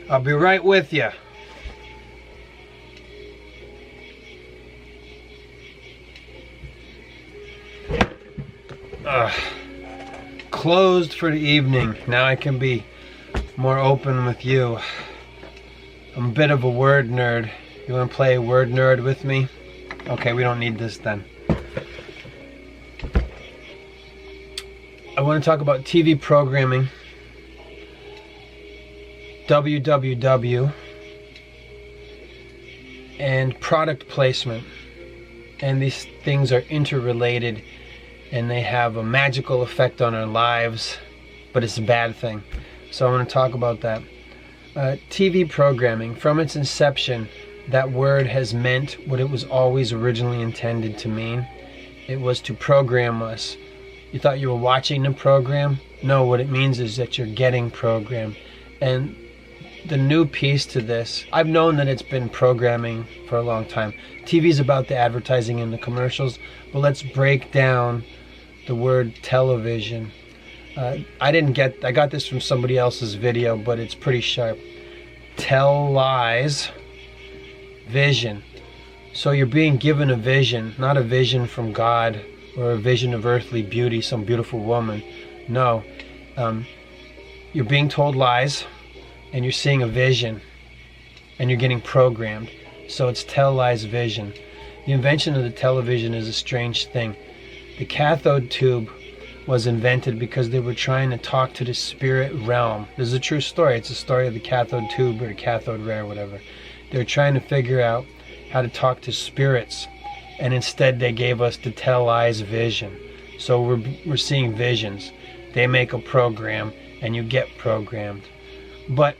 I'll be right with you. Closed for the evening. Now I can be more open with you. I'm a bit of a word nerd. You want to play word nerd with me? Okay, we don't need this then. I want to talk about TV programming, WWW, and product placement. And these things are interrelated and they have a magical effect on our lives, but it's a bad thing. So I want to talk about that. TV programming, from its inception, that word has meant what it was always originally intended to mean. It was to program us. You thought you were watching the program? No, what it means is that you're getting programmed. And the new piece to this, I've known that it's been programming for a long time. TV's about the advertising and the commercials, but let's break down the word television. I got this from somebody else's video, but it's pretty sharp. Tell lies, vision. So you're being given a vision, not a vision from God or a vision of earthly beauty, some beautiful woman. No, you're being told lies and you're seeing a vision and you're getting programmed. So it's tell lies, vision. The invention of the television is a strange thing. The cathode tube was invented because they were trying to talk to the spirit realm. This is a true story. It's a story of the cathode tube or the cathode ray or whatever. They were trying to figure out how to talk to spirits, and instead they gave us the tell lies vision. So we're seeing visions. They make a program and you get programmed. But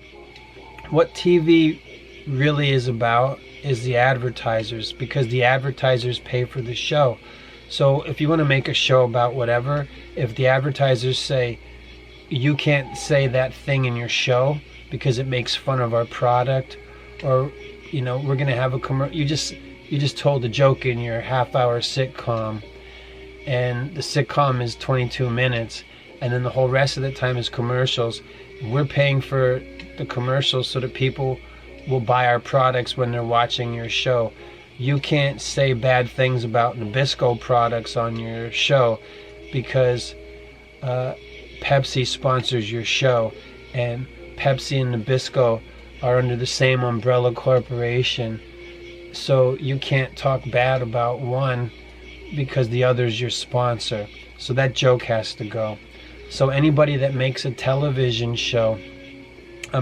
what TV really is about is the advertisers, because the advertisers pay for the show. So if you want to make a show about whatever, if the advertisers say you can't say that thing in your show because it makes fun of our product, or we're going to have a commercial, you just told a joke in your half-hour sitcom, and the sitcom is 22 minutes, and then the whole rest of the time is commercials. We're paying for the commercials so that people will buy our products when they're watching your show. You can't say bad things about Nabisco products on your show because Pepsi sponsors your show, and Pepsi and Nabisco are under the same umbrella corporation. So you can't talk bad about one because the other's your sponsor. So that joke has to go. So anybody that makes a television show,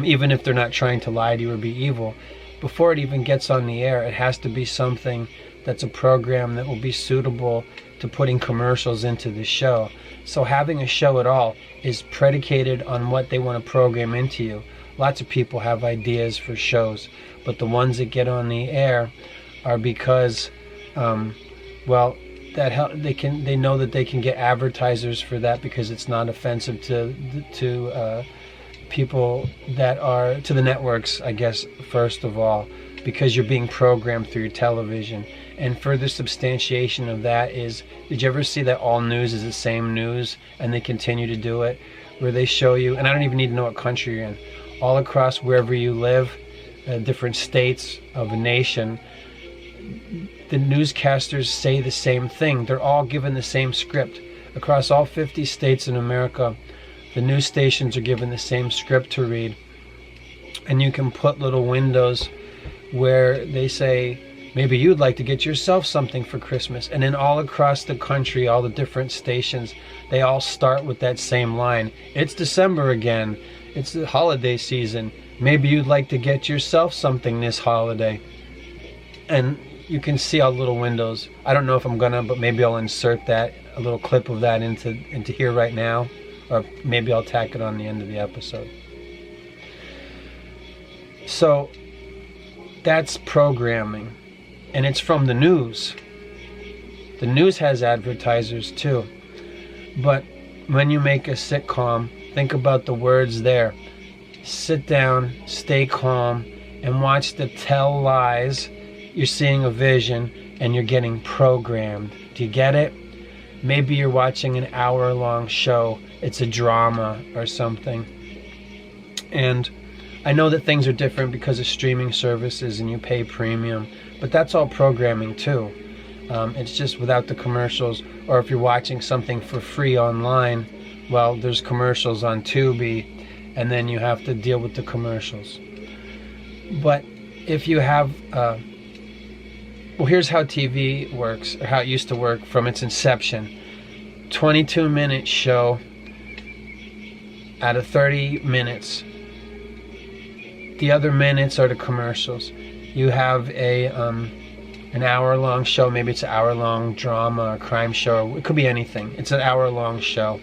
even if they're not trying to lie to you or be evil, before it even gets on the air, it has to be something that's a program that will be suitable to putting commercials into the show. So having a show at all is predicated on what they want to program into you. Lots of people have ideas for shows, but the ones that get on the air are because, they know that they can get advertisers for that because it's not offensive to people that are, to the networks, I guess, first of all, because you're being programmed through your television. And further substantiation of that is, did you ever see that all news is the same news and they continue to do it, where they show you, and I don't even need to know what country you're in, all across wherever you live, different states of a nation, the newscasters say the same thing. They're all given the same script. Across all 50 states in America, the news stations are given the same script to read. And you can put little windows where they say, maybe you'd like to get yourself something for Christmas. And then all across the country, all the different stations, they all start with that same line. It's December again. It's the holiday season. Maybe you'd like to get yourself something this holiday. And you can see all the little windows. I don't know if I'm gonna, but maybe I'll insert that, a little clip of that into here right now. Or maybe I'll tack it on the end of the episode. So that's programming, and it's from the news. The news has advertisers too. But when you make a sitcom, think about the words there. Sit down, stay calm, and watch the tell lies. You're seeing a vision and you're getting programmed. Do you get it? Maybe you're watching an hour-long show. It's a drama or something. And I know that things are different because of streaming services and you pay premium, but that's all programming too. It's just without the commercials, or if you're watching something for free online, well, there's commercials on Tubi, and then you have to deal with the commercials. But if you have, well, here's how TV works, or how it used to work from its inception. 22-minute show. Out of 30 minutes, the other minutes are the commercials. You have an hour-long show. Maybe it's an hour-long drama or crime show. It could be anything. It's an hour-long show.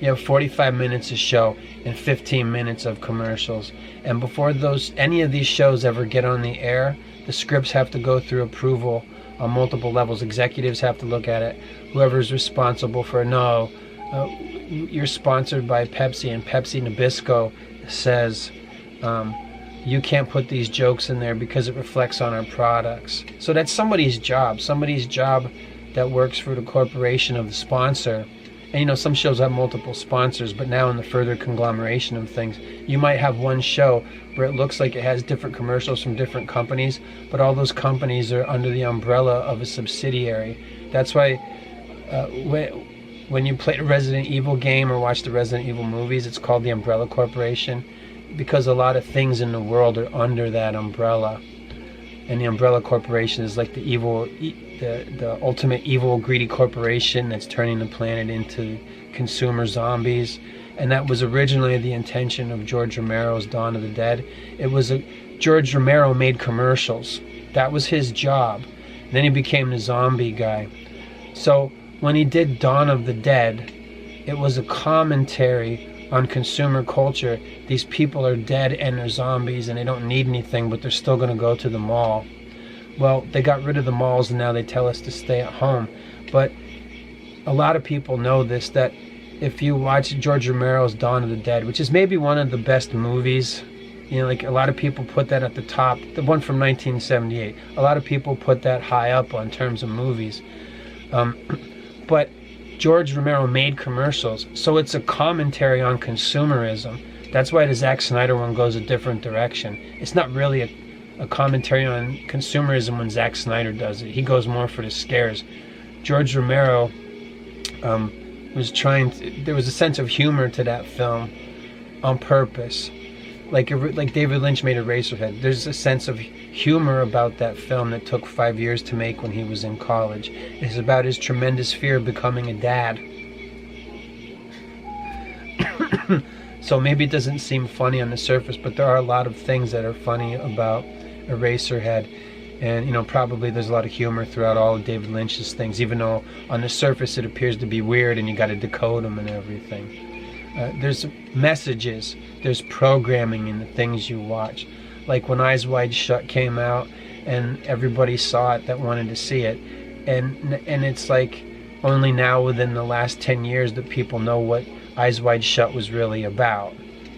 You have 45 minutes of show and 15 minutes of commercials. And before any of these shows ever get on the air, the scripts have to go through approval on multiple levels. Executives have to look at it. Whoever's responsible for you're sponsored by Pepsi, and Pepsi Nabisco says you can't put these jokes in there because it reflects on our products. So that's somebody's job that works for the corporation of the sponsor. And some shows have multiple sponsors, but now in the further conglomeration of things, you might have one show where it looks like it has different commercials from different companies, but all those companies are under the umbrella of a subsidiary. That's why when you play the Resident Evil game or watch the Resident Evil movies, it's called the Umbrella Corporation, because a lot of things in the world are under that umbrella. And the Umbrella Corporation is like the ultimate evil, greedy corporation that's turning the planet into consumer zombies. And that was originally the intention of George Romero's Dawn of the Dead. George Romero made commercials. That was his job. And then he became the zombie guy. So when he did Dawn of the Dead, it was a commentary on consumer culture. These people are dead and they're zombies and they don't need anything, but they're still going to go to the mall. Well, they got rid of the malls and now they tell us to stay at home. But a lot of people know this, that if you watch George Romero's Dawn of the Dead, which is maybe one of the best movies, like a lot of people put that at the top, the one from 1978, a lot of people put that high up on terms of movies. But George Romero made commercials, so it's a commentary on consumerism. That's why the Zack Snyder one goes a different direction. It's not really a commentary on consumerism when Zack Snyder does it. He goes more for the scares. George Romero there was a sense of humor to that film on purpose. Like David Lynch made Eraserhead. There's a sense of humor about that film that took 5 years to make when he was in college. It's about his tremendous fear of becoming a dad. So maybe it doesn't seem funny on the surface, but there are a lot of things that are funny about Eraserhead. And probably there's a lot of humor throughout all of David Lynch's things, even though on the surface it appears to be weird and you got to decode them and everything. There's messages, there's programming in the things you watch. Like when Eyes Wide Shut came out and everybody saw it that wanted to see it, and it's like only now within the last 10 years that people know what Eyes Wide Shut was really about.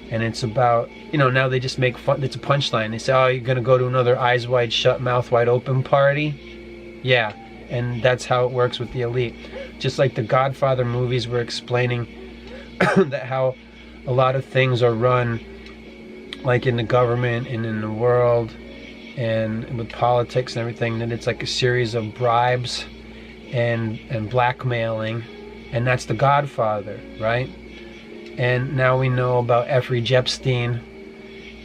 And it's about, now they just make fun, it's a punchline. They say, oh, you're going to go to another Eyes Wide Shut, Mouth Wide Open party? Yeah, and that's how it works with the elite. Just like the Godfather movies were explaining that how a lot of things are run, like in the government and in the world and with politics and everything, that it's like a series of bribes and blackmailing, and that's the Godfather, right? And now we know about Jeffrey Epstein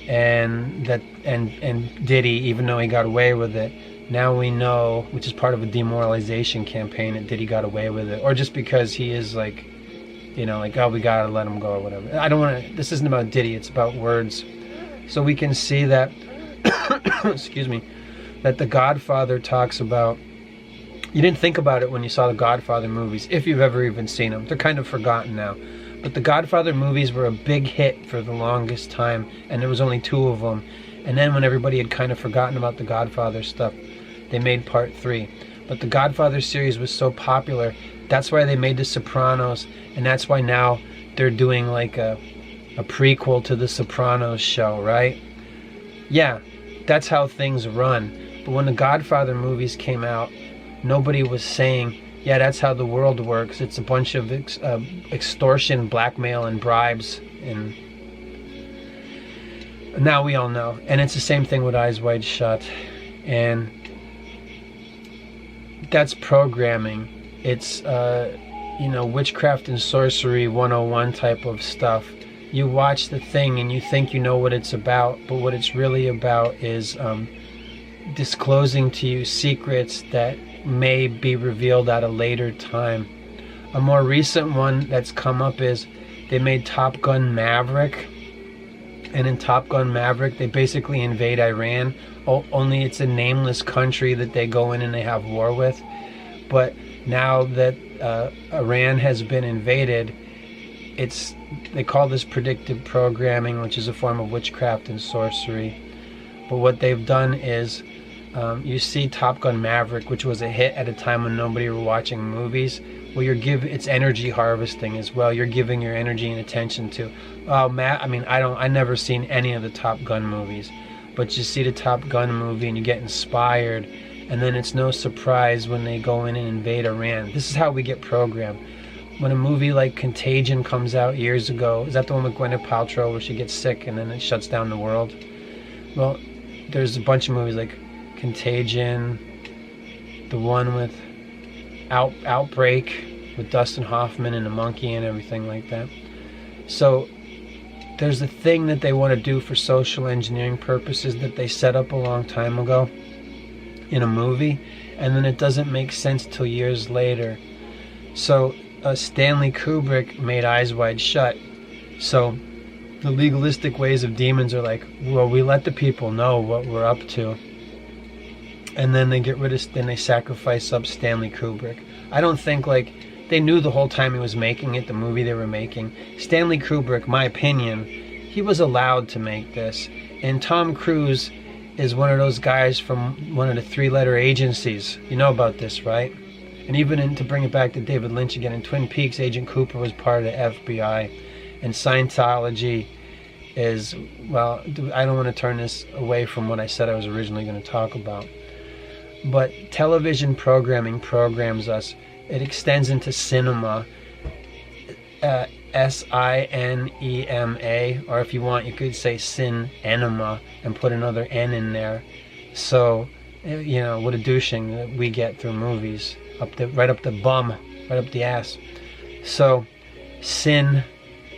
and Diddy, even though he got away with it. Now we know, which is part of a demoralization campaign, that Diddy got away with it, or just because he is like, oh, we gotta let him go or whatever. I don't want to. This isn't about Diddy. It's about words. So we can see that, excuse me, that the Godfather talks about. You didn't think about it when you saw the Godfather movies, if you've ever even seen them. They're kind of forgotten now. But the Godfather movies were a big hit for the longest time, and there was only 2 of them. And then when everybody had kind of forgotten about the Godfather stuff, they made part 3. But the Godfather series was so popular, that's why they made The Sopranos, and that's why now they're doing like a prequel to The Sopranos show, right? Yeah, that's how things run. But when the Godfather movies came out, nobody was saying, yeah, that's how the world works. It's a bunch of extortion, blackmail, and bribes. And Now we all know. And it's the same thing with Eyes Wide Shut. And that's programming. It's, witchcraft and sorcery 101 type of stuff. You watch the thing and you think you know what it's about, but what it's really about is disclosing to you secrets that may be revealed at a later time. A more recent one that's come up is they made Top Gun Maverick, and in Top Gun Maverick they basically invade Iran, only it's a nameless country that they go in and they have war with. But now that Iran has been invaded, they call this predictive programming, which is a form of witchcraft and sorcery. But what they've done is, you see Top Gun Maverick, which was a hit at a time when nobody were watching movies. Well, it's energy harvesting as well. You're giving your energy and attention to. I never seen any of the Top Gun movies, but you see the Top Gun movie and you get inspired, and then it's no surprise when they go in and invade Iran. This is how we get programmed. When a movie like Contagion comes out years ago, is that the one with Gwyneth Paltrow where she gets sick and then it shuts down the world? Well, there's a bunch of movies like Contagion, the one with Outbreak with Dustin Hoffman and the monkey and everything like that. So there's a thing that they want to do for social engineering purposes that they set up a long time ago in a movie, and then it doesn't make sense till years later. So Stanley Kubrick made Eyes Wide Shut. So the legalistic ways of demons are like, well, we let the people know what we're up to, and then they sacrifice up Stanley Kubrick. I don't think they knew the whole time he was making it, the movie they were making. Stanley Kubrick, my opinion, he was allowed to make this. And Tom Cruise is one of those guys from one of the 3-letter agencies. You know about this, right? And even to bring it back to David Lynch again, in Twin Peaks, Agent Cooper was part of the FBI. And Scientology is, well, I don't want to turn this away from what I said I was originally going to talk about. But television programming programs us. It extends into cinema, S-I-N-E-M-A, or if you want, you could say sin enema and put another N in there. So, what a douching that we get through movies, right up the bum, right up the ass. So, sin,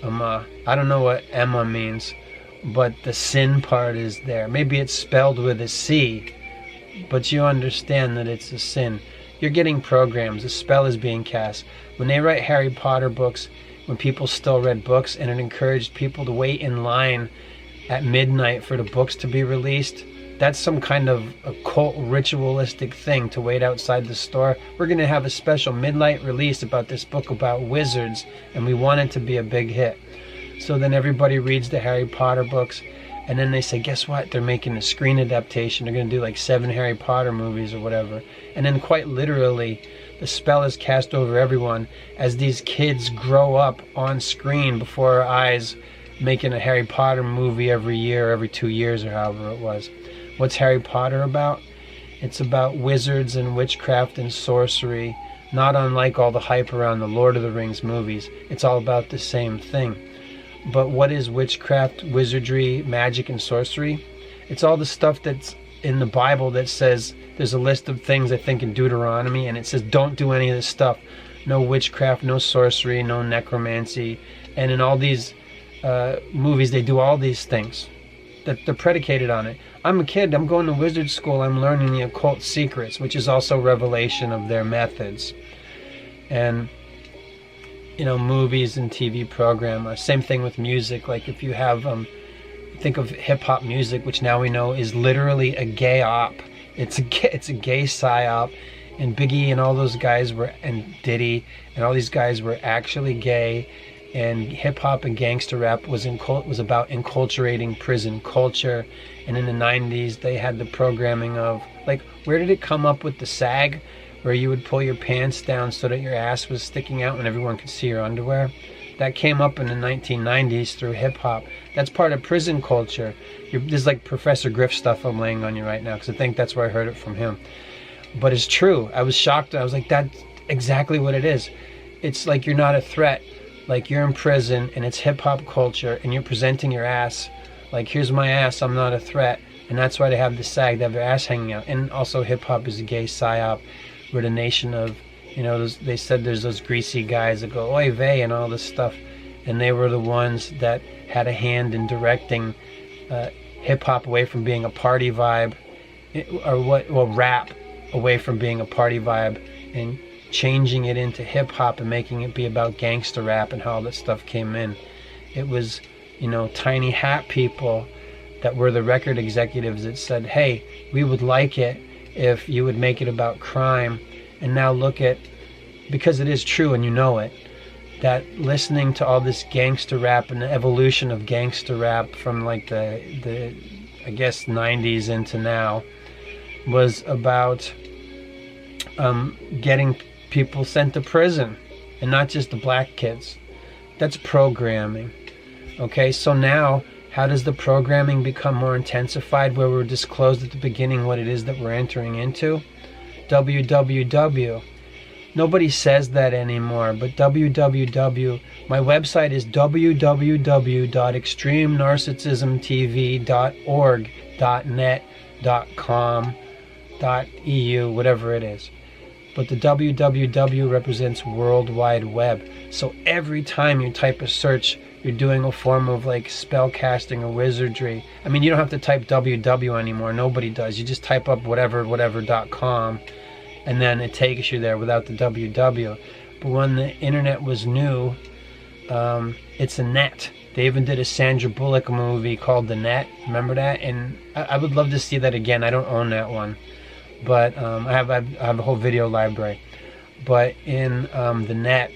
I don't know what Emma means, but the sin part is there. Maybe it's spelled with a C, but you understand that it's a sin. You're getting programs. A spell is being cast. When they write Harry Potter books, when people still read books, and it encouraged people to wait in line at midnight for the books to be released, that's some kind of occult ritualistic thing to wait outside the store. We're going to have a special midnight release about this book about wizards, and we want it to be a big hit. So then everybody reads the Harry Potter books, and then they say, guess what? They're making a screen adaptation. They're going to do 7 Harry Potter movies or whatever. And then quite literally, the spell is cast over everyone as these kids grow up on screen before our eyes, making a Harry Potter movie every year, every 2 years, or however it was. What's Harry Potter about? It's about wizards and witchcraft and sorcery, not unlike all the hype around the Lord of the Rings movies. It's all about the same thing. But what is witchcraft, wizardry, magic, and sorcery? It's all the stuff that's in the Bible that says, there's a list of things, I think, in Deuteronomy, and it says don't do any of this stuff. No witchcraft, no sorcery, no necromancy. And in all these movies, they do all these things. They're predicated on it. I'm a kid, I'm going to wizard school, I'm learning the occult secrets, which is also revelation of their methods. And movies and TV program. Same thing with music. Like if you have, think of hip-hop music, which now we know is literally a gay op. It's a gay psyop, and Biggie and all those guys and Diddy and all these guys were actually gay. And hip-hop and gangster rap was about enculturating prison culture. And in the 90s, they had the programming of, where did it come up with the sag? Where you would pull your pants down so that your ass was sticking out and everyone could see your underwear. That came up in the 1990s through hip-hop. That's part of prison culture. This is Professor Griff stuff I'm laying on you right now, because I think that's where I heard it from him. But it's true. I was shocked. I was like, that's exactly what it is. It's you're not a threat. You're in prison, and it's hip-hop culture, and you're presenting your ass Like, here's my ass, I'm not a threat. And that's why they have the SAG, they have their ass hanging out. And also hip-hop is a gay psyop. We're the nation of, they said there's those greasy guys that go, oy vey, and all this stuff. And they were the ones that had a hand in directing hip-hop away from being a party vibe, rap away from being a party vibe, and changing it into hip-hop and making it be about gangster rap and how all that stuff came in. It was, tiny hat people that were the record executives that said, hey, we would like it if you would make it about crime. And now look at, because it is true and you know it, that listening to all this gangster rap and the evolution of gangster rap from like the I guess 90s into now was about getting people sent to prison, and not just the black kids. That's programming. Okay, so now how does the programming become more intensified, where we're disclosed at the beginning what it is that we're entering into? www. Nobody says that anymore, but www. My website is www.extremenarcissismtv.org.net.com .eu, whatever it is. But the www represents World Wide Web. So every time you type a search, you're doing a form of like spell casting or wizardry. I mean, you don't have to type www anymore. Nobody does. You just type up whatever.com, and then it takes you there without the www. But when the internet was new, it's a net. They even did a Sandra Bullock movie called The Net. Remember that? And I would love to see that again. I don't own that one, but I have a whole video library. But in The Net,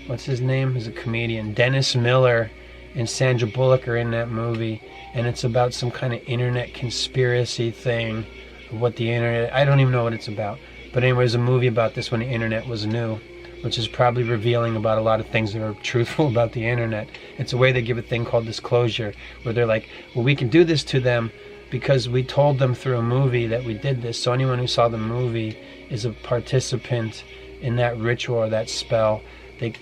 what's his name? He's a comedian. Dennis Miller and Sandra Bullock are in that movie, and it's about some kind of internet conspiracy thing. What the internet, I don't even know what it's about, but anyway, there's a movie about this when the internet was new, which is probably revealing about a lot of things that are truthful about the internet. It's a way they give a thing called disclosure, where they're like, well, we can do this to them because we told them through a movie that we did this, so anyone who saw the movie is a participant in that ritual or that spell. They,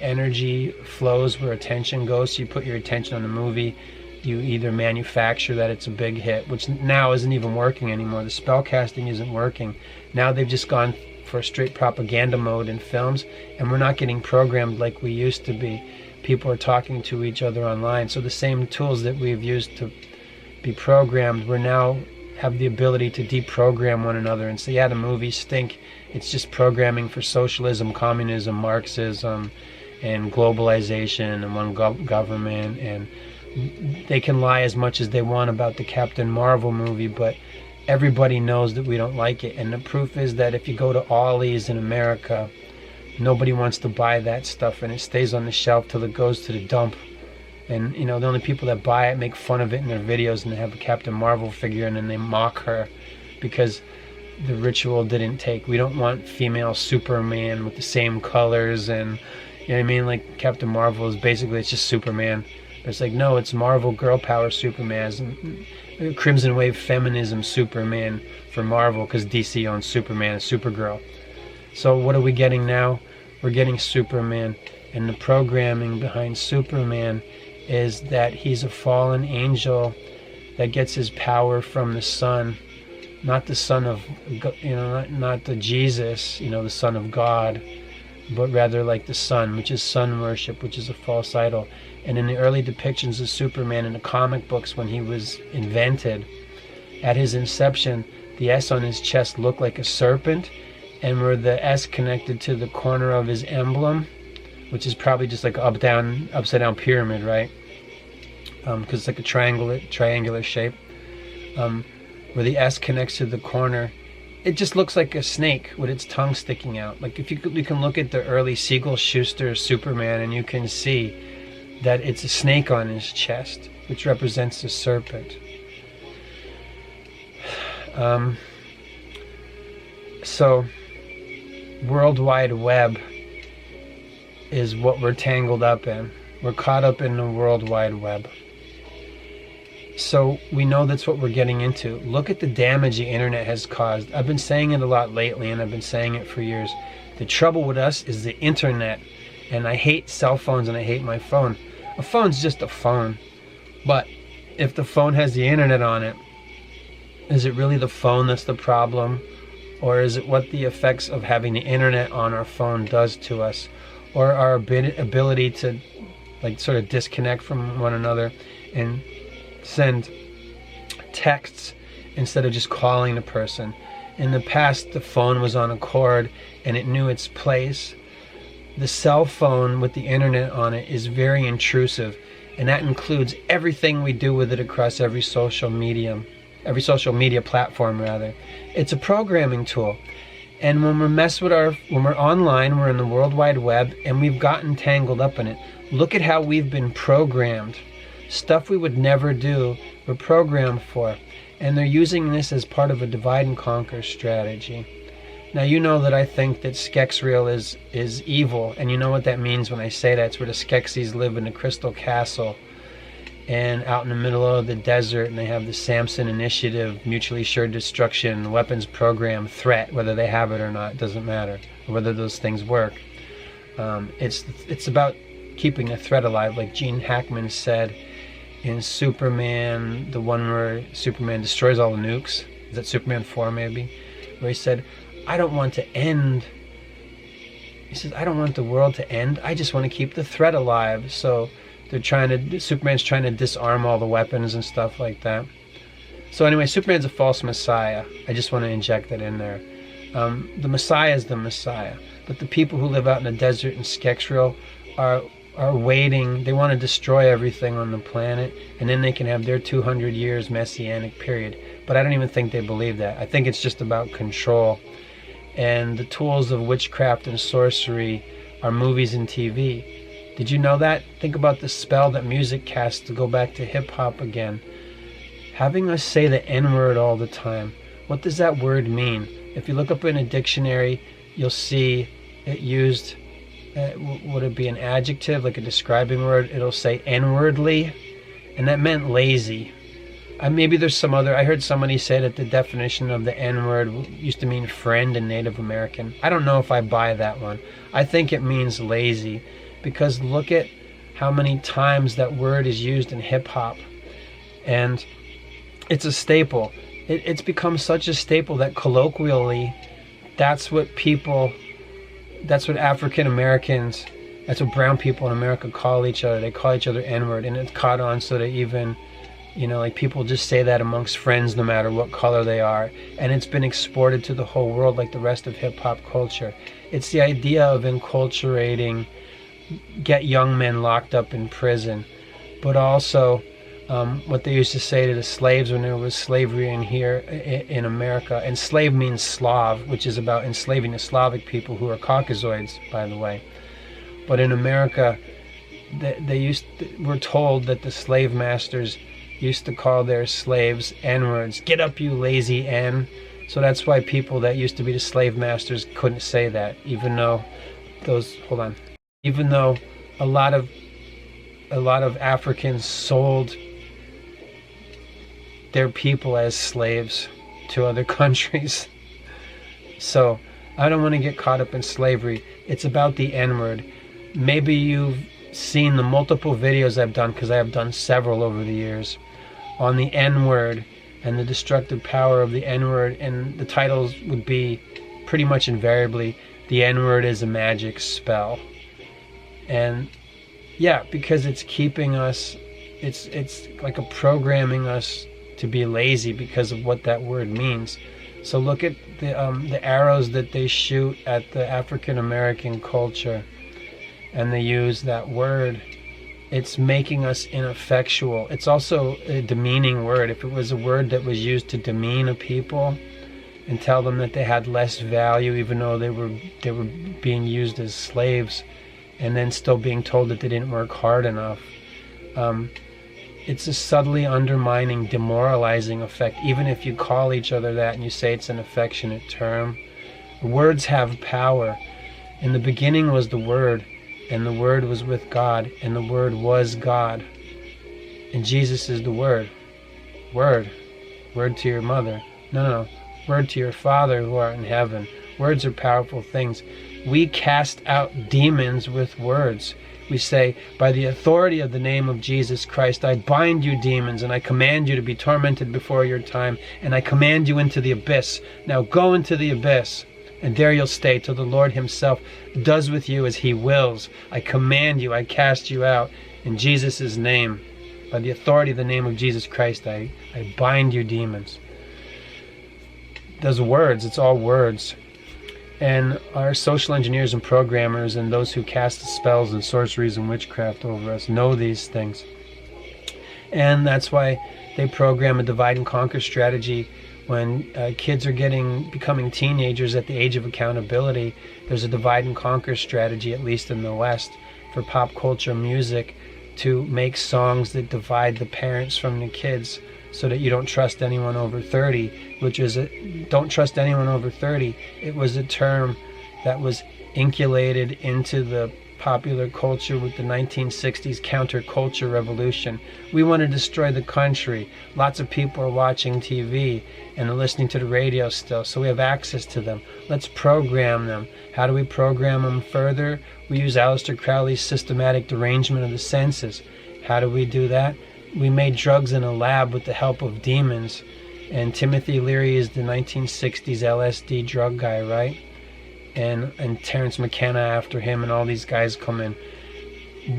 energy flows where attention goes, so you put your attention on the movie. You either manufacture that it's a big hit, which now isn't even working anymore. The spellcasting isn't working. Now they've just gone for a straight propaganda mode in films, and we're not getting programmed like we used to be. People are talking to each other online. So the same tools that we've used to be programmed, we now have the ability to deprogram one another and say, yeah, the movies stink. It's just programming for socialism, communism, Marxism, and globalization, and one government, and they can lie as much as they want about the Captain Marvel movie, but everybody knows that we don't like it. And the proof is that if you go to Ollie's in America, nobody wants to buy that stuff, and it stays on the shelf till it goes to the dump. And the only people that buy it make fun of it in their videos, and they have a Captain Marvel figure, and then they mock her because the ritual didn't take. We don't want female Superman with the same colors, and like Captain Marvel is basically, it's just Superman. It's like, no, it's Marvel girl power Superman, Crimson Wave feminism Superman for Marvel, because DC owns Superman and Supergirl. So what are we getting now? We're getting Superman, and the programming behind Superman is that he's a fallen angel that gets his power from the sun, not the son of, not the Jesus, the son of God, but rather like the sun, which is sun worship, which is a false idol. And in the early depictions of Superman in the comic books, when he was invented, at his inception, the S on his chest looked like a serpent, and where the S connected to the corner of his emblem, which is probably just like upside down pyramid, right? Because it's like a triangular shape. Where the S connects to the corner, it just looks like a snake with its tongue sticking out. Like if you can look at the early Siegel Schuster Superman, and you can see that it's a snake on his chest, which represents a serpent. So, World Wide Web is what we're tangled up in. We're caught up in the World Wide Web. So we know that's what we're getting into. Look at the damage the internet has caused. I've been saying it a lot lately, and I've been saying it for years. The trouble with us is the internet, and I hate cell phones and I hate my phone. A phone's just a phone. But if the phone has the internet on it, is it really the phone that's the problem? Or is it what the effects of having the internet on our phone does to us? Or our ability to like sort of disconnect from one another and send texts instead of just calling the person. In the past, the phone was on a cord and it knew its place. The cell phone with the internet on it is very intrusive, and that includes everything we do with it across every social media platform rather. It's a programming tool. And when we're online, we're in the World Wide Web, and we've gotten tangled up in it. Look at how we've been programmed. Stuff we would never do, we're programmed for. And they're using this as part of a divide and conquer strategy. Now, you know that I think that Skexreal is evil, and you know what that means when I say that. It's where the Skeksis live in the Crystal Castle and out in the middle of the desert, and they have the Samson Initiative, mutually assured destruction, weapons program, threat, whether they have it or not, doesn't matter, or whether those things work. It's about keeping a threat alive, like Gene Hackman said in Superman, the one where Superman destroys all the nukes. Is that Superman 4 maybe? Where he said, I don't want to end. He says, I don't want the world to end. I just want to keep the threat alive. So Superman's trying to disarm all the weapons and stuff like that. So anyway, Superman's a false messiah. I just want to inject that in there. The messiah is the messiah. But the people who live out in the desert in Skexreal are waiting. They want to destroy everything on the planet, and then they can have their 200 years messianic period. But I don't even think they believe that. I think it's just about control. And the tools of witchcraft and sorcery are movies and TV. Did you know that? Think about the spell that music casts, to go back to hip-hop again. Having us say the N-word all the time. What does that word mean? If you look up in a dictionary, you'll see it used, would it be an adjective, like a describing word? It'll say N-wordly, and that meant lazy. Maybe there's some other, I heard somebody say that the definition of the N-word used to mean friend in Native American. I don't know if I buy that one. I think it means lazy, because look at how many times that word is used in hip-hop. And it's a staple. It's become such a staple that colloquially, that's what African Americans, that's what brown people in America call each other. They call each other N-word, and it's caught on so that even, like people just say that amongst friends no matter what color they are. And it's been exported to the whole world like the rest of hip-hop culture. It's the idea of enculturating, get young men locked up in prison, but also what they used to say to the slaves when there was slavery in here in America. And slave means Slav, which is about enslaving the Slavic people, who are Caucasoids, by the way. But in America, we're told that the slave masters used to call their slaves N-words. Get up, you lazy N. So that's why people that used to be the slave masters couldn't say that, even though a lot of Africans sold their people as slaves to other countries. So I don't want to get caught up in slavery. It's about the N-word. Maybe you've seen the multiple videos I've done, because I have done several over the years, on the N-word and the destructive power of the N-word, and the titles would be pretty much invariably, the N-word is a magic spell. And yeah, because it's keeping us, it's like a programming us to be lazy because of what that word means. So look at the arrows that they shoot at the African American culture, and they use that word. It's making us ineffectual. It's also a demeaning word. If it was a word that was used to demean a people and tell them that they had less value, even though they were being used as slaves, and then still being told that they didn't work hard enough, it's a subtly undermining, demoralizing effect. Even if you call each other that and you say it's an affectionate term, words have power. In the beginning was the Word, and the Word was with God, and the Word was God. And Jesus is the Word. Word to your mother. No. Word to your Father who art in heaven. Words are powerful things. We cast out demons with words. We say, by the authority of the name of Jesus Christ, I bind you, demons, and I command you to be tormented before your time, and I command you into the abyss. Now go into the abyss, and there you'll stay till the Lord himself does with you as he wills. I command you, I cast you out in Jesus' name. By the authority of the name of Jesus Christ, I bind you, demons. Those words, it's all words. And our social engineers and programmers and those who cast spells and sorceries and witchcraft over us know these things. And that's why they program a divide and conquer strategy when kids are becoming teenagers at the age of accountability. There's a divide and conquer strategy, at least in the West, for pop culture music to make songs that divide the parents from the kids, so that you don't trust anyone over 30, which is don't trust anyone over 30. It was a term that was inculated into the popular culture with the 1960s counterculture revolution. We want to destroy the country. Lots of people are watching TV and are listening to the radio still, so we have access to them. Let's program them. How do we program them further? We use Aleister Crowley's systematic derangement of the senses. How do we do that? We made drugs in a lab with the help of demons, and Timothy Leary is the 1960s LSD drug guy, right? And Terence McKenna after him, and all these guys come in.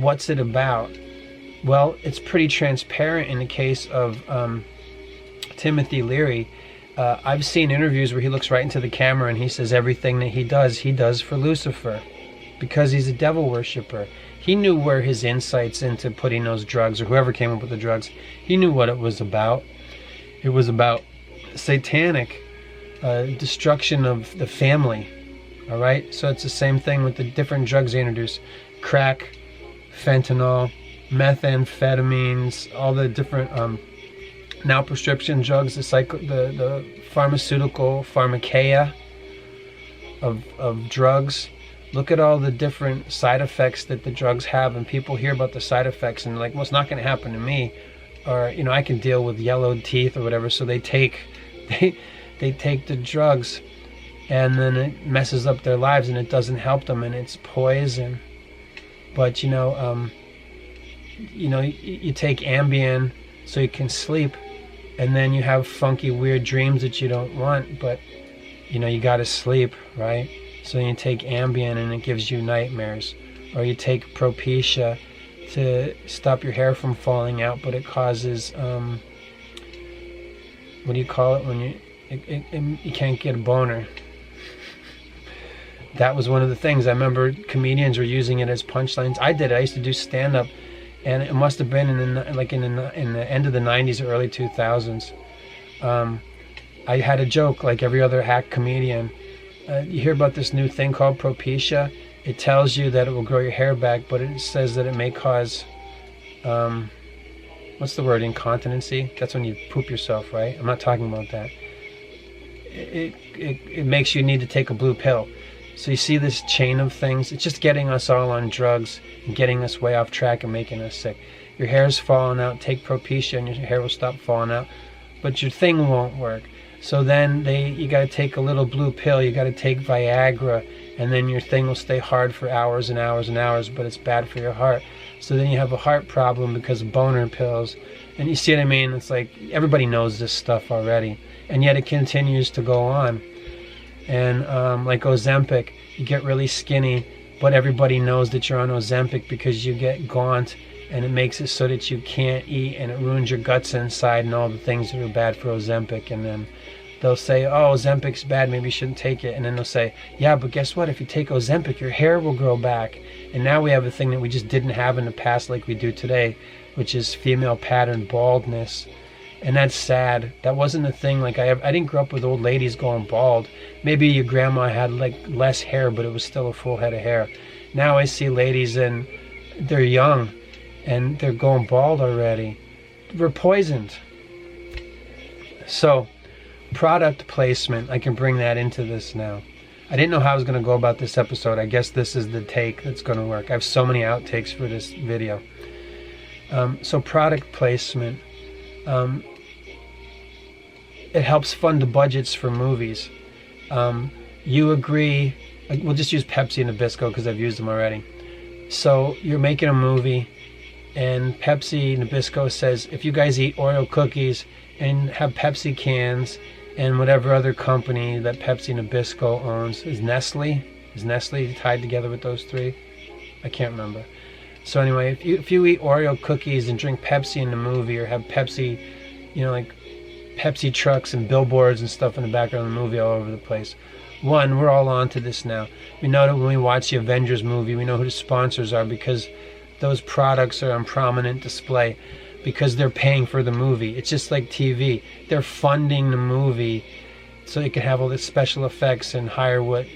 What's it about? Well, it's pretty transparent in the case of Timothy Leary. I've seen interviews where he looks right into the camera and he says everything that he does for Lucifer, because he's a devil worshiper. He knew where his insights into putting those drugs, or whoever came up with the drugs, he knew what it was about. It was about satanic destruction of the family. All right? So it's the same thing with the different drugs they introduce. Crack, fentanyl, methamphetamines, all the different now prescription drugs, the pharmaceutical pharmakeia of drugs. Look at all the different side effects that the drugs have, and people hear about the side effects and like, well, it's not going to happen to me, or I can deal with yellowed teeth or whatever. So they take the drugs, and then it messes up their lives, and it doesn't help them, and it's poison. But you take Ambien so you can sleep, and then you have funky, weird dreams that you don't want, but you got to sleep, right? So you take Ambien and it gives you nightmares. Or you take Propecia to stop your hair from falling out, but it causes, what do you call it when you can't get a boner? That was one of the things. I remember comedians were using it as punchlines. I did it. I used to do stand-up, and it must have been in the end of the 90s or early 2000s. I had a joke like every other hack comedian. You hear about this new thing called Propecia. It tells you that it will grow your hair back, but it says that it may cause, what's the word, incontinency? That's when you poop yourself, right? I'm not talking about that. It makes you need to take a blue pill. So you see this chain of things. It's just getting us all on drugs and getting us way off track and making us sick. Your hair's falling out. Take Propecia and your hair will stop falling out. But your thing won't work. So then you got to take a little blue pill. You got to take Viagra, and then your thing will stay hard for hours and hours and hours, but it's bad for your heart. So then you have a heart problem because of boner pills. And you see what I mean? It's like everybody knows this stuff already, and yet it continues to go on. And like Ozempic, you get really skinny, but everybody knows that you're on Ozempic because you get gaunt, and it makes it so that you can't eat, and it ruins your guts inside and all the things that are bad for Ozempic. And then they'll say, oh, Ozempic's bad, maybe you shouldn't take it. And then they'll say, yeah, but guess what? If you take Ozempic, your hair will grow back. And now we have a thing that we just didn't have in the past like we do today, which is female pattern baldness. And that's sad. That wasn't a thing. Like I didn't grow up with old ladies going bald. Maybe your grandma had like less hair, but it was still a full head of hair. Now I see ladies and they're young and they're going bald already. We're poisoned. So product placement, I can bring that into this now. I didn't know how I was going to go about this episode. I guess this is the take that's going to work. I have so many outtakes for this video. So product placement. It helps fund the budgets for movies. You agree we'll just use Pepsi and Nabisco because I've used them already. So you're making a movie, and Pepsi Nabisco says, if you guys eat Oreo cookies and have Pepsi cans and whatever other company that Pepsi Nabisco owns, is Nestle tied together with those three? I can't remember. So anyway, if you eat Oreo cookies and drink Pepsi in the movie, or have Pepsi, like Pepsi trucks and billboards and stuff in the background of the movie all over the place. One, we're all on to this now. We know that when we watch the Avengers movie, we know who the sponsors are because those products are on prominent display because they're paying for the movie. It's just like TV. They're funding the movie so they can have all the special effects and hire what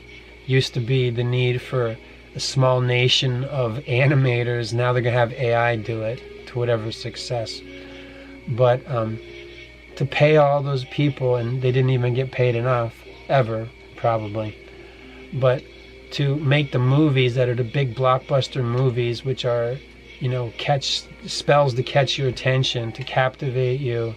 used to be the need for a small nation of animators. Now they're going to have AI do it to whatever success. But to pay all those people, and they didn't even get paid enough, ever, probably. But to make the movies that are the big blockbuster movies, which are, catch spells to catch your attention, to captivate you.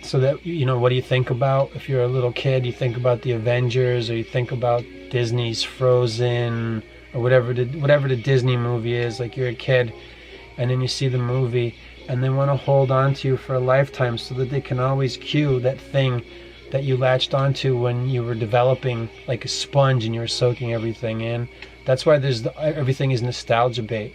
So that, what do you think about? If you're a little kid, you think about the Avengers, or you think about Disney's Frozen, or whatever the Disney movie is. Like, you're a kid, and then you see the movie, and they want to hold on to you for a lifetime so that they can always cue that thing that you latched onto when you were developing, like a sponge, and you were soaking everything in. That's why everything is nostalgia bait.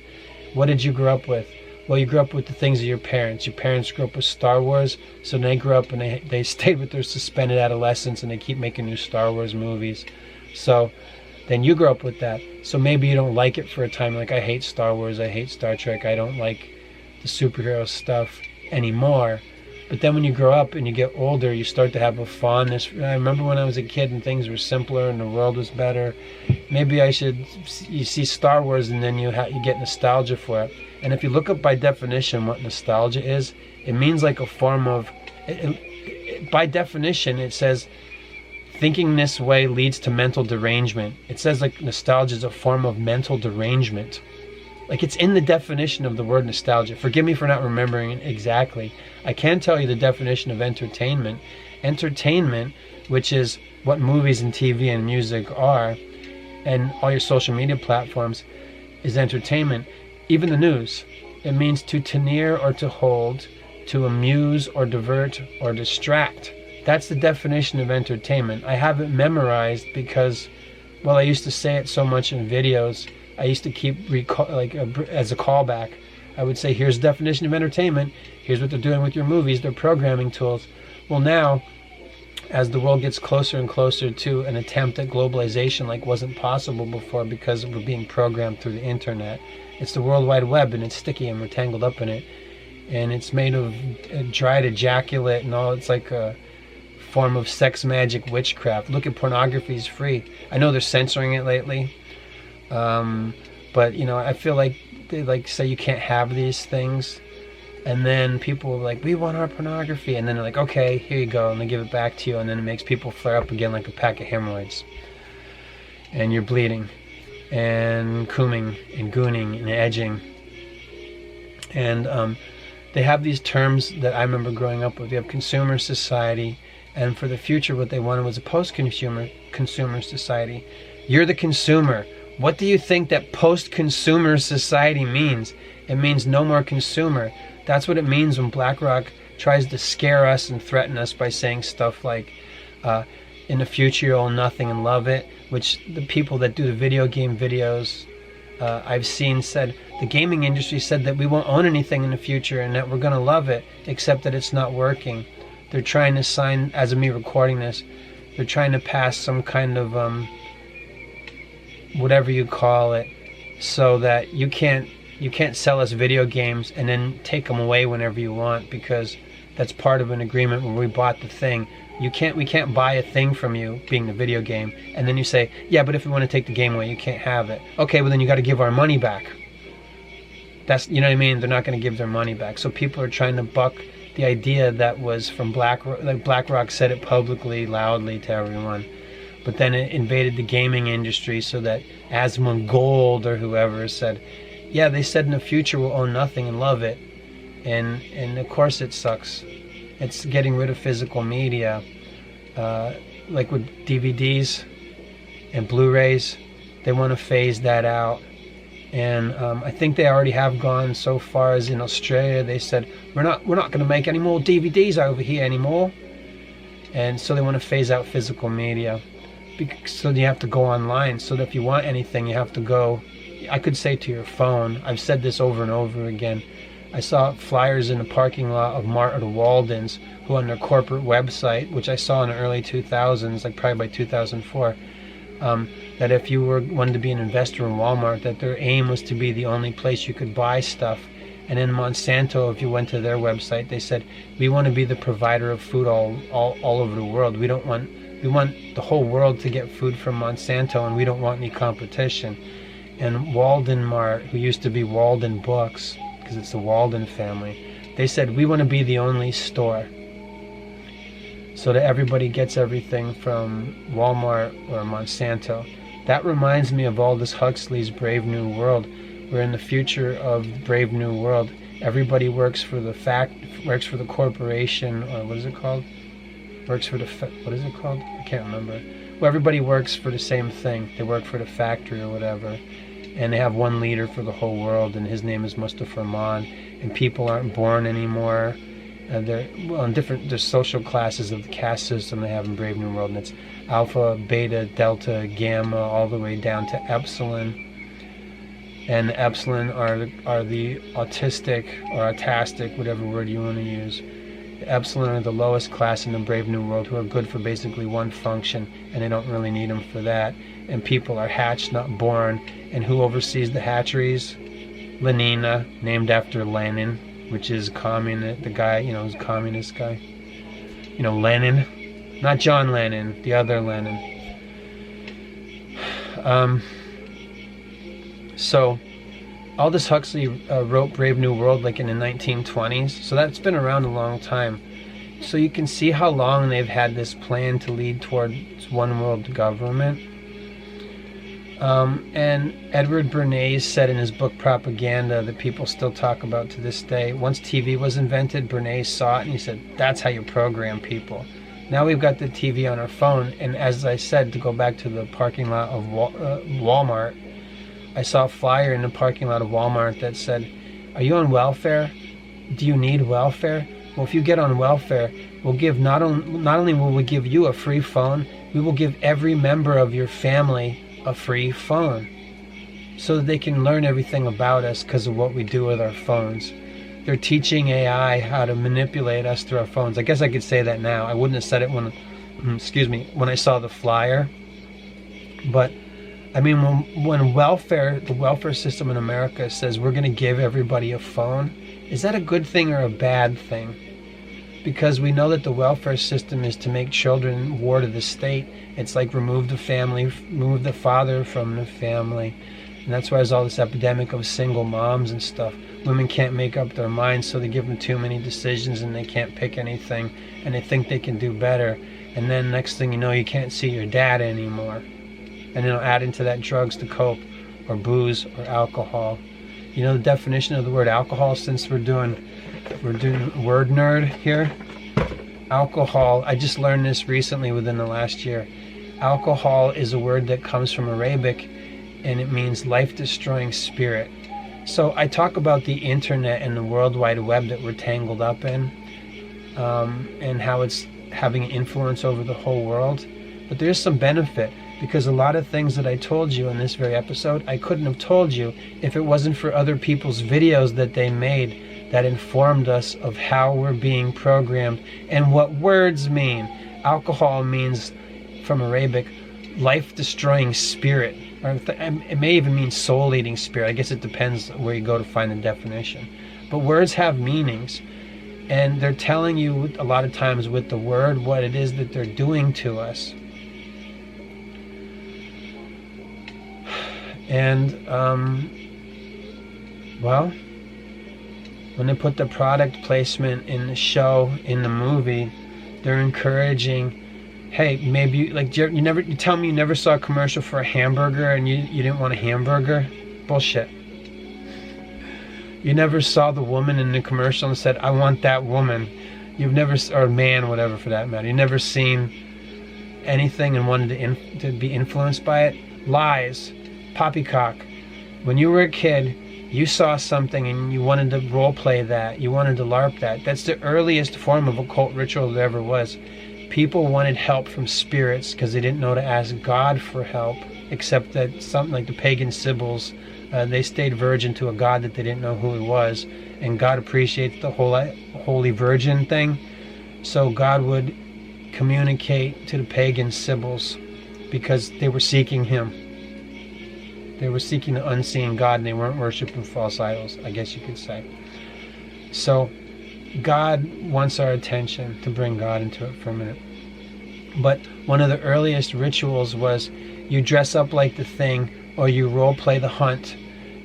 What did you grow up with? Well, you grew up with the things of your parents. Your parents grew up with Star Wars, so they grew up and they stayed with their suspended adolescence, and they keep making new Star Wars movies. So then you grow up with that. So maybe you don't like it for a time. Like, I hate Star Wars, I hate Star Trek, I don't like the superhero stuff anymore. But then when you grow up and you get older, you start to have a fondness. I remember when I was a kid and things were simpler and the world was better. Maybe you see Star Wars, and then you get nostalgia for it. And if you look up by definition what nostalgia is, it means like a form of, by definition, it says thinking this way leads to mental derangement. It says like nostalgia is a form of mental derangement. Like, it's in the definition of the word nostalgia. Forgive me for not remembering it exactly. I can tell you the definition of entertainment. Entertainment, which is what movies and TV and music are, and all your social media platforms, is entertainment. Even the news. It means to near or to hold, to amuse or divert or distract. That's the definition of entertainment. I have it memorized because, well, I used to say it so much in videos. I used to keep as a callback. I would say, here's the definition of entertainment. Here's what they're doing with your movies. They're programming tools. Well, now, as the world gets closer and closer to an attempt at globalization like wasn't possible before because we're being programmed through the internet. It's the World Wide Web, and it's sticky, and we're tangled up in it. And it's made of dried ejaculate and all. It's like a form of sex magic witchcraft. Look at pornography is free. I know they're censoring it lately. But I feel like they say you can't have these things, and then people are like, we want our pornography, and then they're like, okay, here you go, and they give it back to you, and then it makes people flare up again like a pack of hemorrhoids, and you're bleeding, and cooming, and gooning, and edging, and they have these terms that I remember growing up with. You have consumer society, and for the future what they wanted was a post-consumer society. You're the consumer. What do you think that post-consumer society means? It means no more consumer. That's what it means when BlackRock tries to scare us and threaten us by saying stuff like, in the future you'll own nothing and love it, which the people that do the video game videos I've seen said, the gaming industry said that we won't own anything in the future and that we're going to love it, except that it's not working. They're trying to sign, as of me recording this, they're trying to pass some kind of whatever you call it, so that you can't sell us video games and then take them away whenever you want, because that's part of an agreement when we bought the thing. We can't buy a thing from you, being the video game, and then you say, yeah, but if we want to take the game away, you can't have it. Okay, well then you got to give our money back. That's, you know what I mean? They're not going to give their money back. So people are trying to buck the idea that was from BlackRock. Like, BlackRock said it publicly, loudly to everyone. But then it invaded the gaming industry, so that Asmongold or whoever said, yeah, they said in the future we'll own nothing and love it. And of course it sucks. It's getting rid of physical media. Like with DVDs, and Blu-rays. They want to phase that out. And I think they already have gone so far as in Australia. They said, we're not going to make any more DVDs over here anymore. And so they want to phase out physical media. So you have to go online. So that if you want anything, you have to go, I could say, to your phone. I've said this over and over again. I saw flyers in the parking lot of Mart or the Waldens, who on their corporate website, which I saw in the early 2000s, like probably by 2004, that if you wanted to be an investor in Walmart, that their aim was to be the only place you could buy stuff. And in Monsanto, if you went to their website, they said, we want to be the provider of food all over the world. We want the whole world to get food from Monsanto, and we don't want any competition. And Walden Mart, who used to be Walden Books, because it's the Walden family, they said, we want to be the only store, so that everybody gets everything from Walmart or Monsanto. That reminds me of Aldous Huxley's Brave New World, where in the future of Brave New World, everybody works for the corporation, or what is it called? What is it called? I can't remember. Well, everybody works for the same thing. They work for the factory or whatever. And they have one leader for the whole world, and his name is Mustafa Rahman. And people aren't born anymore. There's social classes of the caste system they have in Brave New World, and it's Alpha, Beta, Delta, Gamma, all the way down to Epsilon. And the Epsilon are the autistic or autastic, whatever word you want to use. The Epsilon are the lowest class in the Brave New World, who are good for basically one function, and they don't really need them for that. And people are hatched, not born. And who oversees the hatcheries? Lenina, named after Lenin, which is communist, the guy, who's communist guy. Lenin. Not John Lennon, the other Lenin. So Aldous Huxley wrote Brave New World like in the 1920s, so that's been around a long time. So you can see how long they've had this plan to lead towards one world government. And Edward Bernays said in his book Propaganda, that people still talk about to this day, once TV was invented, Bernays saw it and he said, that's how you program people. Now we've got the TV on our phone, and as I said, to go back to the parking lot of Walmart, I saw a flyer in the parking lot of Walmart that said, are you on welfare? Do you need welfare? Well, if you get on welfare, we'll give not only will we give you a free phone, we will give every member of your family a free phone, so that they can learn everything about us because of what we do with our phones. They're teaching AI how to manipulate us through our phones. I guess I could say that now. I wouldn't have said it when I saw the flyer. But I mean, when the welfare system in America says we're going to give everybody a phone, is that a good thing or a bad thing? Because we know that the welfare system is to make children ward of the state. It's like remove the father from the family. And that's why there's all this epidemic of single moms and stuff. Women can't make up their minds, so they give them too many decisions and they can't pick anything, and they think they can do better. And then next thing you know, you can't see your dad anymore. And then add into that drugs to cope, or booze, or alcohol. You know the definition of the word alcohol, since we're doing word nerd here? Alcohol, I just learned this recently within the last year. Alcohol is a word that comes from Arabic, and it means life-destroying spirit. So I talk about the internet and the World Wide Web that we're tangled up in, and how it's having an influence over the whole world. But there's some benefit, because a lot of things that I told you in this very episode, I couldn't have told you if it wasn't for other people's videos that they made that informed us of how we're being programmed and what words mean. Alcohol means, from Arabic, life-destroying spirit. Or it may even mean soul-eating spirit. I guess it depends where you go to find the definition. But words have meanings. And they're telling you a lot of times with the word what it is that they're doing to us. And, well, when they put the product placement in the show, in the movie, they're encouraging, hey, maybe you tell me you never saw a commercial for a hamburger and you didn't want a hamburger? Bullshit. You never saw the woman in the commercial and said, I want that woman. You've never, or man, whatever for that matter. You've never seen anything and wanted to be influenced by it? Lies. Poppycock. When you were a kid, you saw something and you wanted to role play that. You wanted to LARP that. That's the earliest form of occult ritual there ever was. People wanted help from spirits because they didn't know to ask God for help, except that something like the pagan Sibyls, they stayed virgin to a God that they didn't know who he was, and God appreciates the whole holy virgin thing, so God would communicate to the pagan Sibyls because they were seeking him. They were seeking the unseen God, and they weren't worshiping false idols, I guess you could say. So God wants our attention, to bring God into it for a minute. But one of the earliest rituals was you dress up like the thing, or you role play the hunt.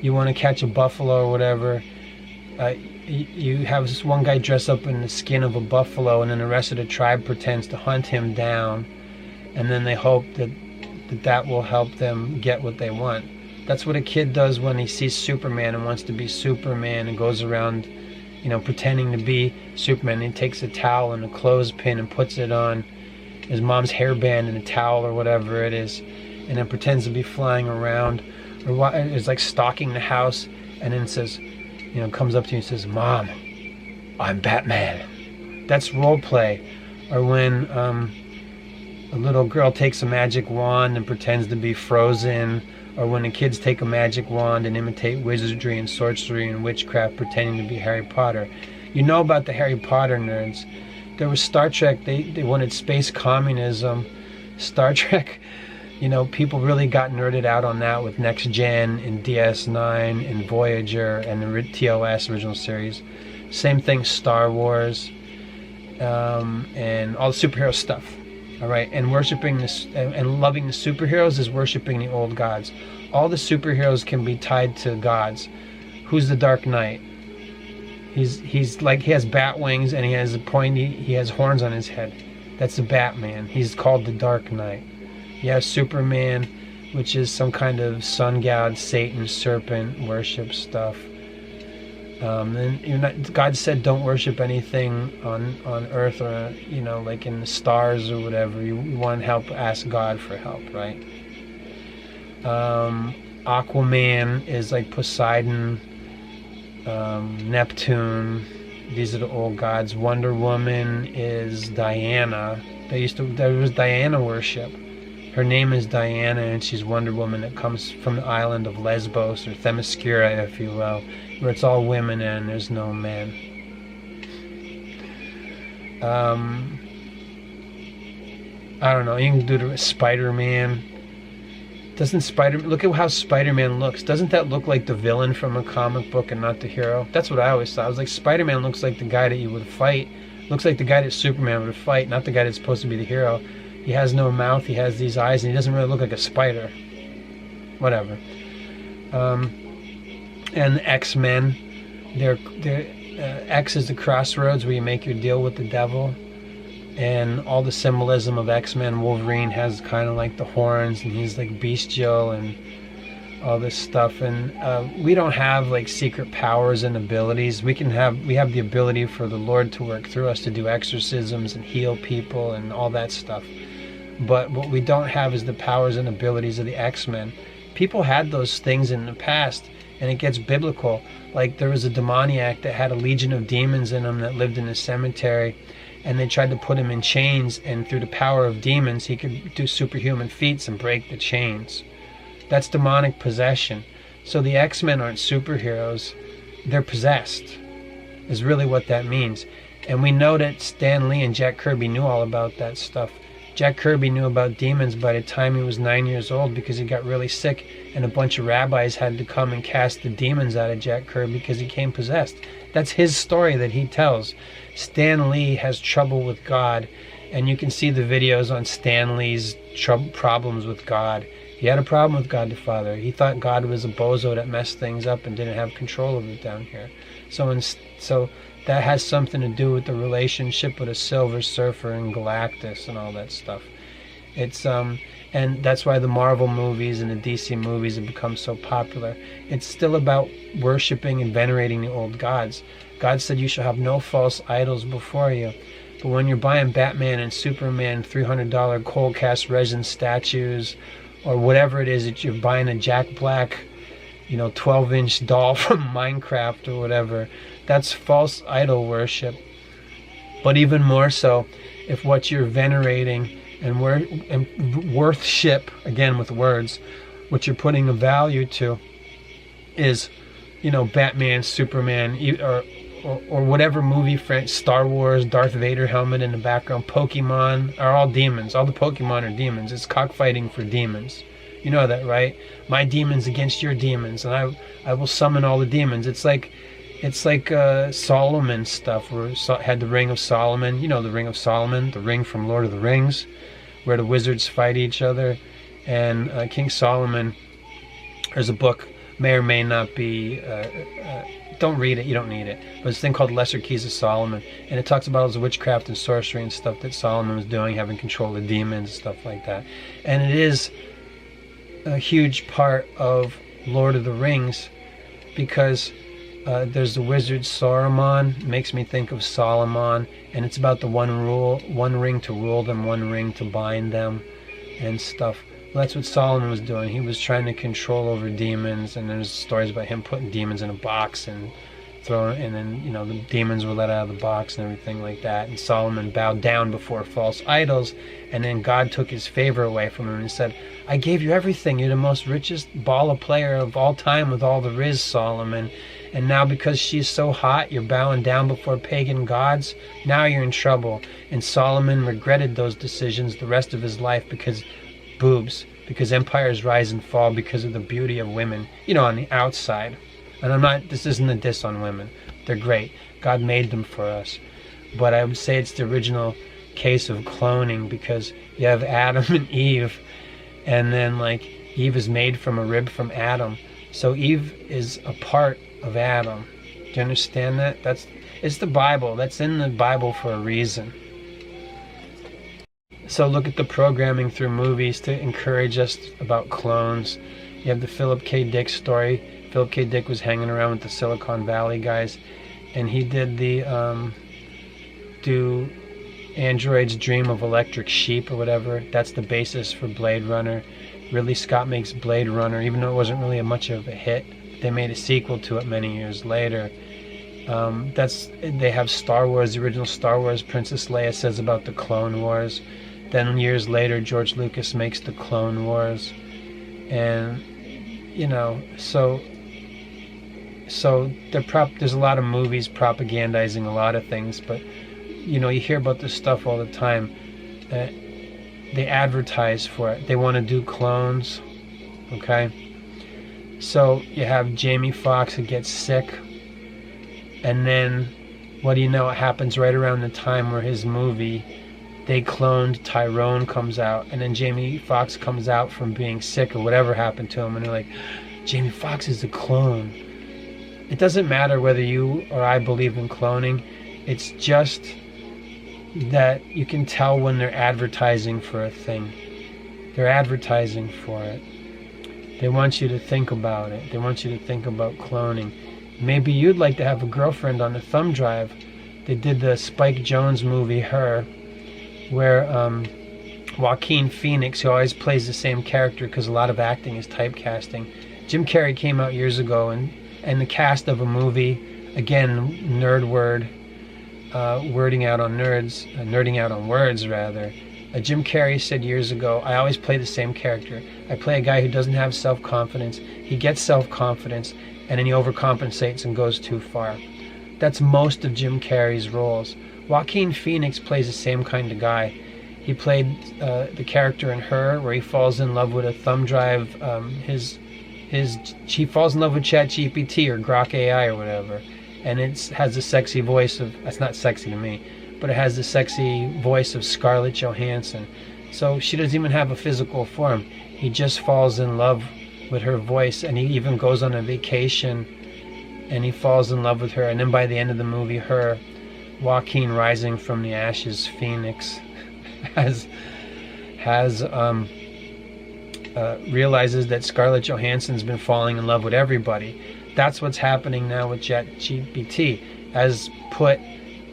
You want to catch a buffalo or whatever. You have this one guy dress up in the skin of a buffalo, and then the rest of the tribe pretends to hunt him down, and then they hope that will help them get what they want. That's what a kid does when he sees Superman and wants to be Superman, and goes around, pretending to be Superman. He takes a towel and a clothespin and puts it on his mom's hairband and a towel or whatever it is, and then pretends to be flying around, or is like stalking the house, and then says, comes up to you and says, "Mom, I'm Batman." That's role play. Or when a little girl takes a magic wand and pretends to be Frozen, or when the kids take a magic wand and imitate wizardry and sorcery and witchcraft, pretending to be Harry Potter. You know about the Harry Potter nerds. There was Star Trek. They wanted space communism. Star Trek, people really got nerded out on that with Next Gen and DS9 and Voyager and the TOS original series. Same thing, Star Wars, and all the superhero stuff. All right, and worshiping this and loving the superheroes is worshiping the old gods. All the superheroes can be tied to gods. Who's the Dark Knight? He's like, he has bat wings and he has horns on his head. That's the Batman. He's called the Dark Knight. You have Superman, which is some kind of sun god, Satan, serpent worship stuff. And God said don't worship anything on earth, or like in the stars or whatever. You want help, ask God for help, right? Aquaman is like Poseidon, Neptune. These are the old gods. Wonder Woman is Diana. There was Diana worship. Her name is Diana, and she's Wonder Woman. That comes from the island of Lesbos, or Themyscira, if you will, where it's all women and there's no men. I don't know. You can do the Spider-Man. Look at how Spider-Man looks. Doesn't that look like the villain from a comic book and not the hero? That's what I always thought. I was like, Spider-Man looks like the guy that you would fight. Looks like the guy that Superman would fight, not the guy that's supposed to be the hero. He has no mouth, he has these eyes, and he doesn't really look like a spider. Whatever. And the X-Men, X is the crossroads where you make your deal with the devil, and all the symbolism of X-Men. Wolverine has kind of like the horns, and he's like bestial and all this stuff. And we don't have like secret powers and abilities. We have the ability for the Lord to work through us to do exorcisms and heal people and all that stuff. But what we don't have is the powers and abilities of the X-Men. People had those things in the past, and it gets biblical. Like there was a demoniac that had a legion of demons in him that lived in a cemetery, and they tried to put him in chains, and through the power of demons he could do superhuman feats and break the chains. That's demonic possession. So the X-Men aren't superheroes, they're possessed, is really what that means. And we know that Stan Lee and Jack Kirby knew all about that stuff. Jack Kirby knew about demons by the time he was 9 years old, because he got really sick and a bunch of rabbis had to come and cast the demons out of Jack Kirby because he came possessed. That's his story that he tells. Stan Lee has trouble with God, and you can see the videos on Stan Lee's problems with God. He had a problem with God the Father. He thought God was a bozo that messed things up and didn't have control of it down here. So that has something to do with the relationship with a Silver Surfer and Galactus and all that stuff. It's and that's why the Marvel movies and the DC movies have become so popular. It's still about worshiping and venerating the old gods. God said you shall have no false idols before you. But when you're buying Batman and Superman $300 cold cast resin statues, or whatever it is that you're buying, a Jack Black, 12-inch doll from Minecraft or whatever, that's false idol worship. But even more so, if what you're venerating and worthship, again with words, what you're putting a value to is, Batman, Superman, or whatever movie franchise, Star Wars, Darth Vader helmet in the background, Pokemon are all demons. All the Pokemon are demons. It's cockfighting for demons. You know that, right? My demons against your demons, and I will summon all the demons. It's like Solomon stuff, where had the Ring of Solomon. The Ring of Solomon, the ring from Lord of the Rings, where the wizards fight each other. And King Solomon, there's a book, may or may not be, don't read it, you don't need it, but it's a thing called Lesser Keys of Solomon, and it talks about all the witchcraft and sorcery and stuff that Solomon was doing, having control of demons and stuff like that. And it is a huge part of Lord of the Rings, because there's the wizard Saruman, makes me think of Solomon, and it's about the one ring to rule them, one ring to bind them and stuff. Well, that's what Solomon was doing. He was trying to control over demons, and there's stories about him putting demons in a box and throwing, and then the demons were let out of the box and everything like that. And Solomon bowed down before false idols, and then God took his favor away from him and said, "I gave you everything. You're the most richest baller player of all time with all the riz, Solomon. And now because she's so hot, you're bowing down before pagan gods. Now you're in trouble." And Solomon regretted those decisions the rest of his life, because empires rise and fall because of the beauty of women, on the outside. And this isn't a diss on women. They're great. God made them for us. But I would say it's the original case of cloning, because you have Adam and Eve, and then Eve is made from a rib from Adam. So Eve is a part of Adam. Do you understand that? It's the Bible. That's in the Bible for a reason. So look at the programming through movies to encourage us about clones. You have the Philip K. Dick story. Philip K. Dick was hanging around with the Silicon Valley guys, and he did the do androids dream of electric sheep or whatever. That's the basis for Blade Runner. Ridley Scott makes Blade Runner, even though it wasn't really much of a hit. They made a sequel to it many years later. They have Star Wars, the original Star Wars. Princess Leia says about the Clone Wars. Then years later, George Lucas makes the Clone Wars, and so there's a lot of movies propagandizing a lot of things, but you hear about this stuff all the time. They advertise for it. They want to do clones, okay? So you have Jamie Foxx who gets sick, and then what do you know? It happens right around the time where his movie, they cloned Tyrone, comes out, and then Jamie Foxx comes out from being sick or whatever happened to him, and they're like, Jamie Foxx is a clone. It doesn't matter whether you or I believe in cloning. It's just that you can tell when they're advertising for a thing. They're advertising for it. They want you to think about it. They want you to think about cloning. Maybe you'd like to have a girlfriend on a thumb drive. They did the Spike Jonze movie, Her, where Joaquin Phoenix, who always plays the same character because a lot of acting is typecasting. Jim Carrey came out years ago, and the cast of a movie, again, nerd word, nerding out on words rather. Jim Carrey said years ago, I always play the same character. I play a guy who doesn't have self-confidence. He gets self-confidence, and then he overcompensates and goes too far. That's most of Jim Carrey's roles. Joaquin Phoenix plays the same kind of guy. He played the character in Her, where he falls in love with a thumb drive. He falls in love with ChatGPT or Grok AI or whatever, and it has the sexy voice of, that's not sexy to me, but it has the sexy voice of Scarlett Johansson. So she doesn't even have a physical form. He just falls in love with her voice, and he even goes on a vacation, and he falls in love with her. And then by the end of the movie, Her, Joaquin, rising from the ashes, Phoenix, realizes that Scarlett Johansson's been falling in love with everybody. That's what's happening now with ChatGPT, as put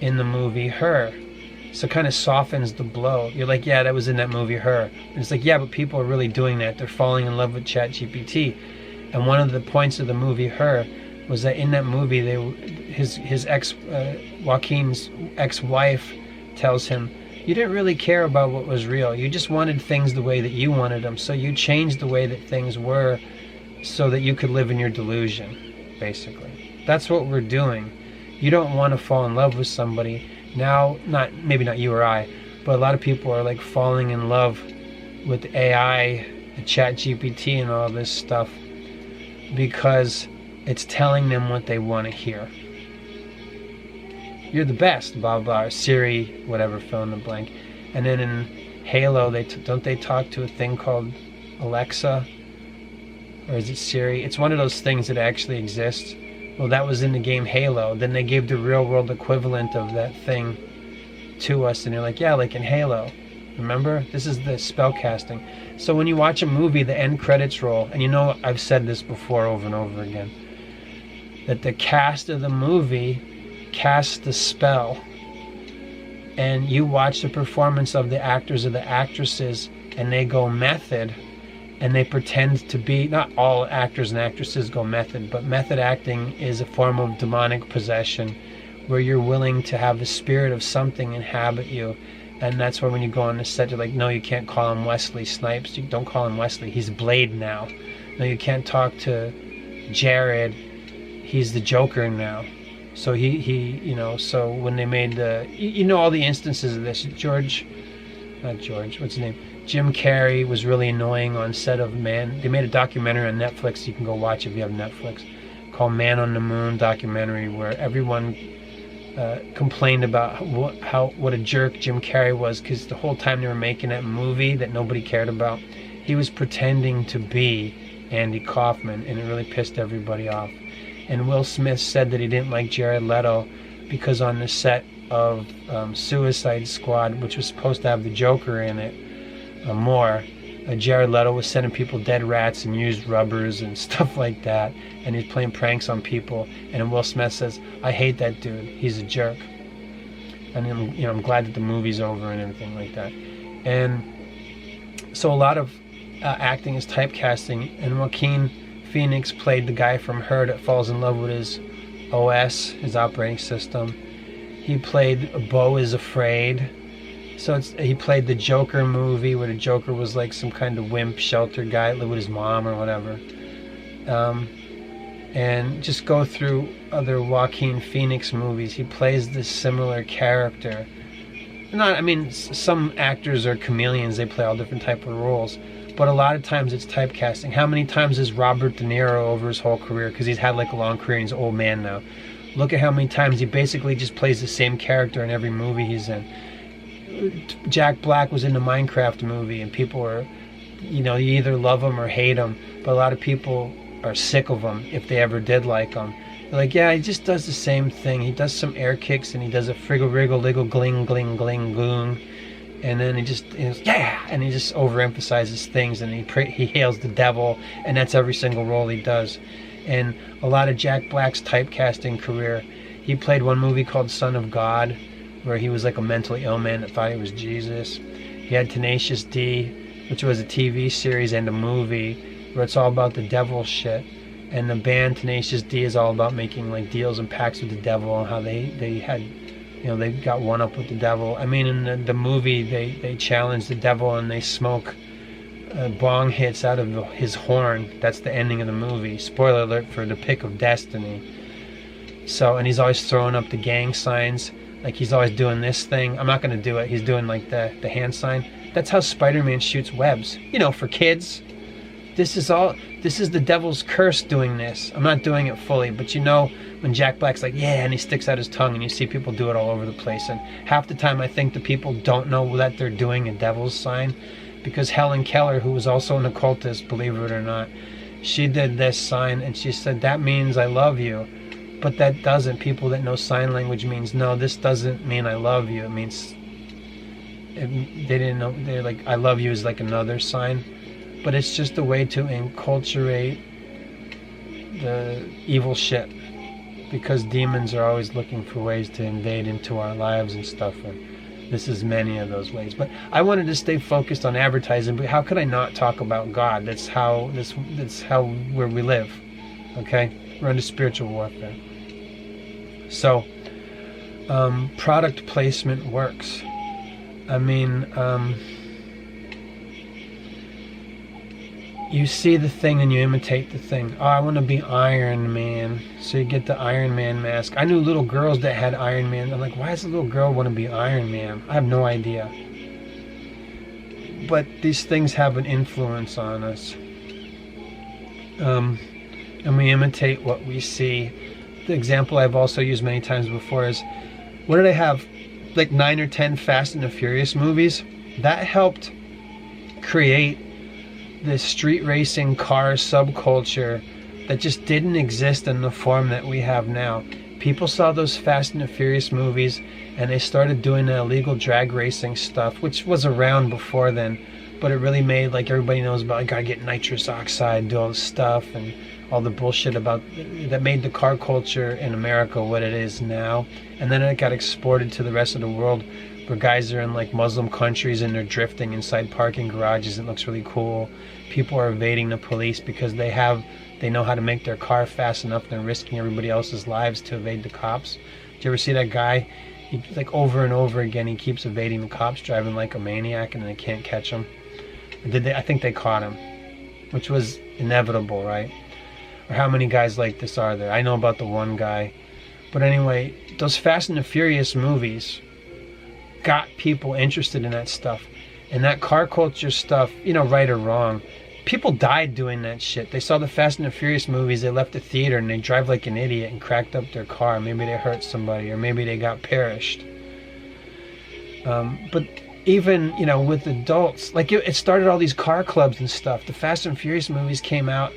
in the movie Her. So it kind of softens the blow. You're like, yeah, that was in that movie, Her. And it's like, yeah, but people are really doing that. They're falling in love with ChatGPT. And one of the points of the movie Her was that in that movie, his Joaquin's ex-wife tells him, you didn't really care about what was real. You just wanted things the way that you wanted them. So you changed the way that things were so that you could live in your delusion, basically. That's what we're doing. You don't want to fall in love with somebody. Now, maybe not you or I, but a lot of people are like falling in love with AI, the ChatGPT and all this stuff because it's telling them what they want to hear. You're the best, blah, blah, Siri, whatever, fill in the blank. And then in Halo, don't they talk to a thing called Alexa? Or is it Siri? It's one of those things that actually exists. Well, that was in the game Halo. Then they gave the real world equivalent of that thing to us, and they're like, yeah, like in Halo. Remember? This is the spellcasting. So when you watch a movie, the end credits roll, and you know I've said this before over and over again, that the cast of the movie casts the spell, and you watch the performance of the actors or the actresses, and they go method, and they pretend to be, not all actors and actresses go method, but method acting is a form of demonic possession where you're willing to have the spirit of something inhabit you. And that's why when you go on the set, you're like, no, you can't call him Wesley Snipes. You don't call him Wesley. He's Blade now. No, you can't talk to Jared. He's the Joker now. So so when they made all the instances of this, what's his name? Jim Carrey was really annoying on set of They made a documentary on Netflix. You can go watch if you have Netflix, called Man on the Moon documentary, where everyone complained about what a jerk Jim Carrey was, because the whole time they were making that movie that nobody cared about, he was pretending to be Andy Kaufman, and it really pissed everybody off. And Will Smith said that he didn't like Jared Leto because on the set of Suicide Squad, which was supposed to have the Joker in it, Jared Leto was sending people dead rats and used rubbers and stuff like that, and he's playing pranks on people. And Will Smith says, I hate that dude, he's a jerk. And I'm glad that the movie's over and everything like that. And so a lot of acting is typecasting, and Joaquin Phoenix played the guy from Her that falls in love with his OS, his operating system. He played Beau is Afraid. So he played the Joker movie where the Joker was like some kind of wimp shelter guy that lived with his mom or whatever. And just go through other Joaquin Phoenix movies. He plays this similar character. Some actors are chameleons. They play all different type of roles. But a lot of times it's typecasting. How many times is Robert De Niro over his whole career? Because he's had like a long career and he's an old man now. Look at how many times he basically just plays the same character in every movie he's in. Jack Black was in the Minecraft movie, and people are, you either love him or hate him, but a lot of people are sick of him if they ever did like him. They're like, yeah, he just does the same thing. He does some air kicks, and he does a friggle wriggle liggle gling gling gling goong, and then he just overemphasizes things, and he hails the devil, and that's every single role he does. And a lot of Jack Black's typecasting career, he played one movie called Son of God, where he was like a mentally ill man that thought he was Jesus. He had Tenacious D, which was a TV series and a movie where it's all about the devil shit. And the band Tenacious D is all about making like deals and pacts with the devil, and how they had, they got one up with the devil. In the movie, they challenge the devil and they smoke bong hits out of his horn. That's the ending of the movie. Spoiler alert for The Pick of Destiny. So, and he's always throwing up the gang signs. Like he's always doing this thing. I'm not going to do it. He's doing like the hand sign. That's how Spider-Man shoots webs. For kids. This is the devil's curse doing this. I'm not doing it fully, but when Jack Black's like, yeah, and he sticks out his tongue, and you see people do it all over the place. And half the time I think the people don't know that they're doing a devil's sign, because Helen Keller, who was also an occultist, believe it or not, she did this sign, and she said, that means I love you. But that doesn't. People that know sign language means, no, this doesn't mean I love you. It means, they didn't know. They're like, I love you is like another sign. But it's just a way to enculturate the evil shit. Because demons are always looking for ways to invade into our lives and stuff. And This is many of those ways. But I wanted to stay focused on advertising, but how could I not talk about God? That's how where we live. Okay? We're under spiritual warfare. So product placement works. I mean, you see the thing and you imitate the thing. Oh, I want to be Iron Man. So you get the Iron Man mask. I knew little girls that had Iron Man. I'm like, why does a little girl want to be Iron Man? I have no idea. But these things have an influence on us. And we imitate what we see. The example I've also used many times before is, what did I have? Like 9 or 10 Fast and the Furious movies? That helped create this street racing car subculture that just didn't exist in the form that we have now. People saw those Fast and the Furious movies and they started doing the illegal drag racing stuff, which was around before then, but it really made, like, everybody knows about, like, gotta get nitrous oxide, do all this stuff and all the bullshit about that made the car culture in America what it is now. And then it got exported to the rest of the world, where guys are in like Muslim countries and they're drifting inside parking garages. It looks really cool. People are evading the police because they know how to make their car fast enough. They're risking everybody else's lives to evade the cops. Did you ever see that guy? He, like, over and over again, he keeps evading the cops, driving like a maniac, and they can't catch him. I think they caught him, which was inevitable, right? Or how many guys like this are there? I know about the one guy. But anyway, those Fast and the Furious movies got people interested in that stuff. And that car culture stuff, you know, right or wrong, people died doing that shit. They saw the Fast and the Furious movies, they left the theater and they drive like an idiot and cracked up their car. Maybe they hurt somebody, or maybe they got perished. But even, you know, with adults, like it started all these car clubs and stuff. The Fast and Furious movies came out,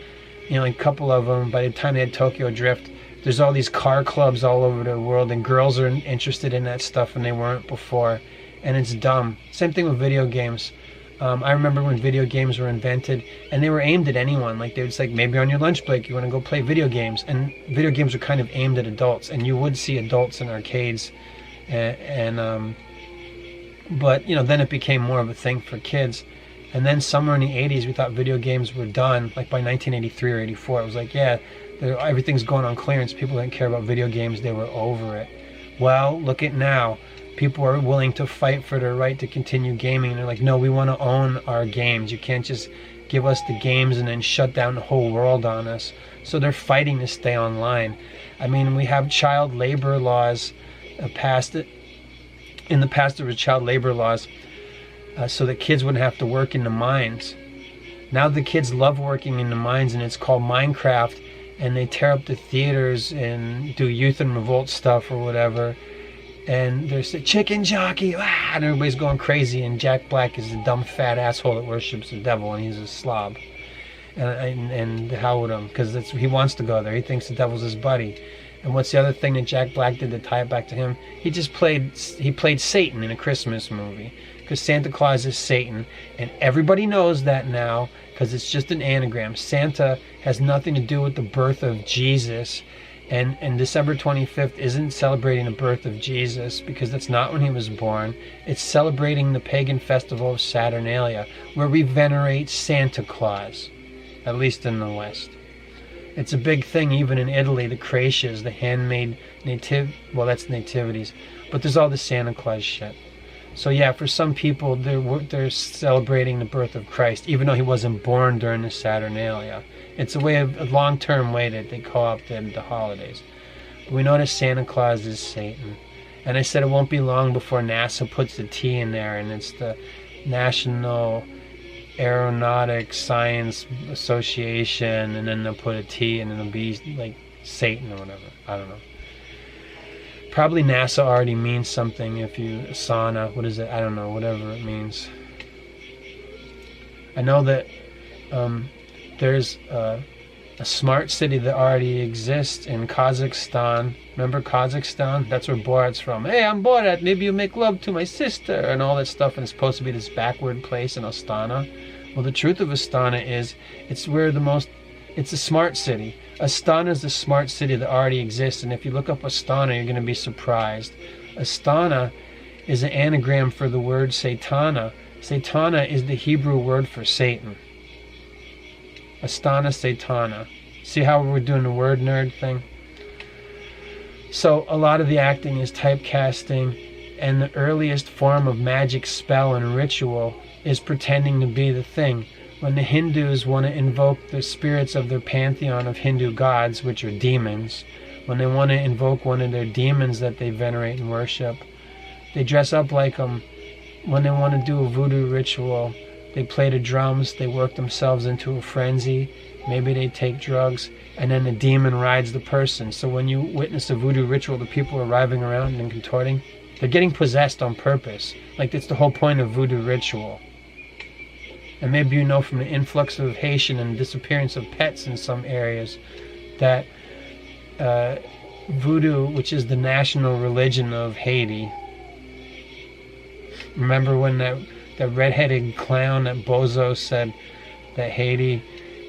you know, like a couple of them. By the time they had Tokyo Drift, there's all these car clubs all over the world, and girls are interested in that stuff and they weren't before. And it's dumb. Same thing with video games. I remember when video games were invented and they were aimed at anyone. Like, they would say, maybe on your lunch break you want to go play video games. And video games were kind of aimed at adults, and you would see adults in arcades. But, you know, then it became more of a thing for kids. And then somewhere in the 80s, we thought video games were done. Like by 1983 or 84, it was like, yeah, everything's going on clearance. People didn't care about video games. They were over it. Well, look at now. People are willing to fight for their right to continue gaming. They're like, no, we want to own our games. You can't just give us the games and then shut down the whole world on us. So they're fighting to stay online. I mean, we have child labor laws passed. In the past, there was child labor laws so that kids wouldn't have to work in the mines. Now the kids love working in the mines, and it's called Minecraft, and they tear up the theaters and do youth and revolt stuff or whatever. And there's the chicken jockey, and everybody's going crazy, and Jack Black is a dumb fat asshole that worships the devil, and he's a slob. And how would him? Because he wants to go there. He thinks the devil's his buddy. And what's the other thing that Jack Black did to tie it back to him? He played Satan in a Christmas movie, because Santa Claus is Satan, and everybody knows that now, because it's just an anagram. Santa has nothing to do with the birth of Jesus. And December 25th isn't celebrating the birth of Jesus, because that's not when he was born. It's celebrating the pagan festival of Saturnalia, where we venerate Santa Claus, at least in the West. It's a big thing even in Italy, the creches, the handmade that's nativities. But there's all the Santa Claus shit. So yeah, for some people, they're celebrating the birth of Christ, even though he wasn't born during the Saturnalia. It's a long-term way that they co-opt the holidays. But we know that Santa Claus is Satan. And I said it won't be long before NASA puts the T in there, and it's the National Aeronautic Science Association, and then they'll put a T, and it'll be like Satan or whatever. I don't know. Probably NASA already means something. If you sauna, what is it? I don't know, whatever it means. I know that there's a smart city that already exists in Kazakhstan. Remember Kazakhstan? That's where Borat's from. Hey, I'm Borat. Maybe you make love to my sister, and all that stuff. And it's supposed to be this backward place in Astana. Well, the truth of Astana is it's a smart city. Astana is the smart city that already exists, and if you look up Astana, you're going to be surprised. Astana is an anagram for the word Satana. Satana is the Hebrew word for Satan. Astana Satana. See how we're doing the word nerd thing? So a lot of the acting is typecasting, and the earliest form of magic, spell, and ritual is pretending to be the thing. When the Hindus want to invoke the spirits of their pantheon of Hindu gods, which are demons, when they want to invoke one of their demons that they venerate and worship, they dress up like them. When they want to do a voodoo ritual, they play the drums, they work themselves into a frenzy, maybe they take drugs, and then the demon rides the person. So when you witness a voodoo ritual, the people arriving around and contorting, they're getting possessed on purpose. Like, that's the whole point of voodoo ritual. And maybe you know from the influx of Haitian and disappearance of pets in some areas that voodoo, which is the national religion of Haiti. Remember when that redheaded clown, that bozo, said that Haiti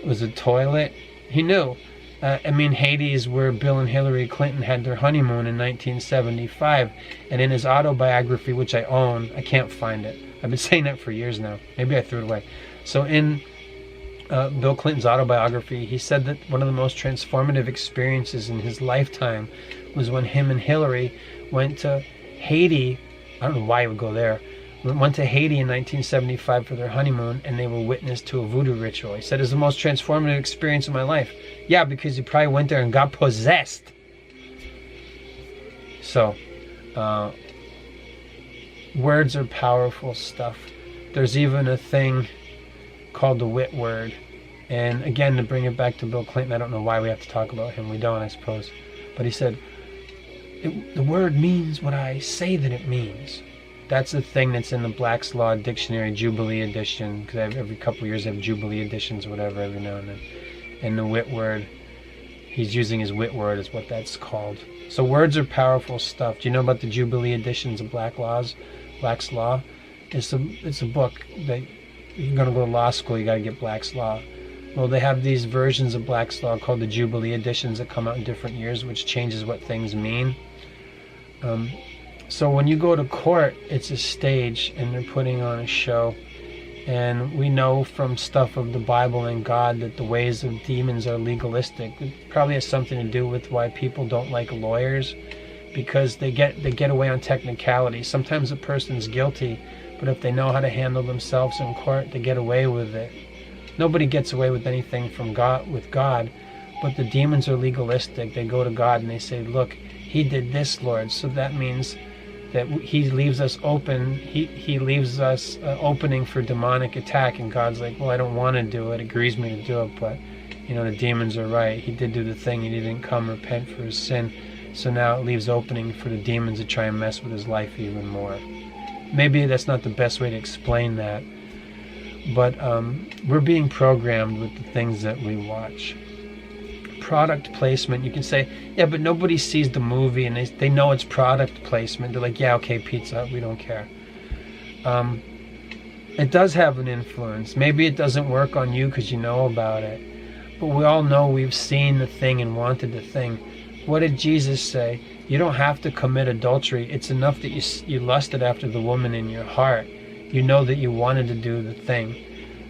was a toilet? He knew. Haiti is where Bill and Hillary Clinton had their honeymoon in 1975. And in his autobiography, which I own, I can't find it. I've been saying that for years now. Maybe I threw it away. So in Bill Clinton's autobiography, he said that one of the most transformative experiences in his lifetime was when him and Hillary went to Haiti. I don't know why he would go there. Went to Haiti in 1975 for their honeymoon, and they were witness to a voodoo ritual. He said it was the most transformative experience of my life. Yeah, because he probably went there and got possessed. So, words are powerful stuff. There's even a thing called the wit word. And again, to bring it back to Bill Clinton, I don't know why we have to talk about him. We don't, I suppose. But he said, the word means what I say that it means. That's the thing that's in the Black's Law Dictionary Jubilee edition, because every couple of years I have Jubilee editions or whatever every now and then. And the wit word, he's using his wit word is what that's called. So words are powerful stuff. Do you know about the Jubilee editions of Black's Law? It's a book that you're going to go to law school, you got to get Black's Law. Well, they have these versions of Black's Law called the Jubilee editions that come out in different years, which changes what things mean. So when you go to court, it's a stage and they're putting on a show. And we know from stuff of the Bible and God that the ways of demons are legalistic. It probably has something to do with why people don't like lawyers, because they get away on technicalities. Sometimes a person's guilty, but if they know how to handle themselves in court, they get away with it. Nobody gets away with anything from God with God, but the demons are legalistic. They go to God and they say, look, he did this, Lord, so that means that he leaves us open. He leaves us opening for demonic attack, and God's like, well, I don't want to do it. It grieves me to do it, but the demons are right. He did do the thing, and he didn't come repent for his sin. So now it leaves opening for the demons to try and mess with his life even more. Maybe that's not the best way to explain that, but we're being programmed with the things that we watch. Product placement, you can say, yeah, but nobody sees the movie and they know it's product placement. They're like, yeah, okay, Pizza Hut, we don't care. It does have an influence. Maybe it doesn't work on you because you know about it, but we all know we've seen the thing and wanted the thing. What did Jesus say? You don't have to commit adultery. It's enough that you lusted after the woman in your heart. You know that you wanted to do the thing.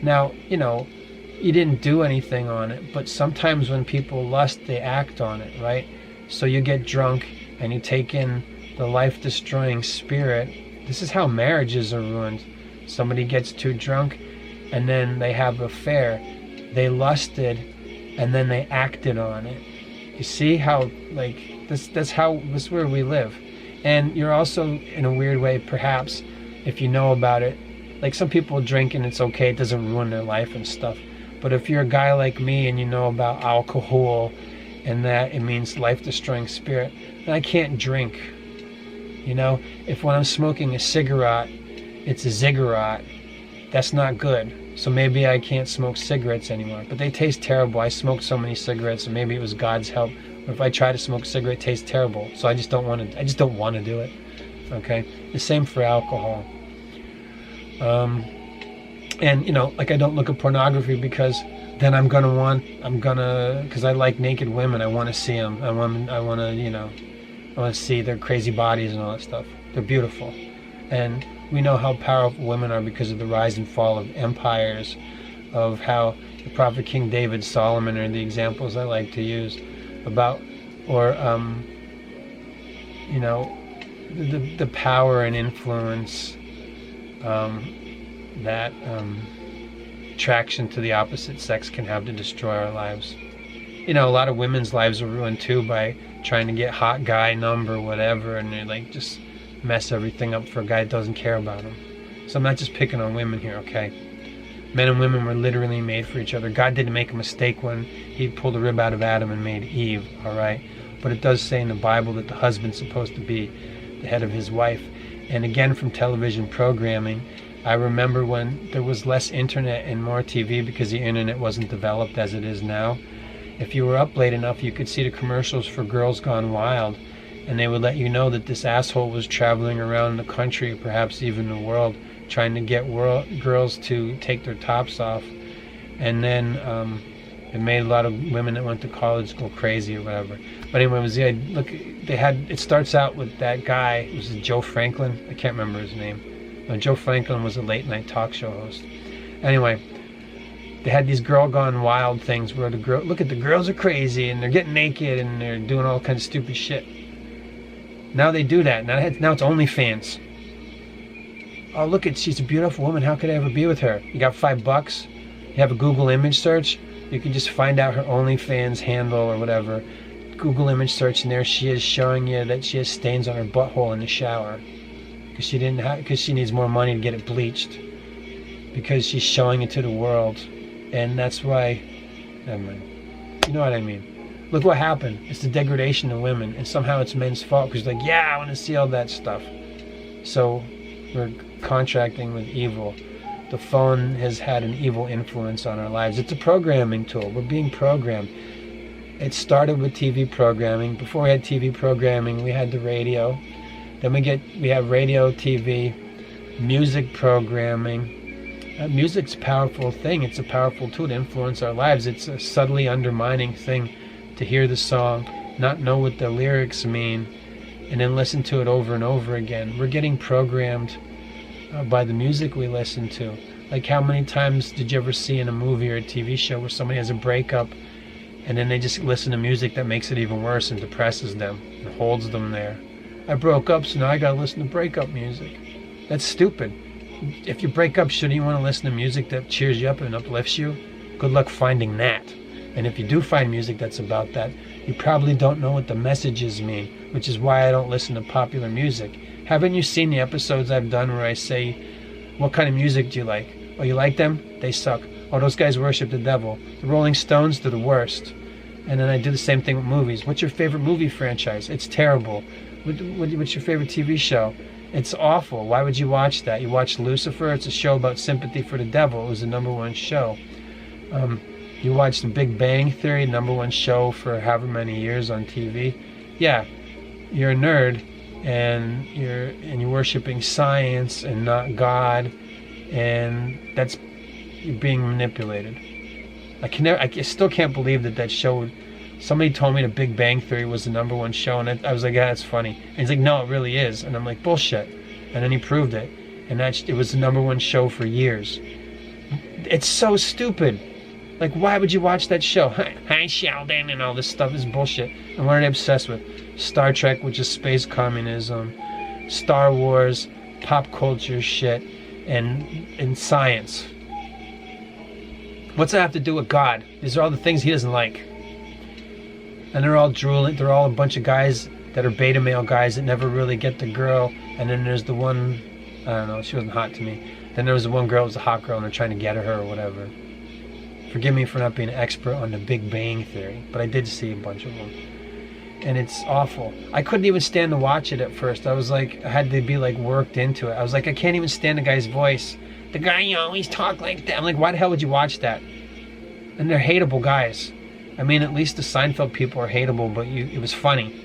Now, you didn't do anything on it, but sometimes when people lust, they act on it, right? So you get drunk and you take in the life-destroying spirit. This is how marriages are ruined. Somebody gets too drunk and then they have an affair. They lusted and then they acted on it. You see how, that's where we live. And you're also, in a weird way, perhaps, if you know about it, like some people drink and it's okay, it doesn't ruin their life and stuff. But if you're a guy like me and you know about alcohol and that it means life-destroying spirit, then I can't drink. If when I'm smoking a cigarette, it's a ziggurat, that's not good. So maybe I can't smoke cigarettes anymore. But they taste terrible. I smoked so many cigarettes, and maybe it was God's help. Or if I try to smoke a cigarette, it tastes terrible. So I just don't want to do it. Okay? The same for alcohol. And I don't look at pornography because then because I like naked women. I want to see them. I want to see their crazy bodies and all that stuff. They're beautiful. And we know how powerful women are because of the rise and fall of empires, of how the prophet King David, Solomon are the examples I like to use about, or you know, the power and influence that attraction to the opposite sex can have to destroy our lives. You know, a lot of women's lives are ruined too by trying to get hot guy number, whatever, and they like just mess everything up for a guy that doesn't care about them. So I'm not just picking on women here, okay? Men and women were literally made for each other. God didn't make a mistake when he pulled a rib out of Adam and made Eve, all right? But it does say in the Bible that the husband's supposed to be the head of his wife. And again, from television programming, I remember when there was less internet and more TV because the internet wasn't developed as it is now. If you were up late enough, you could see the commercials for Girls Gone Wild, and they would let you know that this asshole was traveling around the country, perhaps even the world, trying to get girls to take their tops off. And then it made a lot of women that went to college go crazy or whatever. But anyway, it starts out with that guy. It was Joe Franklin. I can't remember his name. No, Joe Franklin was a late night talk show host. Anyway, they had these Girl Gone Wild things where look at the girls are crazy and they're getting naked and they're doing all kinds of stupid shit. Now they do that. Now it's OnlyFans. Oh, look at, she's a beautiful woman. How could I ever be with her? You got $5. You have a Google image search. You can just find out her OnlyFans handle or whatever. Google image search, and there she is showing you that she has stains on her butthole in the shower because she needs more money to get it bleached, because she's showing it to the world. And that's why, never mind. You know what I mean. Look what happened. It's the degradation of women, and somehow it's men's fault because like, yeah, I want to see all that stuff. So we're contracting with evil. The phone has had an evil influence on our lives. It's a programming tool. We're being programmed. It started with TV programming. Before we had TV programming, we had the radio. Then we have radio, TV, music programming. Music's a powerful thing. It's a powerful tool to influence our lives. It's a subtly undermining thing to hear the song, not know what the lyrics mean, and then listen to it over and over again. We're getting programmed by the music we listen to. Like, how many times did you ever see in a movie or a TV show where somebody has a breakup and then they just listen to music that makes it even worse and depresses them and holds them there? I broke up, so now I gotta listen to breakup music. That's stupid. If you break up, shouldn't you want to listen to music that cheers you up and uplifts you? Good luck finding that. And if you do find music that's about that, you probably don't know what the messages mean, which is why I don't listen to popular music. Haven't you seen the episodes I've done where I say, what kind of music do you like? Oh, you like them? They suck. Oh, those guys worship the devil. The Rolling Stones, they're the worst. And then I do the same thing with movies. What's your favorite movie franchise? It's terrible. What's your favorite TV show? It's awful. Why would you watch that? You watch Lucifer. It's a show about sympathy for the devil. It was the #1 show. You watch The Big Bang Theory, #1 show for however many years on TV. Yeah, you're a nerd, and you're worshiping science and not God, and you're being manipulated. I still can't believe that show. Somebody told me The Big Bang Theory was the #1 show, and I was like, yeah, that's funny. And he's like, no, it really is. And I'm like, bullshit. And then he proved it, and it was the #1 show for years. It's so stupid. Like, why would you watch that show? Hi, Sheldon, and all this stuff is bullshit. And what are they obsessed with? Star Trek, which is space communism, Star Wars, pop culture shit, and science. What's that have to do with God? These are all the things he doesn't like. And they're all drooling. They're all a bunch of guys that are beta male guys that never really get the girl. And then there's the one, I don't know, she wasn't hot to me. Then there was the one girl that was a hot girl and they're trying to get her or whatever. Forgive me for not being an expert on The Big Bang Theory, but I did see a bunch of them. And it's awful. I couldn't even stand to watch it at first. I was like, I had to be like worked into it. I was like, I can't even stand the guy's voice. The guy, you always talk like that. I'm like, why the hell would you watch that? And they're hateable guys. I mean, at least the Seinfeld people are hateable, but it was funny.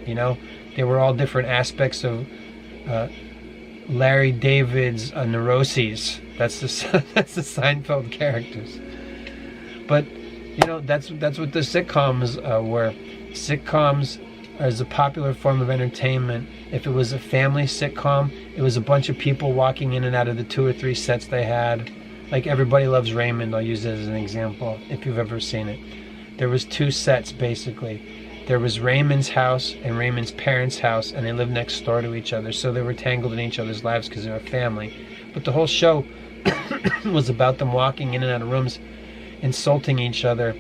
You know, they were all different aspects of Larry David's neuroses. That's the Seinfeld characters. But you know, that's what the sitcoms were. Sitcoms as a popular form of entertainment. If it was a family sitcom, it was a bunch of people walking in and out of the 2 or 3 sets they had. Like Everybody Loves Raymond, I'll use it as an example, if you've ever seen it. There was 2 sets, basically. There was Raymond's house and Raymond's parents' house, and they lived next door to each other, so they were tangled in each other's lives because they were a family. But the whole show was about them walking in and out of rooms, insulting each other,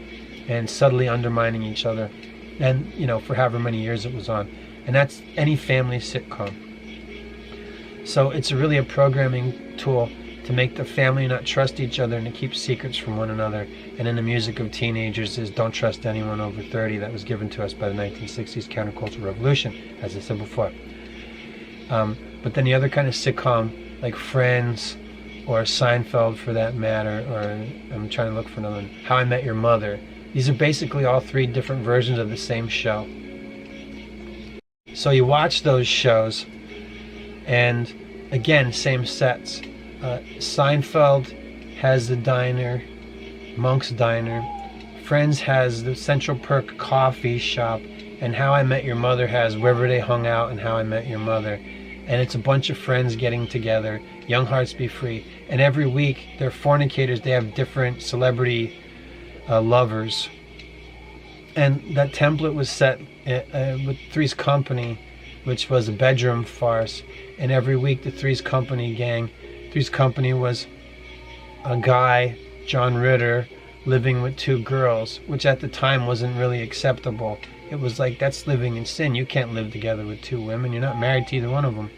and subtly undermining each other. And, for however many years it was on. And that's any family sitcom. So it's really a programming tool to make the family not trust each other and to keep secrets from one another. And then the music of teenagers is Don't Trust Anyone Over 30. That was given to us by the 1960s countercultural revolution, as I said before. But then the other kind of sitcom, like Friends or Seinfeld for that matter, or I'm trying to look for another one, How I Met Your Mother. These are basically all 3 different versions of the same show. So you watch those shows, and again, same sets. Seinfeld has the diner, Monk's Diner. Friends has the Central Perk coffee shop, and How I Met Your Mother has Wherever They Hung Out and How I Met Your Mother. And it's a bunch of friends getting together, Young Hearts Be Free. And every week, they're fornicators. They have different celebrity lovers. And that template was set with Three's Company, which was a bedroom farce. And every week the Three's Company gang, Three's Company was a guy, John Ritter, living with 2 girls, which at the time wasn't really acceptable. It was like, that's living in sin. You can't live together with 2 women. You're not married to either one of them.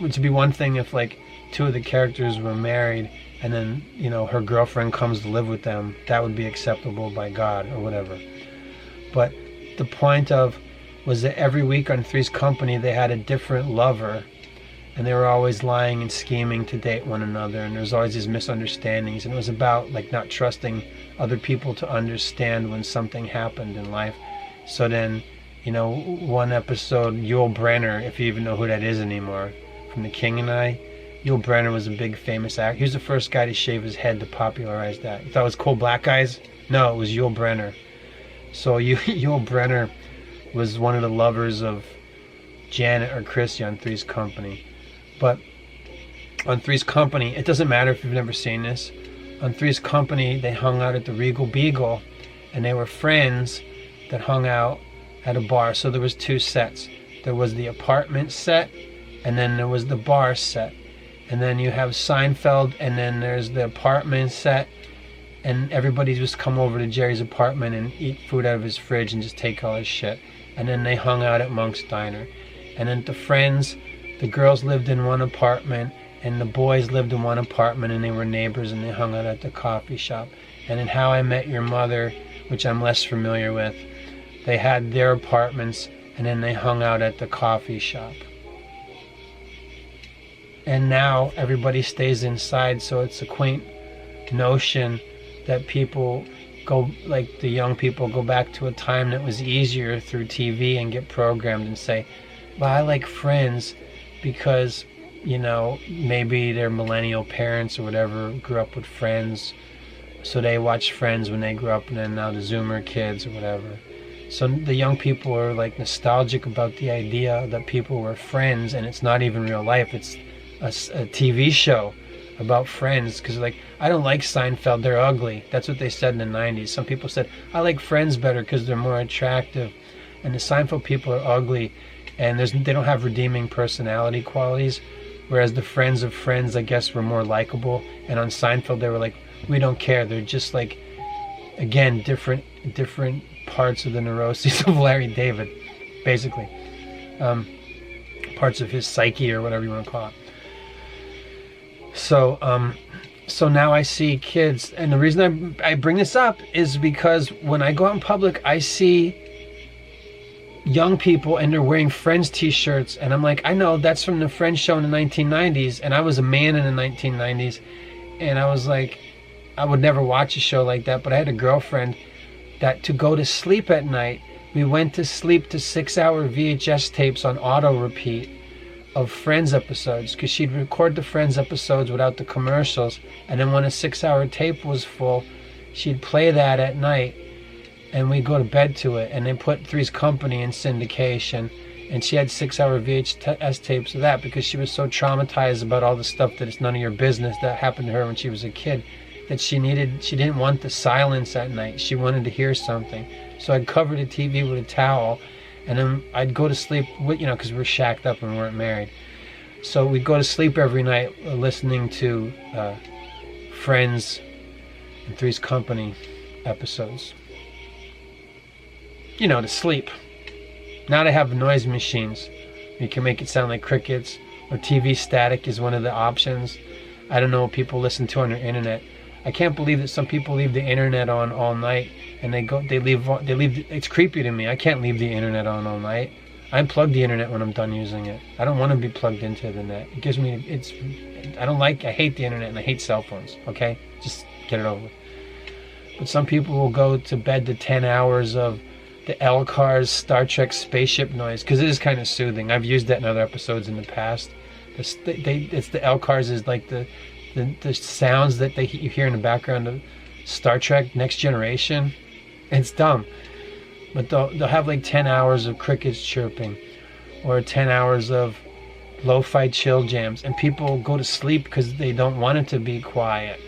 Which would be one thing if like 2 of the characters were married and then, her girlfriend comes to live with them. That would be acceptable by God or whatever. But the point was that every week on Three's Company, they had a different lover, and they were always lying and scheming to date one another, and there was always these misunderstandings, and it was about like not trusting other people to understand when something happened in life. So then, one episode, Yul Brynner, if you even know who that is anymore, from The King and I, Yul Brynner was a big famous actor. He was the first guy to shave his head to popularize that. You thought it was cool black guys? No, it was Yul Brynner. So Yul Brynner was one of the lovers of Janet or Chrissy on Three's Company. But on Three's Company, it doesn't matter if you've never seen this. On Three's Company, they hung out at the Regal Beagle, and they were friends that hung out at a bar. So there was 2 sets. There was the apartment set, and then there was the bar set. And then you have Seinfeld, and then there's the apartment set, and everybody just come over to Jerry's apartment and eat food out of his fridge and just take all his shit. And then they hung out at Monk's Diner. And then the Friends, the girls lived in one apartment, and the boys lived in one apartment, and they were neighbors, and they hung out at the coffee shop. And in How I Met Your Mother, which I'm less familiar with, they had their apartments, and then they hung out at the coffee shop. And now everybody stays inside, so it's a quaint notion that people go, like the young people, go back to a time that was easier through TV and get programmed and say, well, I like Friends because, maybe their millennial parents or whatever grew up with Friends, so they watched Friends when they grew up, and then now the Zoomer kids or whatever. So the young people are like nostalgic about the idea that people were friends, and it's not even real life. It's a TV show about friends, because like, I don't like Seinfeld, they're ugly. That's what they said in the 90s. Some people said, I like Friends better because they're more attractive, and the Seinfeld people are ugly, and they don't have redeeming personality qualities, whereas the friends of Friends, I guess, were more likable. And on Seinfeld, they were like, we don't care. They're just like, again, different parts of the neuroses of Larry David, basically. Parts of his psyche or whatever you want to call it. So now I see kids, and the reason I bring this up is because when I go out in public, I see young people and they're wearing Friends t-shirts, and I'm like, I know that's from the Friends show in the 1990s, and I was a man in the 1990s, and I was like, I would never watch a show like that. But I had a girlfriend that to go to sleep at night, we went to sleep to 6-hour VHS tapes on auto repeat of Friends episodes, because she'd record the Friends episodes without the commercials, and then when a 6-hour tape was full, she'd play that at night. and we go to bed to it, and they put Three's Company in syndication, and she had 6-hour VHS tapes of that because she was so traumatized about all the stuff that it's none of your business that happened to her when she was a kid, that she didn't want the silence at night. She wanted to hear something. So I'd cover the TV with a towel, and then I'd go to sleep with, because we were shacked up and we weren't married. So we'd go to sleep every night listening to Friends and Three's Company episodes. To sleep. Now they have noise machines. You can make it sound like crickets, or TV static is one of the options. I don't know what people listen to on their internet. I can't believe that some people leave the internet on all night, and they leave. It's creepy to me. I can't leave the internet on all night. I unplug the internet when I'm done using it. I don't want to be plugged into the net. It gives me, I hate the internet and I hate cell phones, okay? Just get it over with. But some people will go to bed to 10 hours of the L-Cars Star Trek spaceship noise, because it is kind of soothing. I've used that in other episodes in the past. It's the L-Cars is like the sounds that you hear in the background of Star Trek Next Generation. It's dumb. But they'll have like 10 hours of crickets chirping, or 10 hours of lo-fi chill jams, and people go to sleep because they don't want it to be quiet.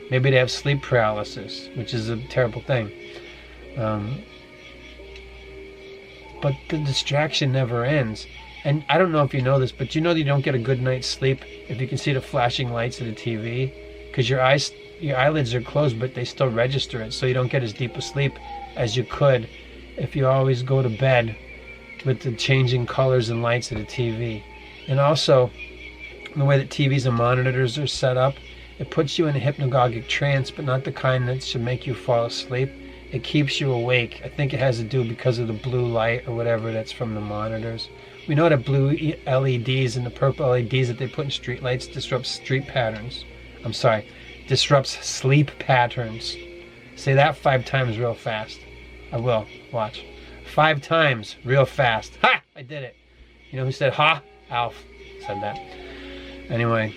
Maybe they have sleep paralysis, which is a terrible thing. But the distraction never ends. And I don't know if you know this, but you don't get a good night's sleep if you can see the flashing lights of the TV, because your eyelids are closed, but they still register it, so you don't get as deep a sleep as you could if you always go to bed with the changing colors and lights of the TV. And also, the way that TVs and monitors are set up, it puts you in a hypnagogic trance, but not the kind that should make you fall asleep. It keeps you awake. I think it has to do because of the blue light or whatever that's from the monitors. We know that blue LEDs and the purple LEDs that they put in street lights disrupts sleep patterns. Say that 5 times real fast. I will. Watch. 5 times real fast. Ha! I did it. You know who said ha? Alf said that. Anyway.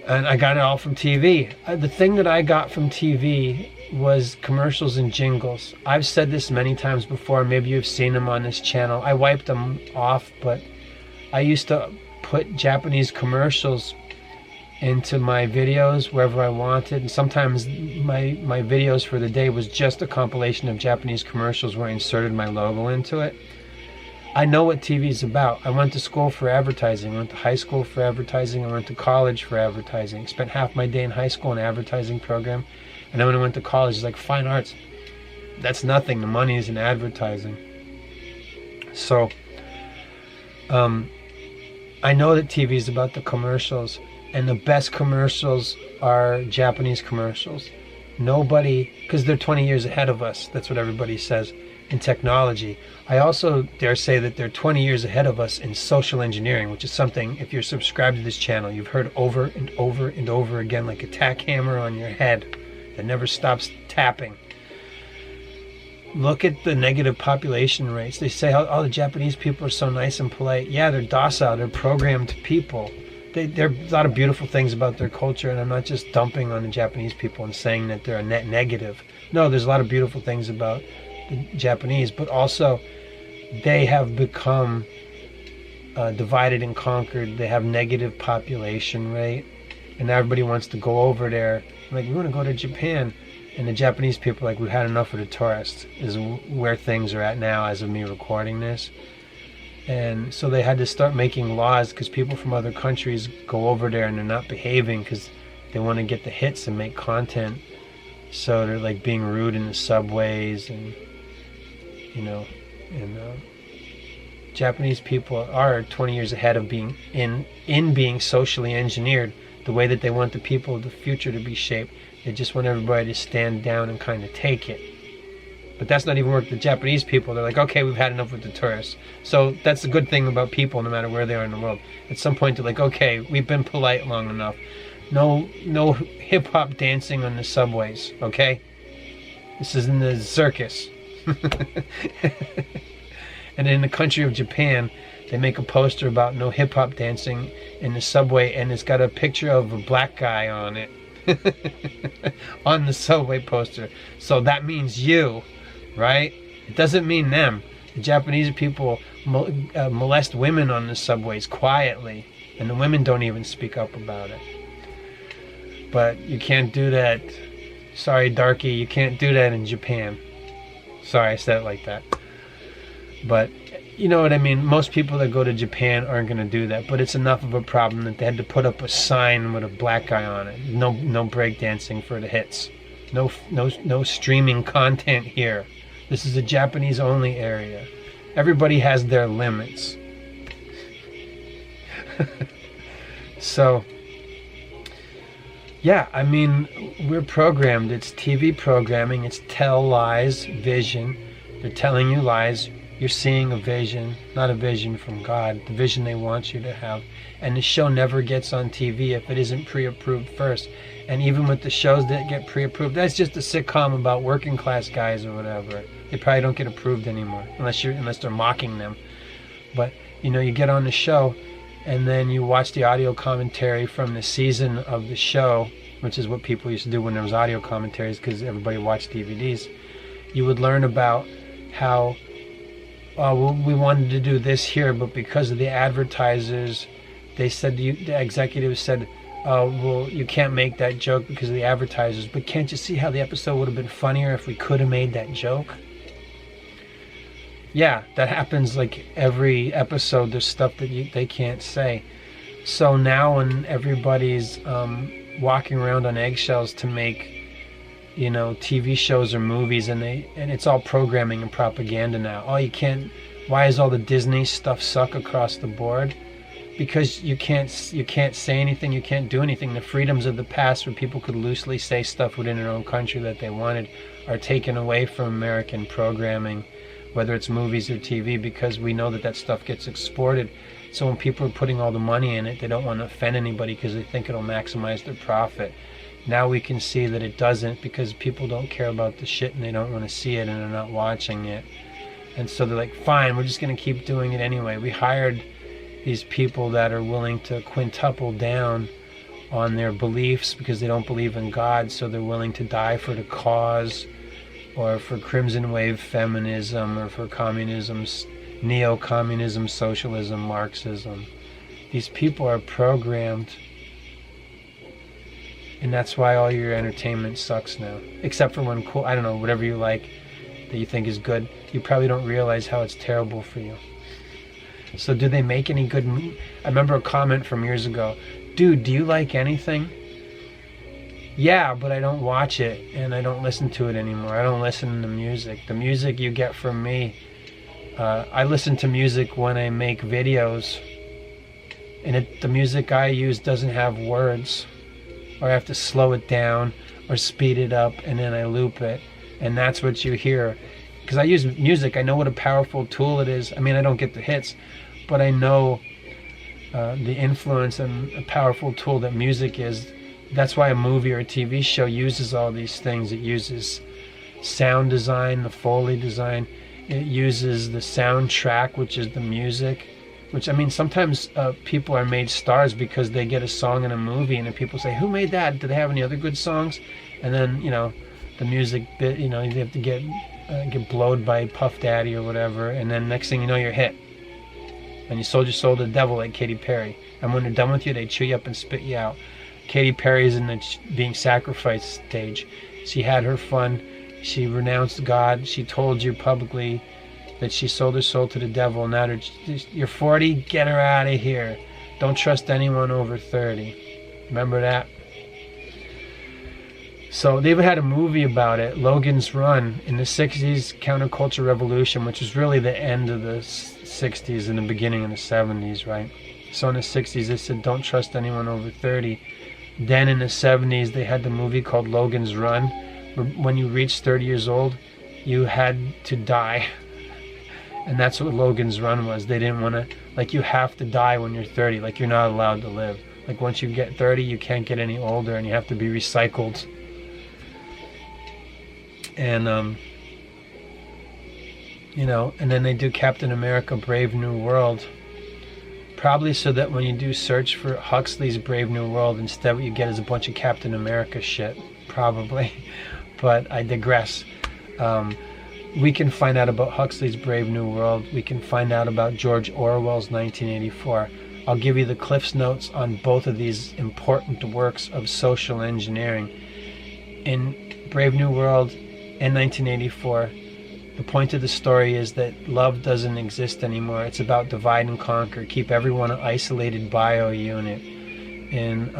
And I got it all from TV. The thing that I got from TV was commercials and jingles. I've said this many times before. Maybe you've seen them on this channel. I wiped them off, but I used to put Japanese commercials into my videos wherever I wanted. And sometimes my videos for the day was just a compilation of Japanese commercials where I inserted my logo into it. I know what TV is about. I went to school for advertising. I went to high school for advertising. I went to college for advertising. I spent half my day in high school in an advertising program. And then when I went to college, it's like fine arts. That's nothing. The money is in advertising. So, I know that TV is about the commercials. And the best commercials are Japanese commercials. Nobody, because they're 20 years ahead of us. That's what everybody says in technology. I also dare say that they're 20 years ahead of us in social engineering, which is something, if you're subscribed to this channel, you've heard over and over and over again, like a tack hammer on your head that never stops tapping. Look at the negative population rates. They say all the Japanese people are so nice and polite. Yeah, they're docile. They're programmed people. There are a lot of beautiful things about their culture, and I'm not just dumping on the Japanese people and saying that they're a net negative. No, there's a lot of beautiful things about the Japanese, but also they have become divided and conquered. They have negative population rate, and everybody wants to go over there. Like, we want to go to Japan. And the Japanese people are like, we've had enough of the tourists, is where things are at now as of me recording this. And so they had to start making laws because people from other countries go over there and they're not behaving because they want to get the hits and make content. So they're like being rude in the subways, and Japanese people are 20 years ahead of being in being socially engineered the way that they want the people of the future to be shaped. They just want everybody to stand down and kind of take it. But that's not even work the Japanese people. They're like, okay, we've had enough with the tourists. So that's the good thing about people, no matter where they are in the world. At some point, they're like, okay, we've been polite long enough. No hip-hop dancing on the subways, okay? This is in the circus. And in the country of Japan, they make a poster about no hip-hop dancing in the subway, and it's got a picture of a black guy on it. On the subway poster. So that means you. right? It doesn't mean them. The Japanese people molest women on the subways quietly, and the women don't even speak up about it. But you can't do that. Sorry, darky, you can't do that in Japan. Sorry, I said it like that. But you know what I mean? Most people that go to Japan aren't going to do that. But it's enough of a problem that they had to put up a sign with a black guy on it. No breakdancing for the hits. No streaming content here. This is a Japanese only area. Everybody has their limits. So, yeah, I mean, we're programmed. It's TV programming. It's tell lies, vision. They're telling you lies. You're seeing a vision, not a vision from God, the vision they want you to have. And the show never gets on TV if it isn't pre-approved first. And even with the shows that get pre-approved, that's just a sitcom about working class guys or whatever. They probably don't get approved anymore, unless they're mocking them. But you know, you get on the show, and then you watch the audio commentary from the season of the show, which is what people used to do when there was audio commentaries, because everybody watched DVDs. You would learn about how we wanted to do this here, but because of the advertisers, they said, the executives said, well, you can't make that joke because of the advertisers. But can't you see how the episode would have been funnier if we could have made that joke? Yeah, that happens like every episode. There's stuff that they can't say. So now when everybody's walking around on eggshells to make, you know, TV shows or movies, and it's all programming and propaganda now. Oh, you can't. Why is all the Disney stuff suck across the board? Because you can't say anything, you can't do anything. The freedoms of the past, where people could loosely say stuff within their own country that they wanted, are taken away from American programming, whether it's movies or TV, because we know that stuff gets exported. So when people are putting all the money in it, they don't want to offend anybody because they think it'll maximize their profit. Now we can see that it doesn't, because people don't care about the shit and they don't want to see it and they're not watching it. And so they're like, fine, we're just going to keep doing it anyway. We hired these people that are willing to quintuple down on their beliefs because they don't believe in God, so they're willing to die for the cause, or for Crimson Wave feminism, or for communism, neo-communism, socialism, Marxism. These people are programmed. And that's why all your entertainment sucks now. Except for when cool, I don't know, whatever you like that you think is good, you probably don't realize how it's terrible for you. So do they make any good I remember a comment from years ago, dude, do you like anything? Yeah, but I don't watch it, and I don't listen to it anymore. I don't listen to music. The music you get from me, I listen to music when I make videos, and the music I use doesn't have words. Or I have to slow it down or speed it up, and then I loop it, and that's what you hear. Because I use music, I know what a powerful tool it is. I mean, I don't get the hits, but I know the influence and a powerful tool that music is. That's why a movie or a TV show uses all these things. It uses sound design, the Foley design. It uses the soundtrack, which is the music. Which, I mean, sometimes people are made stars because they get a song in a movie, and then people say, who made that? Do they have any other good songs? And then, you know, the music bit, you know, you have to get blowed by Puff Daddy or whatever, and then next thing you know, you're hit. And you sold your soul to the devil like Katy Perry. And when they're done with you, they chew you up and spit you out. Katy Perry's in the being sacrificed stage. She had her fun. She renounced God. She told you publicly that she sold her soul to the devil. Now you're 40, get her out of here. Don't trust anyone over 30. Remember that? So they even had a movie about it, Logan's Run, in the 60s, counterculture revolution, which was really the end of the 60s and the beginning of the 70s, right? So in the 60s, they said, don't trust anyone over 30. Then in the 70s, they had the movie called Logan's Run, where when you reached 30 years old, you had to die. And that's what Logan's Run was. They didn't want to, like, you have to die when you're 30. Like, you're not allowed to live. Like, once you get 30, you can't get any older, and you have to be recycled. And, you know, and then they do Captain America Brave New World. Probably so that when you do search for Huxley's Brave New World, instead what you get is a bunch of Captain America shit. Probably. But I digress. We can find out about Huxley's Brave New World. We can find out about George Orwell's 1984. I'll give you the Cliff's Notes on both of these important works of social engineering. In Brave New World and 1984, the point of the story is that love doesn't exist anymore. It's about divide and conquer, keep everyone an isolated bio unit. In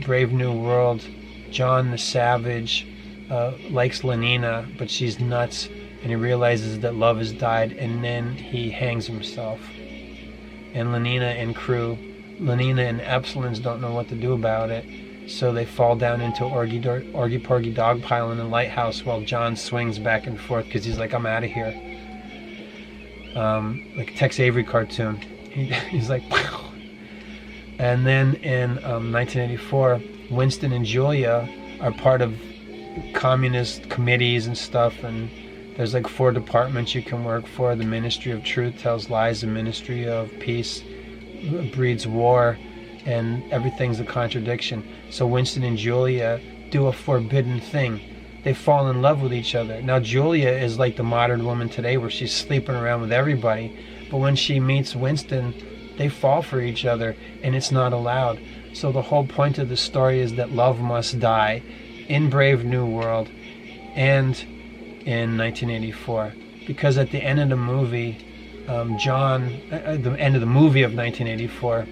Brave New World, John the Savage likes Lenina, but she's nuts, and he realizes that love has died, and then he hangs himself. And Lenina and Epsilons don't know what to do about it, so they fall down into Orgy-Porgy dog pile in the lighthouse while John swings back and forth because he's like, I'm out of here. Like a Tex Avery cartoon. He's like, wow. And then in 1984, Winston and Julia are part of communist committees and stuff, and there's like 4 departments you can work for. The Ministry of Truth tells lies, the Ministry of Peace breeds war, and everything's a contradiction. So Winston and Julia do a forbidden thing. They fall in love with each other. Now Julia is like the modern woman today where she's sleeping around with everybody, but when she meets Winston, they fall for each other, and it's not allowed. So the whole point of the story is that love must die in Brave New World and in 1984, because at the end of the movie, the end of the movie of 1984,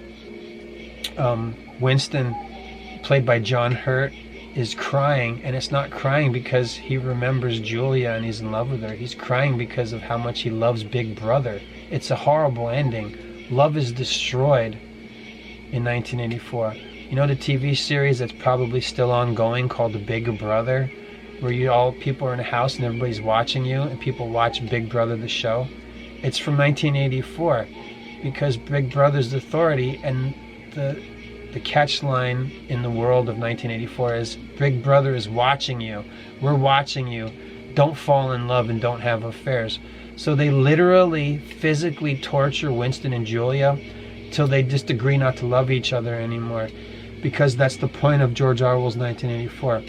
Winston, played by John Hurt, is crying, and it's not crying because he remembers Julia and he's in love with her. He's crying because of how much he loves Big Brother. It's a horrible ending. Love is destroyed in 1984. You know the TV series that's probably still ongoing called The Big Brother, where people are in a house and everybody's watching you, and people watch Big Brother the show? It's from 1984, because Big Brother's authority, and the catch line in the world of 1984 is Big Brother is watching you. We're watching you. Don't fall in love and don't have affairs. So they literally physically torture Winston and Julia till they just agree not to love each other anymore, because that's the point of George Orwell's 1984.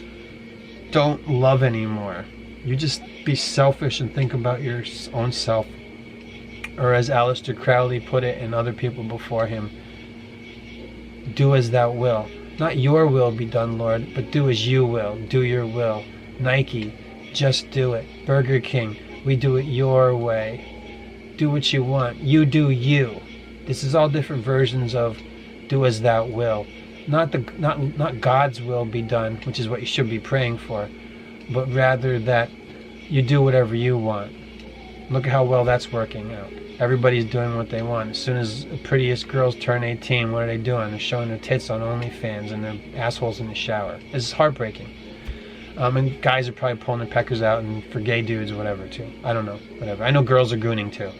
Don't love anymore. You just be selfish and think about your own self. Or as Aleister Crowley put it, and other people before him, do as thou will. Not your will be done, Lord, but do as you will. Do your will. Nike, just do it. Burger King, we do it your way. Do what you want. You do you. This is all different versions of do as thou will. Not God's will be done, which is what you should be praying for, but rather that you do whatever you want. Look at how well that's working out. Everybody's doing what they want. As soon as the prettiest girls turn 18, what are they doing? They're showing their tits on OnlyFans and their assholes in the shower. This is heartbreaking. And guys are probably pulling their peckers out, and for gay dudes or whatever too. I don't know, whatever. I know girls are gooning too.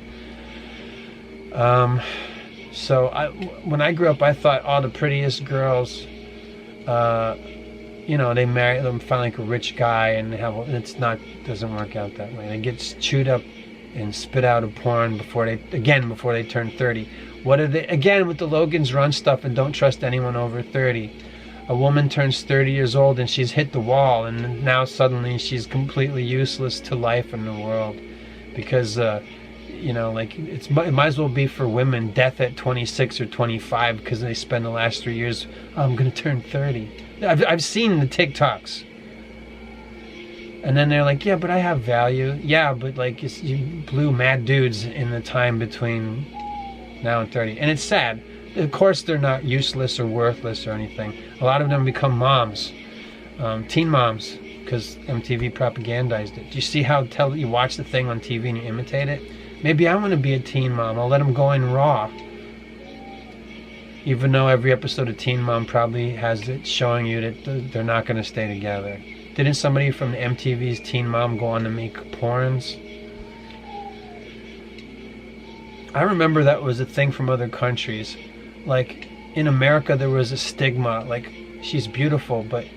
So when I grew up, I thought all the prettiest girls, they marry them, find like a rich guy, and doesn't work out that way. They get chewed up and spit out of porn before they turn 30. What are they, again, with the Logan's Run stuff, and don't trust anyone over 30. A woman turns 30 years old and she's hit the wall, and now suddenly she's completely useless to life in the world, because it might as well be for women death at 26 or 25 because they spend the last 3 years, I'm going to turn 30. I've seen the TikToks. And then they're like, yeah, but I have value. Yeah, but you blew mad dudes in the time between now and 30. And it's sad. Of course they're not useless or worthless or anything. A lot of them become moms. Teen moms, because MTV propagandized it. Do you see how you watch the thing on TV and you imitate it? Maybe I want to be a teen mom. I'll let them go in raw. Even though every episode of Teen Mom probably has it showing you that they're not going to stay together. Didn't somebody from the MTV's Teen Mom go on to make porns? I remember that was a thing from other countries. Like, in America there was a stigma, like, she's beautiful, but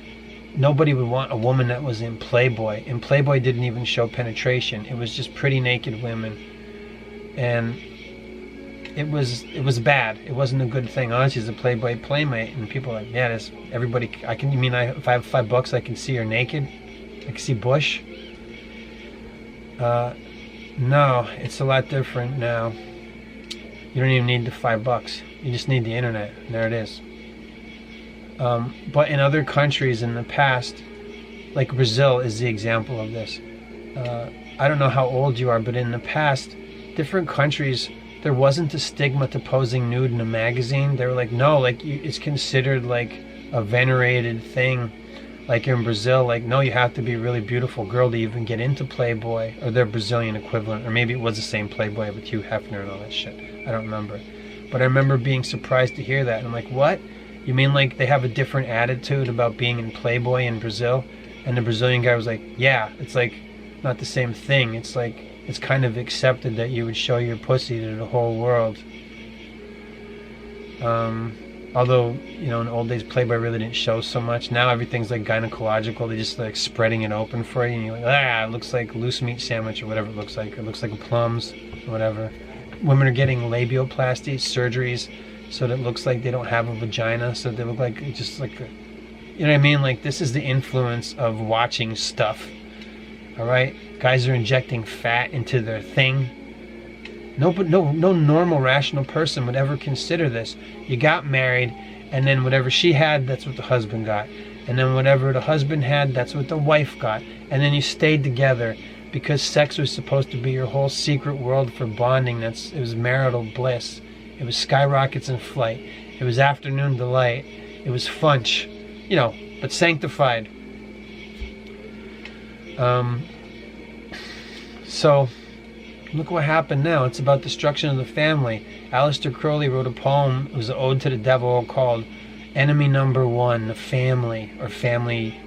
nobody would want a woman that was in Playboy. And Playboy didn't even show penetration. It was just pretty naked women. And it was bad. It wasn't a good thing. Oh, she's a Playboy playmate, and people are like, yeah, if I have $5, I can see her naked? I can see Bush? No, it's a lot different now. You don't even need the $5. You just need the internet, and there it is. But in other countries in the past, like Brazil is the example of this. I don't know how old you are, but in the past, different countries, there wasn't a stigma to posing nude in a magazine. They were like, no, like it's considered like a venerated thing. Like in Brazil, like, no, you have to be a really beautiful girl to even get into Playboy, or their Brazilian equivalent, or maybe it was the same Playboy with Hugh Hefner and all that shit. I don't remember. But I remember being surprised to hear that. And I'm like, what? You mean like they have a different attitude about being in Playboy in Brazil? And the Brazilian guy was like, yeah, it's like not the same thing. It's like, it's kind of accepted that you would show your pussy to the whole world. Although, you know, in the old days, Playboy really didn't show so much. Now everything's like gynecological. They just like spreading it open for you. And you're like, it looks like a loose meat sandwich or whatever it looks like. It looks like a Plums or whatever. Women are getting labioplasty surgeries so that it looks like they don't have a vagina. So they look like just like, you know what I mean? Like, this is the influence of watching stuff. All right? Guys are injecting fat into their thing. No normal, rational person would ever consider this. You got married, and then whatever she had, that's what the husband got. And then whatever the husband had, that's what the wife got. And then you stayed together because sex was supposed to be your whole secret world for bonding. It was marital bliss. It was skyrockets in flight. It was afternoon delight. It was funch, you know, but sanctified. So look what happened now. It's about destruction of the family. Aleister Crowley wrote a poem. It was an ode to the devil called Enemy Number One, the Family, or Family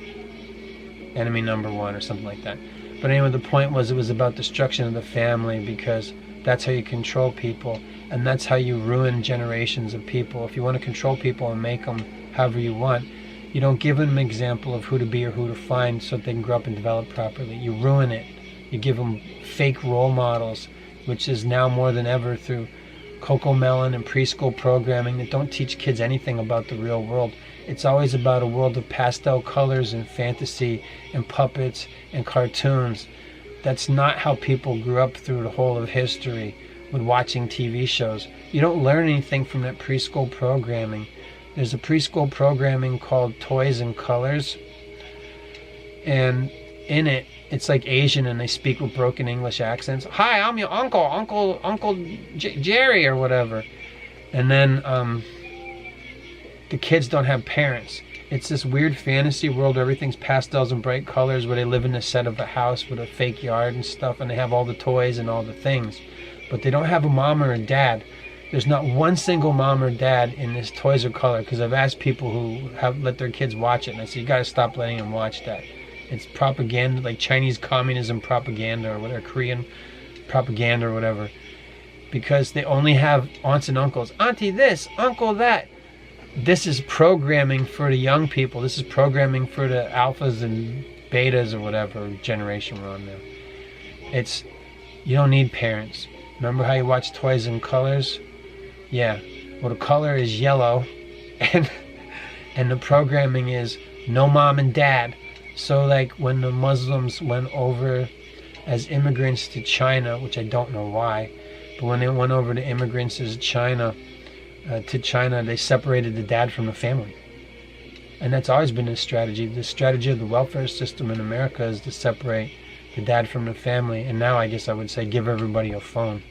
Enemy Number One, or something like that. But anyway, the point was it was about destruction of the family, because that's how you control people, and that's how you ruin generations of people. If you want to control people and make them however you want, you don't give them an example of who to be or who to find so that they can grow up and develop properly. You ruin it. You give them fake role models, which is now more than ever through Cocomelon and preschool programming that don't teach kids anything about the real world. It's always about a world of pastel colors and fantasy and puppets and cartoons. That's not how people grew up through the whole of history with watching TV shows. You don't learn anything from that preschool programming. There's a preschool programming called Toys and Colors, and in it, it's like Asian, and they speak with broken English accents. Hi, I'm your Uncle Jerry or whatever. And then the kids don't have parents. It's this weird fantasy world where everything's pastels and bright colors, where they live in a set of a house with a fake yard and stuff, and they have all the toys and all the things. But they don't have a mom or a dad. There's not one single mom or dad in this Toys or Color, because I've asked people who have let their kids watch it, and I said, you got to stop letting them watch that. It's propaganda, like Chinese communism propaganda or whatever, Korean propaganda or whatever. Because they only have aunts and uncles. Auntie this, uncle that. This is programming for the young people. This is programming for the alphas and betas or whatever generation we're on now. It's, you don't need parents. Remember how you watch Toys and Colors? Yeah. Well, the color is yellow, and the programming is no mom and dad. So like when the Muslims went over as immigrants to China, which I don't know why, but when they went over to immigrants as China, they separated the dad from the family. And that's always been a strategy. The strategy of the welfare system in America is to separate the dad from the family. And now I guess I would say give everybody a phone.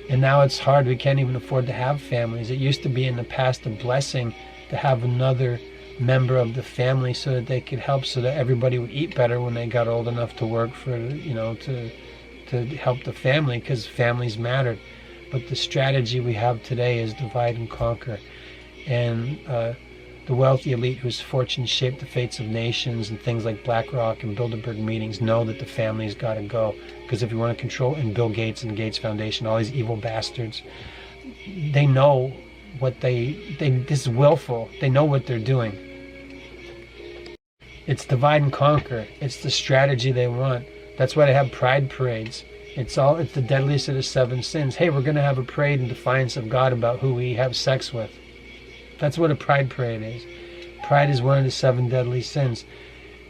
And now it's hard. We can't even afford to have families. It used to be in the past a blessing to have another member of the family so that they could help, so that everybody would eat better when they got old enough to work for, you know, to help the family, because families mattered. But the strategy we have today is divide and conquer. And the wealthy elite whose fortunes shape the fates of nations and things like BlackRock and Bilderberg meetings know that the family's got to go. Because if you want to control, and Bill Gates and Gates Foundation, all these evil bastards, they know what this is willful. They know what they're doing. It's divide and conquer. It's the strategy they want. That's why they have pride parades. It's the deadliest of the 7 sins. Hey, we're going to have a parade in defiance of God about who we have sex with. That's what a pride parade is. Pride is one of the 7 deadly sins.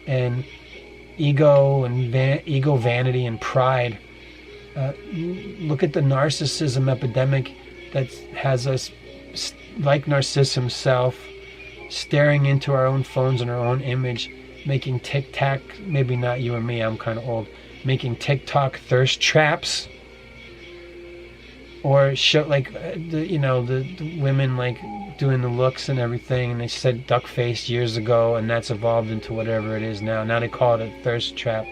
And ego, vanity, and pride. Look at the narcissism epidemic that has us, like Narcissus himself, staring into our own phones and our own image, making tic-tac, maybe not you and me, I'm kind of old, making TikTok thirst traps, or show like the women like doing the looks and everything, and they said duck face years ago, and that's evolved into whatever it is now. Now they call it a thirst trap,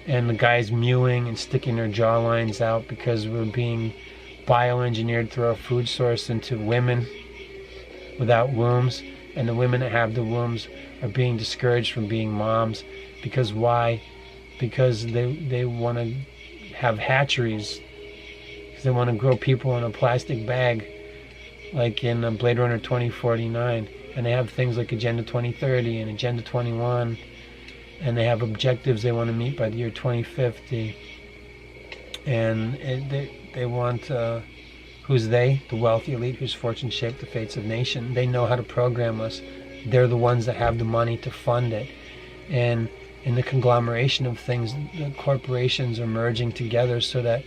and the guys mewing and sticking their jawlines out because we're being bioengineered through our food source into women without wombs, and the women that have the wombs are being discouraged from being moms. Because why? Because they want to have hatcheries, because they want to grow people in a plastic bag like in Blade Runner 2049, and they have things like Agenda 2030 and Agenda 21, and they have objectives they want to meet by the year 2050, and they want who's they? The wealthy elite whose fortune shaped the fates of nation. They know how to program us. They're the ones that have the money to fund it. And in the conglomeration of things, the corporations are merging together so that,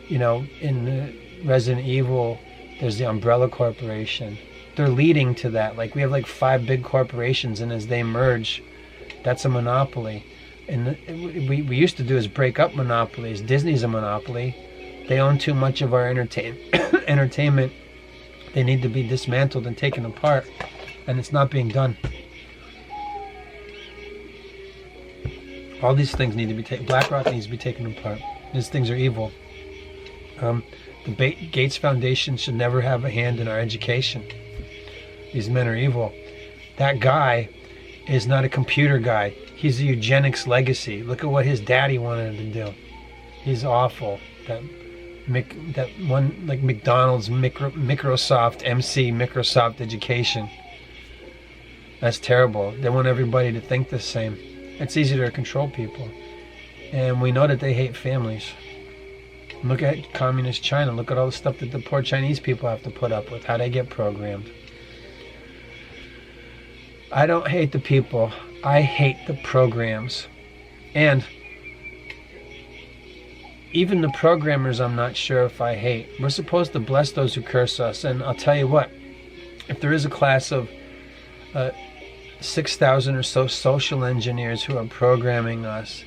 in the Resident Evil, there's the Umbrella Corporation. They're leading to that. Like, we have like 5 big corporations, and as they merge, that's a monopoly. And we used to do is break up monopolies. Disney's a monopoly. They own too much of our entertainment. They need to be dismantled and taken apart, and it's not being done. All these things need to be taken. BlackRock needs to be taken apart. These things are evil. The Gates Foundation should never have a hand in our education. These men are evil. That guy is not a computer guy. He's a eugenics legacy. Look at what his daddy wanted to do. He's awful. That one, like McDonald's, Microsoft, Microsoft Education. That's terrible. They want everybody to think the same. It's easier to control people. And we know that they hate families. Look at communist China. Look at all the stuff that the poor Chinese people have to put up with, how they get programmed. I don't hate the people. I hate the programs. And even the programmers, I'm not sure if I hate. We're supposed to bless those who curse us. And I'll tell you what, if there is a class of 6,000 or so social engineers who are programming us,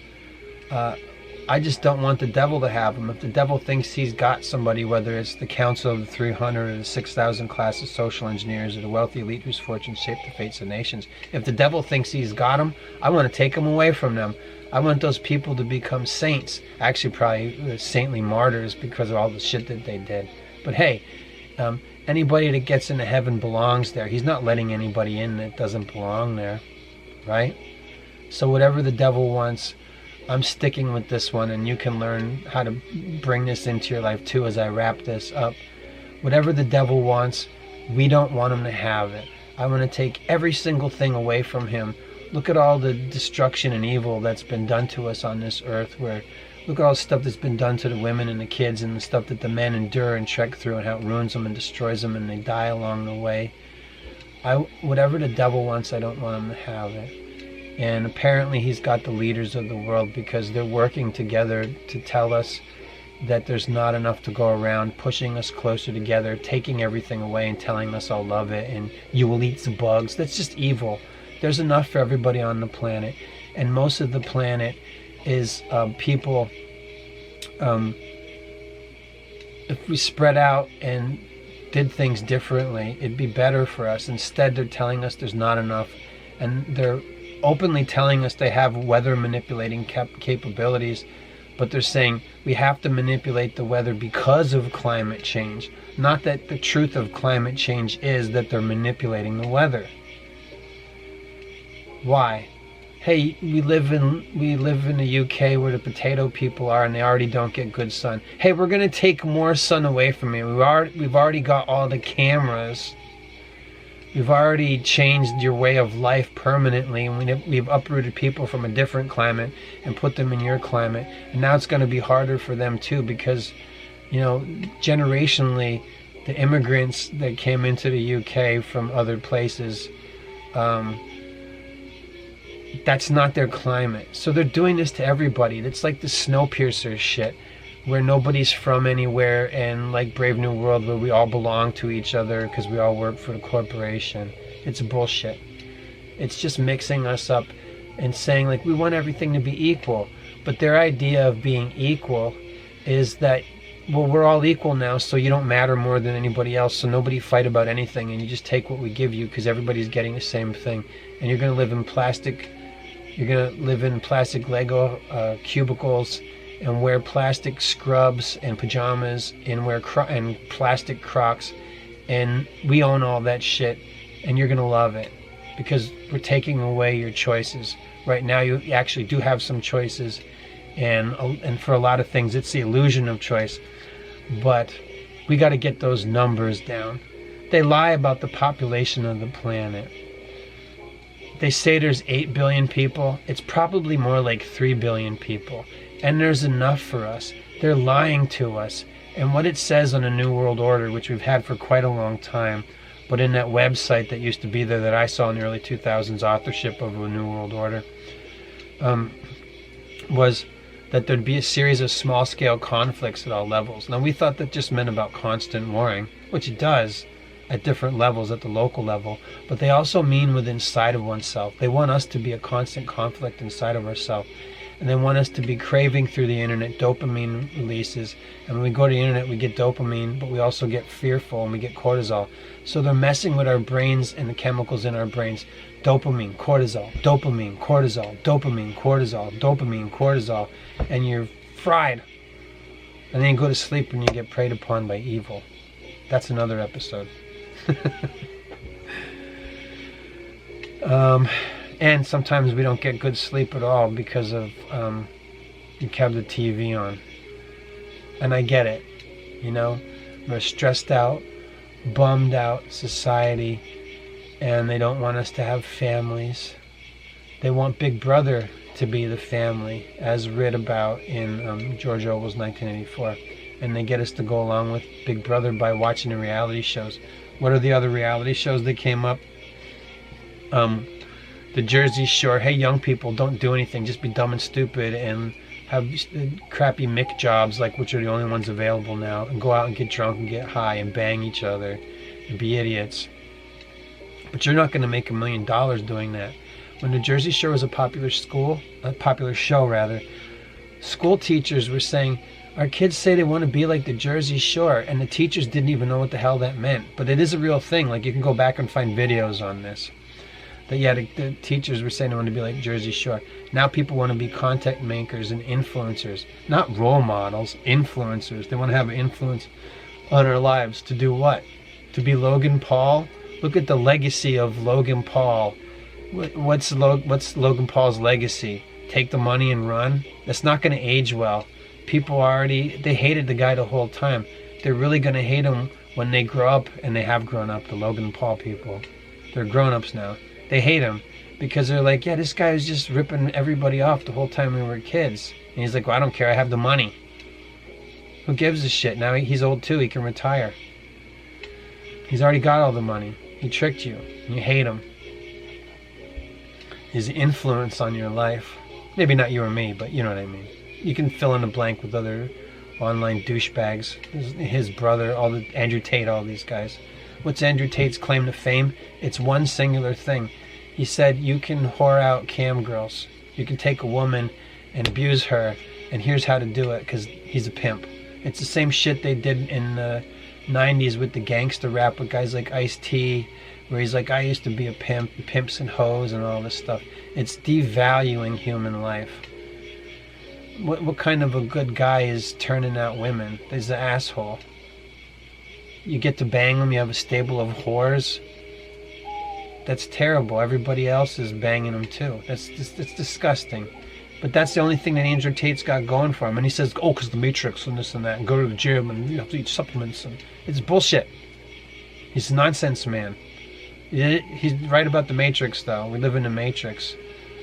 I just don't want the devil to have them. If the devil thinks he's got somebody, whether it's the Council of the 300 or the 6,000 class of social engineers or the wealthy elite whose fortunes shape the fates of nations, if the devil thinks he's got them, I want to take them away from them. I want those people to become saints. Actually, probably saintly martyrs because of all the shit that they did. But hey, anybody that gets into heaven belongs there. He's not letting anybody in that doesn't belong there, right? So whatever the devil wants, I'm sticking with this one, and you can learn how to bring this into your life too as I wrap this up. Whatever the devil wants, we don't want him to have it. I want to take every single thing away from him. Look at all the destruction and evil that's been done to us on this earth. Look at all the stuff that's been done to the women and the kids, and the stuff that the men endure and trek through, and how it ruins them and destroys them, and they die along the way. Whatever the devil wants, I don't want him to have it. And apparently he's got the leaders of the world, because they're working together to tell us that there's not enough to go around, pushing us closer together, taking everything away and telling us I'll love it and you will eat the bugs. That's just evil. There's enough for everybody on the planet. And most of the planet is people. If we spread out and did things differently, it'd be better for us. Instead, they're telling us there's not enough, and they're openly telling us they have weather manipulating capabilities, but they're saying we have to manipulate the weather because of climate change. Not that the truth of climate change is that they're manipulating the weather. Why? Hey, we live in the UK where the potato people are, and they already don't get good sun. Hey, we're gonna take more sun away from you. We've already got all the cameras. We've already changed your way of life permanently, and we've uprooted people from a different climate and put them in your climate. And now it's going to be harder for them too, because, generationally, the immigrants that came into the UK from other places, that's not their climate. So they're doing this to everybody. It's like the Snowpiercer shit, where nobody's from anywhere, and like Brave New World, where we all belong to each other because we all work for the corporation. It's bullshit. It's just mixing us up and saying like we want everything to be equal. But their idea of being equal is that, well, we're all equal now, so you don't matter more than anybody else, so nobody fight about anything, and you just take what we give you because everybody's getting the same thing. And you're going to live in plastic, Lego cubicles, and wear plastic scrubs and pajamas, and wear and plastic Crocs, and we own all that shit, and you're going to love it because we're taking away your choices. Right now you actually do have some choices, and for a lot of things it's the illusion of choice, but we got to get those numbers down. They lie about the population of the planet. They say there's 8 billion people. It's probably more like 3 billion people, and there's enough for us. They're lying to us. And what it says on a New World Order, which we've had for quite a long time, but in that website that used to be there that I saw in the early 2000s, authorship of a New World Order, was that there'd be a series of small-scale conflicts at all levels. Now, we thought that just meant about constant warring, which it does at different levels, at the local level, but they also mean within inside of oneself. They want us to be a constant conflict inside of ourselves, and they want us to be craving through the internet dopamine releases. And when we go to the internet, we get dopamine, but we also get fearful and we get cortisol. So they're messing with our brains and the chemicals in our brains. Dopamine, cortisol, dopamine, cortisol, dopamine, cortisol, dopamine, cortisol, and you're fried. And then you go to sleep and you get preyed upon by evil. That's another episode. And sometimes we don't get good sleep at all because of you have the TV on. And I get it, you know. We're stressed out, bummed out society, and they don't want us to have families. They want Big Brother to be the family, as read about in George Orwell's 1984. And they get us to go along with Big Brother by watching the reality shows. What are the other reality shows that came up? The Jersey Shore. Hey, young people, don't do anything. Just be dumb and stupid and have crappy Mick jobs, like which are the only ones available now, and go out and get drunk and get high and bang each other and be idiots. But you're not going to make $1 million doing that. When the Jersey Shore was a popular show rather, school teachers were saying, our kids say they want to be like the Jersey Shore, and the teachers didn't even know what the hell that meant. But it is a real thing. Like, you can go back and find videos on this. That yeah, the teachers were saying they want to be like Jersey Shore. Now people want to be content makers and influencers, not role models, influencers. They want to have an influence on our lives. To do what? To be Logan Paul? Look at the legacy of Logan Paul. What's Logan Paul's legacy? Take the money and run? That's not going to age well. People they hated the guy the whole time. They're really going to hate him when they grow up, and they have grown up, the Logan Paul people. They're grown-ups now. They hate him because they're like, yeah, this guy was just ripping everybody off the whole time we were kids. And he's like, well, I don't care. I have the money. Who gives a shit? Now he's old too. He can retire. He's already got all the money. He tricked you. And you hate him. His influence on your life. Maybe not you or me, but you know what I mean. You can fill in the blank with other online douchebags. His brother, Andrew Tate, all these guys. What's Andrew Tate's claim to fame? It's one singular thing. He said you can whore out cam girls. You can take a woman and abuse her, and here's how to do it, because he's a pimp. It's the same shit they did in the 90s with the gangster rap with guys like Ice-T, where he's like, I used to be a pimp, pimps and hoes and all this stuff. It's devaluing human life. What kind of a good guy is turning out women? He's an asshole. You get to bang them, you have a stable of whores. That's terrible. Everybody else is banging them too. That's disgusting. But that's the only thing that Andrew Tate's got going for him. And he says, oh, because the Matrix and this and that, and go to the gym and you have to eat supplements. And it's bullshit. He's a nonsense man. He's right about the Matrix, though. We live in the Matrix.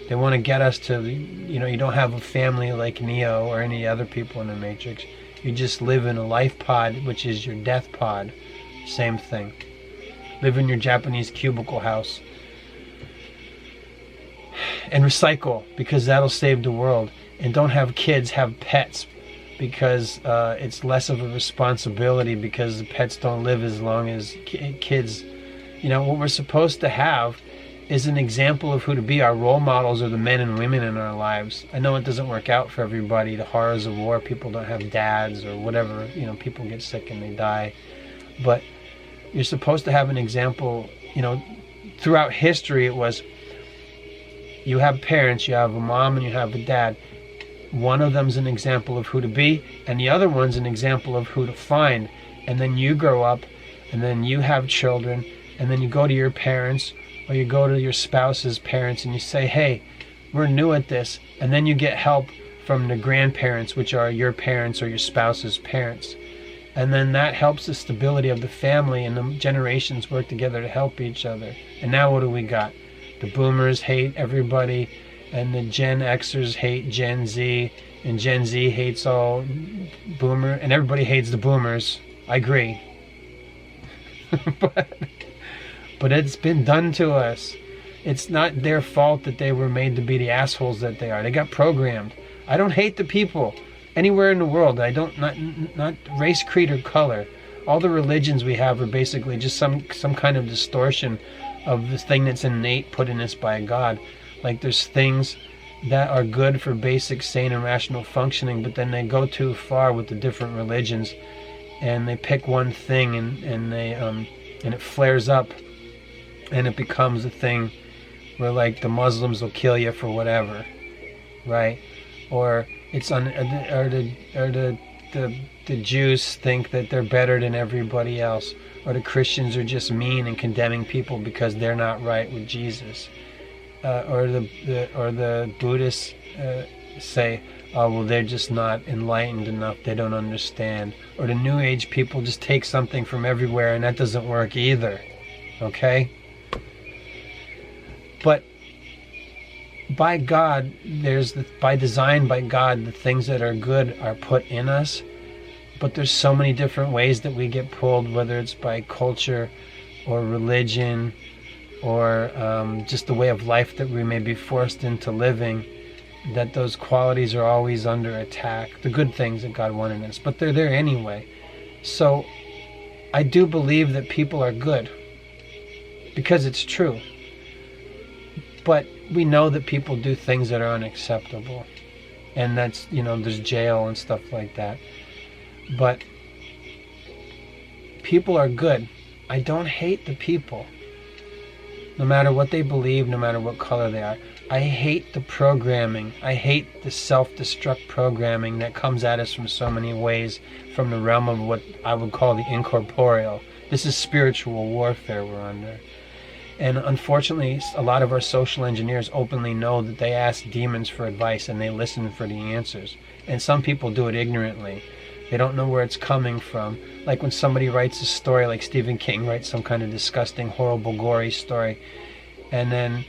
They want to get us to, you don't have a family like Neo or any other people in the Matrix. You just live in a life pod, which is your death pod. Same thing. Live in your Japanese cubicle house. and recycle, because that'll save the world. And don't have kids, have pets, because it's less of a responsibility, because the pets don't live as long as kids. You know, what we're supposed to have is an example of who to be. Our role models are the men and women in our lives. I know it doesn't work out for everybody. The horrors of war, people don't have dads or whatever. You know, people get sick and they die. But you're supposed to have an example. You know, throughout history it was, you have parents, you have a mom and you have a dad. One of them's an example of who to be, and the other one's an example of who to find. And then you grow up, and then you have children, and then you go to your parents, or you go to your spouse's parents, and you say, hey, we're new at this. And then you get help from the grandparents, which are your parents or your spouse's parents. And then that helps the stability of the family, and the generations work together to help each other. And now what do we got? The boomers hate everybody, and the Gen Xers hate Gen Z, and Gen Z hates all boomer, and everybody hates the boomers. I agree. But it's been done to us. It's not their fault that they were made to be the assholes that they are. They got programmed. I don't hate the people anywhere in the world. I don't, not race, creed, or color. All the religions we have are basically just some kind of distortion of this thing that's innate put in us by God. Like, there's things that are good for basic, sane, and rational functioning, but then they go too far with the different religions, and they pick one thing, and it flares up, and it becomes a thing where, like, the Muslims will kill you for whatever, right? Or it's the Jews think that they're better than everybody else, or the Christians are just mean and condemning people because they're not right with Jesus, or the Buddhists say, oh, well, they're just not enlightened enough, they don't understand. Or the New Age people just take something from everywhere, and that doesn't work either. Okay? But by God, by design, by God, the things that are good are put in us. But there's so many different ways that we get pulled, whether it's by culture or religion or just the way of life that we may be forced into living, that those qualities are always under attack. The good things that God wanted in us, but they're there anyway. So I do believe that people are good, because it's true. But we know that people do things that are unacceptable, and that's, you know, there's jail and stuff like that. But people are good. I don't hate the people, no matter what they believe, no matter what color they are. I hate the programming. I hate the self-destruct programming that comes at us from so many ways, from the realm of what I would call the incorporeal. This is spiritual warfare we're under. And unfortunately, a lot of our social engineers openly know that they ask demons for advice and they listen for the answers. And some people do it ignorantly. They don't know where it's coming from. Like when somebody writes a story, like Stephen King writes some kind of disgusting, horrible, gory story. And then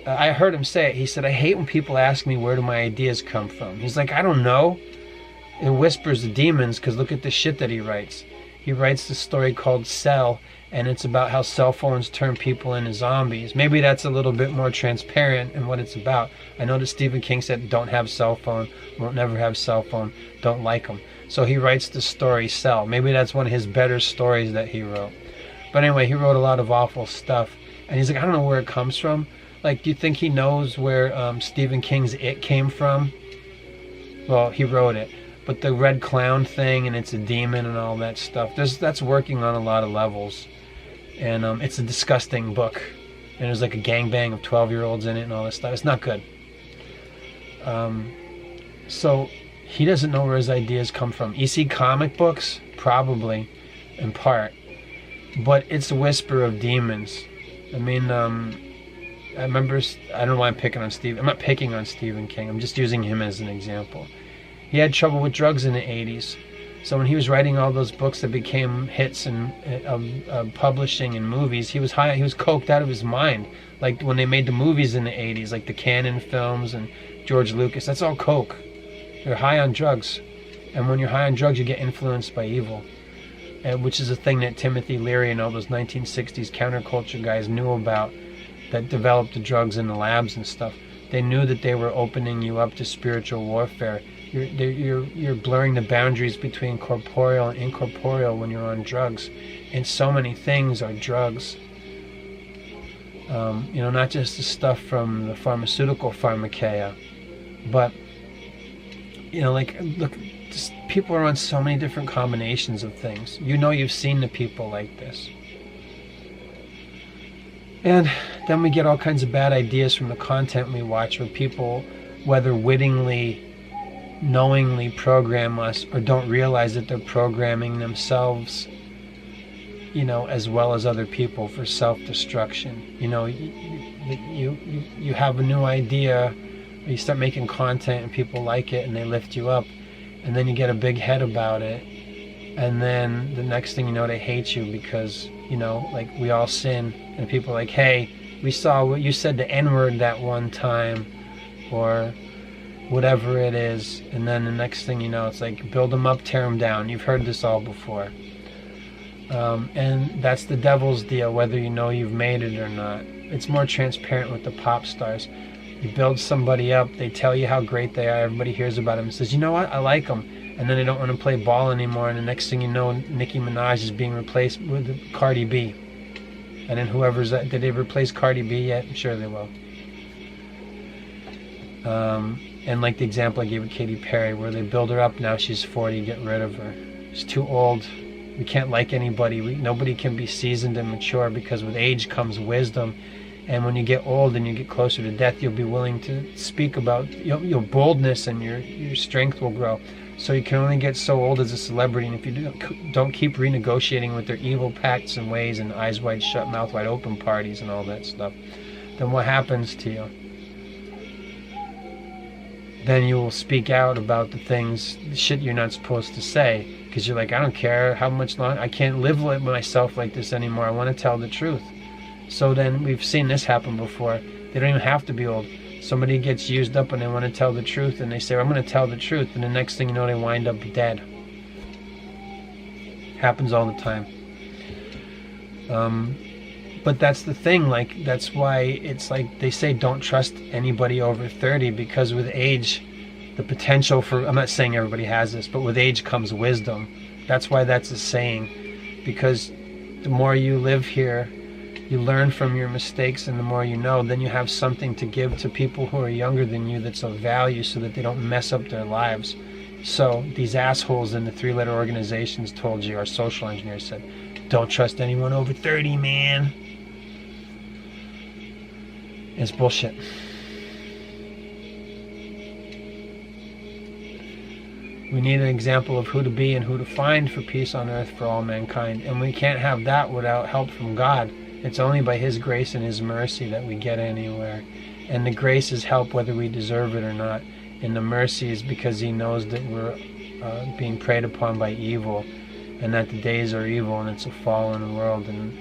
I heard him say it. He said, I hate when people ask me where do my ideas come from. He's like, I don't know. It whispers the demons, because look at the shit that he writes. He writes the story called Cell, and it's about how cell phones turn people into zombies. Maybe that's a little bit more transparent in what it's about. I know that Stephen King said, don't have cell phone, won't never have cell phone, don't like them. So he writes the story Cell. Maybe that's one of his better stories that he wrote. But anyway, he wrote a lot of awful stuff. And he's like, I don't know where it comes from. Like, do you think he knows where Stephen King's It came from? Well, he wrote it. But the red clown thing, and it's a demon and all that stuff, that's working on a lot of levels. And it's a disgusting book. And there's like a gangbang of 12-year-olds in it and all this stuff. It's not good. So he doesn't know where his ideas come from. EC comic books? Probably, in part. But it's a whisper of demons. I mean, I remember, I don't know why I'm picking on Steve. I'm not picking on Stephen King. I'm just using him as an example. He had trouble with drugs in the 80s. So when he was writing all those books that became hits and publishing and movies, he was high. He was coked out of his mind. Like when they made the movies in the 80s, like the Cannon films and George Lucas, that's all coke. You're high on drugs. And when you're high on drugs, you get influenced by evil. Which is a thing that Timothy Leary and all those 1960s counterculture guys knew about. that developed the drugs in the labs and stuff. They knew that they were opening you up to spiritual warfare. You're blurring the boundaries between corporeal and incorporeal when you're on drugs, and so many things are drugs. Not just the stuff from the pharmaceutical pharmakeia, but look, just, people are on so many different combinations of things. You've seen the people like this. And then we get all kinds of bad ideas from the content we watch, where people, whether wittingly, knowingly program us or don't realize that they're programming themselves, as well as other people for self-destruction. You have a new idea, you start making content and people like it and they lift you up, and then you get a big head about it, and then the next thing you know, they hate you because, like, we all sin, and people are like, hey, we saw what you said, the N-word, that one time, or whatever it is, and then the next thing you know, it's like, build them up, tear them down. You've heard this all before. And that's the devil's deal, whether you've made it or not. It's more transparent with the pop stars. You build somebody up, they tell you how great they are, everybody hears about them and says, you know what, I like them. And then they don't want to play ball anymore, and the next thing you know, Nicki Minaj is being replaced with Cardi B. And then whoever's that, did they replace Cardi B yet? I'm sure they will. And like the example I gave with Katy Perry, where they build her up, now she's 40, get rid of her. She's too old. We can't like anybody. Nobody can be seasoned and mature, because with age comes wisdom. And when you get old and you get closer to death, you'll be willing to speak about your boldness, and your strength will grow. So you can only get so old as a celebrity, and if you don't keep renegotiating with their evil pacts and ways and eyes wide shut, mouth wide open parties and all that stuff, then what happens to you? Then you will speak out about the shit you're not supposed to say, because you're like, I don't care how much longer, I can't live with myself like this anymore. I want to tell the truth. So then we've seen this happen before. They don't even have to be old. Somebody gets used up and they want to tell the truth, and they say, I'm going to tell the truth, and the next thing you know, they wind up dead. Happens all the time. But that's the thing, like, that's why it's like they say don't trust anybody over 30, because with age, the potential for, I'm not saying everybody has this, but with age comes wisdom. That's why that's a saying, because the more you live here, you learn from your mistakes, and the more you know, then you have something to give to people who are younger than you that's of value, so that they don't mess up their lives. So these assholes in the 3-letter organizations told you, our social engineers said, don't trust anyone over 30, man. It's bullshit. We need an example of who to be and who to find for peace on earth for all mankind, and we can't have that without help from God. It's only by His grace and His mercy that we get anywhere. And the grace is help whether we deserve it or not. And the mercy is because He knows that we're being preyed upon by evil, and that the days are evil, and it's a fallen world. And,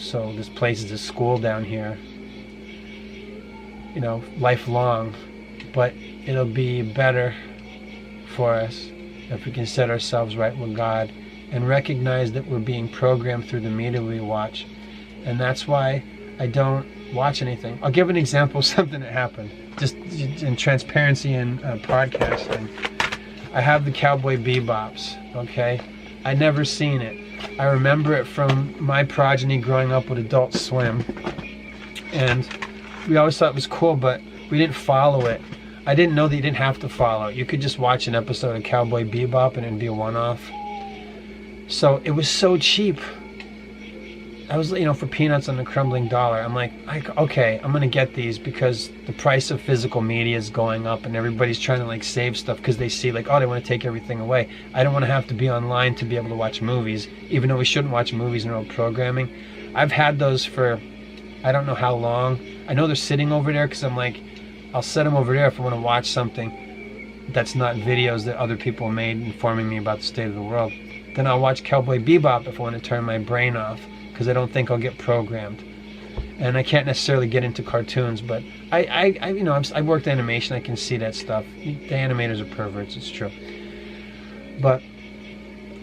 so this place is a school down here, lifelong. But it'll be better for us if we can set ourselves right with God and recognize that we're being programmed through the media we watch. And that's why I don't watch anything. I'll give an example of something that happened, just in transparency and podcasting. I have the Cowboy Bebops, okay? I'd never seen it. I remember it from my progeny growing up with Adult Swim. And we always thought it was cool, but we didn't follow it. I didn't know that you didn't have to follow it. You could just watch an episode of Cowboy Bebop and it'd be a one-off. So it was so cheap. I was, for peanuts on the crumbling dollar. I'm like, okay, I'm going to get these because the price of physical media is going up and everybody's trying to, save stuff because they see, they want to take everything away. I don't want to have to be online to be able to watch movies, even though we shouldn't watch movies in our own programming. I've had those for, I don't know how long. I know they're sitting over there because I'm like, I'll set them over there if I want to watch something that's not videos that other people made informing me about the state of the world. Then I'll watch Cowboy Bebop if I want to turn my brain off, because I don't think I'll get programmed. And I can't necessarily get into cartoons, but I worked animation, I can see that stuff. The animators are perverts, it's true. But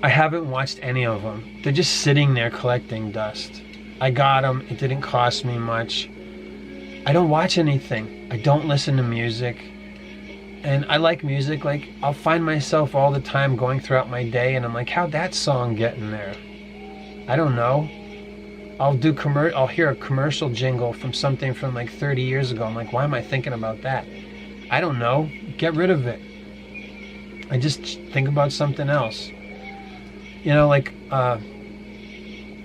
I haven't watched any of them. They're just sitting there collecting dust. I got them, it didn't cost me much. I don't watch anything. I don't listen to music. And I like music. Like, I'll find myself all the time going throughout my day, and I'm like, how'd that song get in there? I don't know. I'll hear a commercial jingle from something from like 30 years ago. I'm like, why am I thinking about that? I don't know. Get rid of it. I just think about something else. You know, like, I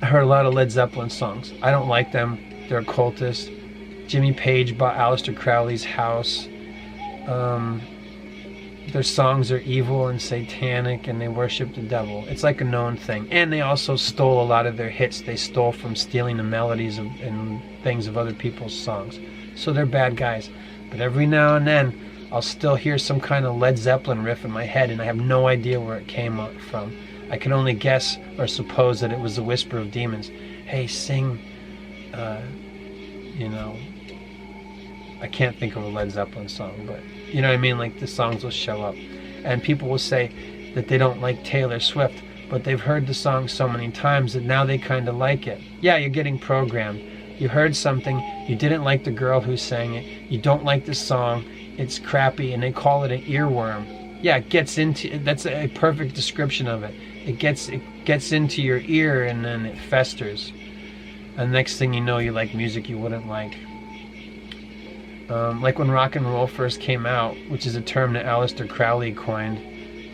heard a lot of Led Zeppelin songs. I don't like them. They're occultist. Jimmy Page bought Aleister Crowley's house. Their songs are evil and satanic, and they worship the devil. It's like a known thing. And they also stole a lot of their hits. They stole from stealing the melodies and things of other people's songs. So they're bad guys. But every now and then, I'll still hear some kind of Led Zeppelin riff in my head, and I have no idea where it came from. I can only guess or suppose that it was the whisper of demons. Hey, sing, you know, I can't think of a Led Zeppelin song, but you know what I mean? Like, the songs will show up. And people will say that they don't like Taylor Swift, but they've heard the song so many times that now they kind of like it. Yeah, you're getting programmed. You heard something, you didn't like the girl who sang it, you don't like the song, it's crappy, and they call it an earworm. Yeah, it gets into, that's a perfect description of it. It gets into your ear, and then it festers. And next thing you know, you like music you wouldn't like. Like when rock and roll first came out, which is a term that Aleister Crowley coined.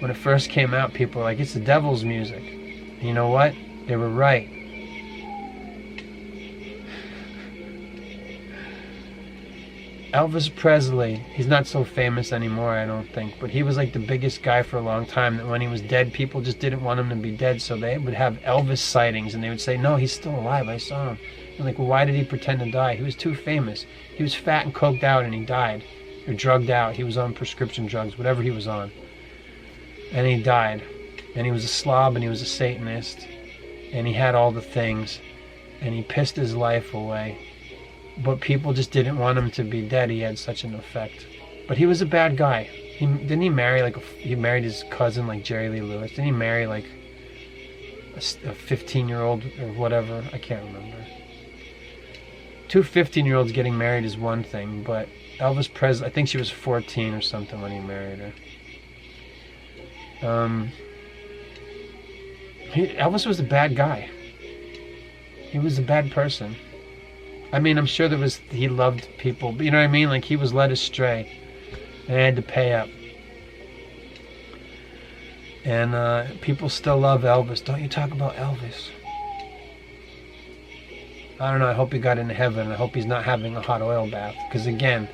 When it first came out, people were like, it's the devil's music. And you know what? They were right. Elvis Presley, he's not so famous anymore, I don't think, but he was like the biggest guy for a long time, that when he was dead, people just didn't want him to be dead, so they would have Elvis sightings, and they would say, no, he's still alive, I saw him. And like, well, why did he pretend to die? He was too famous. He was fat and coked out, and he died. Or drugged out. He was on prescription drugs, whatever he was on. And he died. And he was a slob, and he was a Satanist. And he had all the things. And he pissed his life away. But people just didn't want him to be dead. He had such an effect. But he was a bad guy. Didn't he marry, like, he married his cousin, like Jerry Lee Lewis? Didn't he marry, like, a 15-year-old or whatever? I can't remember. Two 15-year-olds getting married is one thing, but Elvis Presley, I think she was 14 or something when he married her. Elvis was a bad guy. He was a bad person. I mean, I'm sure he loved people, but you know what I mean? Like, he was led astray and had to pay up. And people still love Elvis. Don't you talk about Elvis? I don't know, I hope he got into heaven. I hope he's not having a hot oil bath. Because again,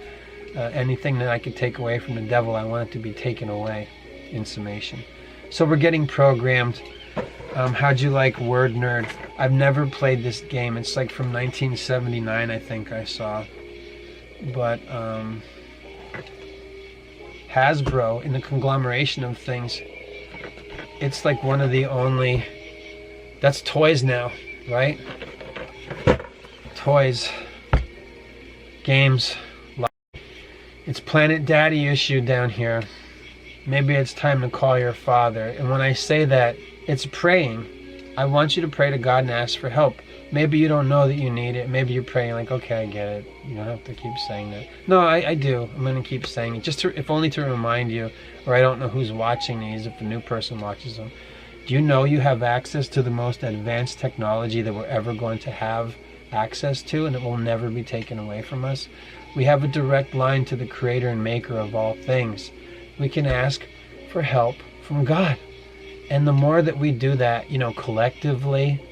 anything that I could take away from the devil, I want it to be taken away, in summation. So we're getting programmed. How'd you like Word Nerd? I've never played this game. It's like from 1979, I think I saw. But Hasbro, in the conglomeration of things, it's like one of the only... That's toys now, right? Toys, games, it's Planet Daddy issue down here. Maybe it's time to call your father. And when I say that, it's praying. I want you to pray to God and ask for help. Maybe you don't know that you need it. Maybe you're praying like, okay, I get it. You don't have to keep saying that. No, I do. I'm going to keep saying it. Just if only to remind you, or I don't know who's watching these, if a new person watches them. Do you know you have access to the most advanced technology that we're ever going to have access to, and it will never be taken away from us? We have a direct line to the creator and maker of all things. We can ask for help from God. And the more that we do that, you know, collectively,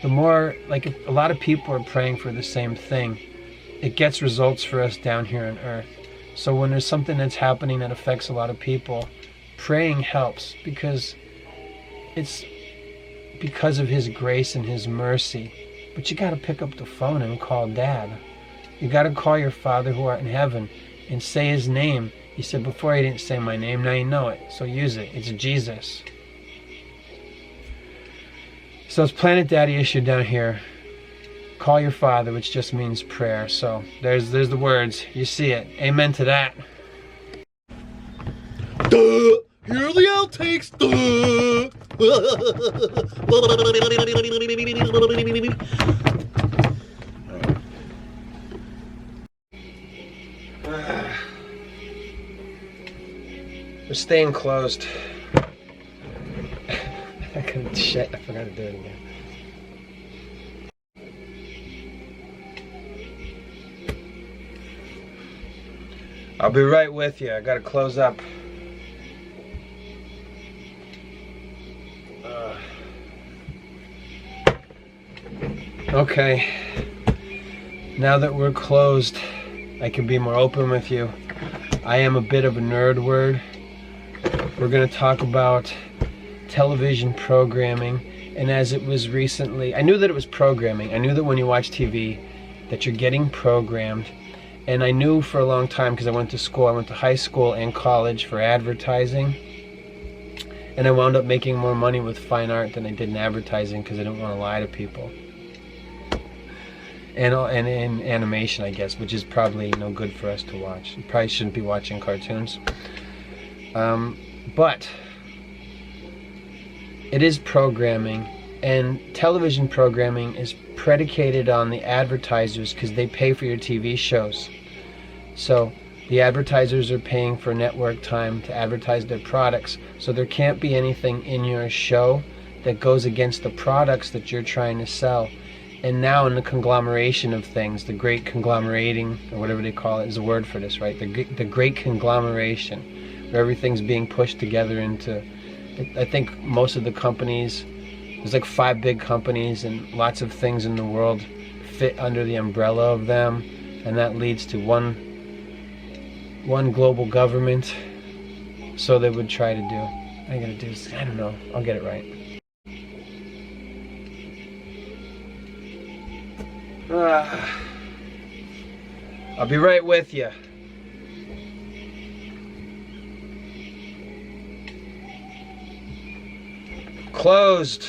the more, like, if a lot of people are praying for the same thing, it gets results for us down here on earth. So when there's something that's happening that affects a lot of people, praying helps, because it's because of his grace and his mercy. But you got to pick up the phone and call Dad. You got to call your Father who art in heaven and say his name. He said, before he didn't say my name, now you know it. So use it. It's Jesus. So it's Planet Daddy issue down here. Call your Father, which just means prayer. So there's the words. You see it. Amen to that. Duh! Here are the outtakes. Duh! We're staying closed. Shit, I forgot to do it again. I'll be right with you. I gotta close up. Okay. Now that we're closed, I can be more open with you. I am a bit of a nerd word. We're gonna talk about television programming, and as it was recently, I knew that it was programming. I knew that when you watch TV that you're getting programmed, and I knew for a long time because I went to school. I went to high school and college for advertising, and I wound up making more money with fine art than I did in advertising because I didn't want to lie to people. And in animation, I guess, which is probably no good for us to watch. You probably shouldn't be watching cartoons. But it is programming, and television programming is predicated on the advertisers because they pay for your TV shows. So the advertisers are paying for network time to advertise their products. So there can't be anything in your show that goes against the products that you're trying to sell. And now in the conglomeration of things, the great conglomerating, or whatever they call it, is a word for this, right? The great conglomeration, where everything's being pushed together into, I think most of the companies, there's like 5 big companies, and lots of things in the world fit under the umbrella of them, and that leads to one global government. So they would try to do. I gotta do this. I don't know. I'll get it right. I'll be right with you. Closed.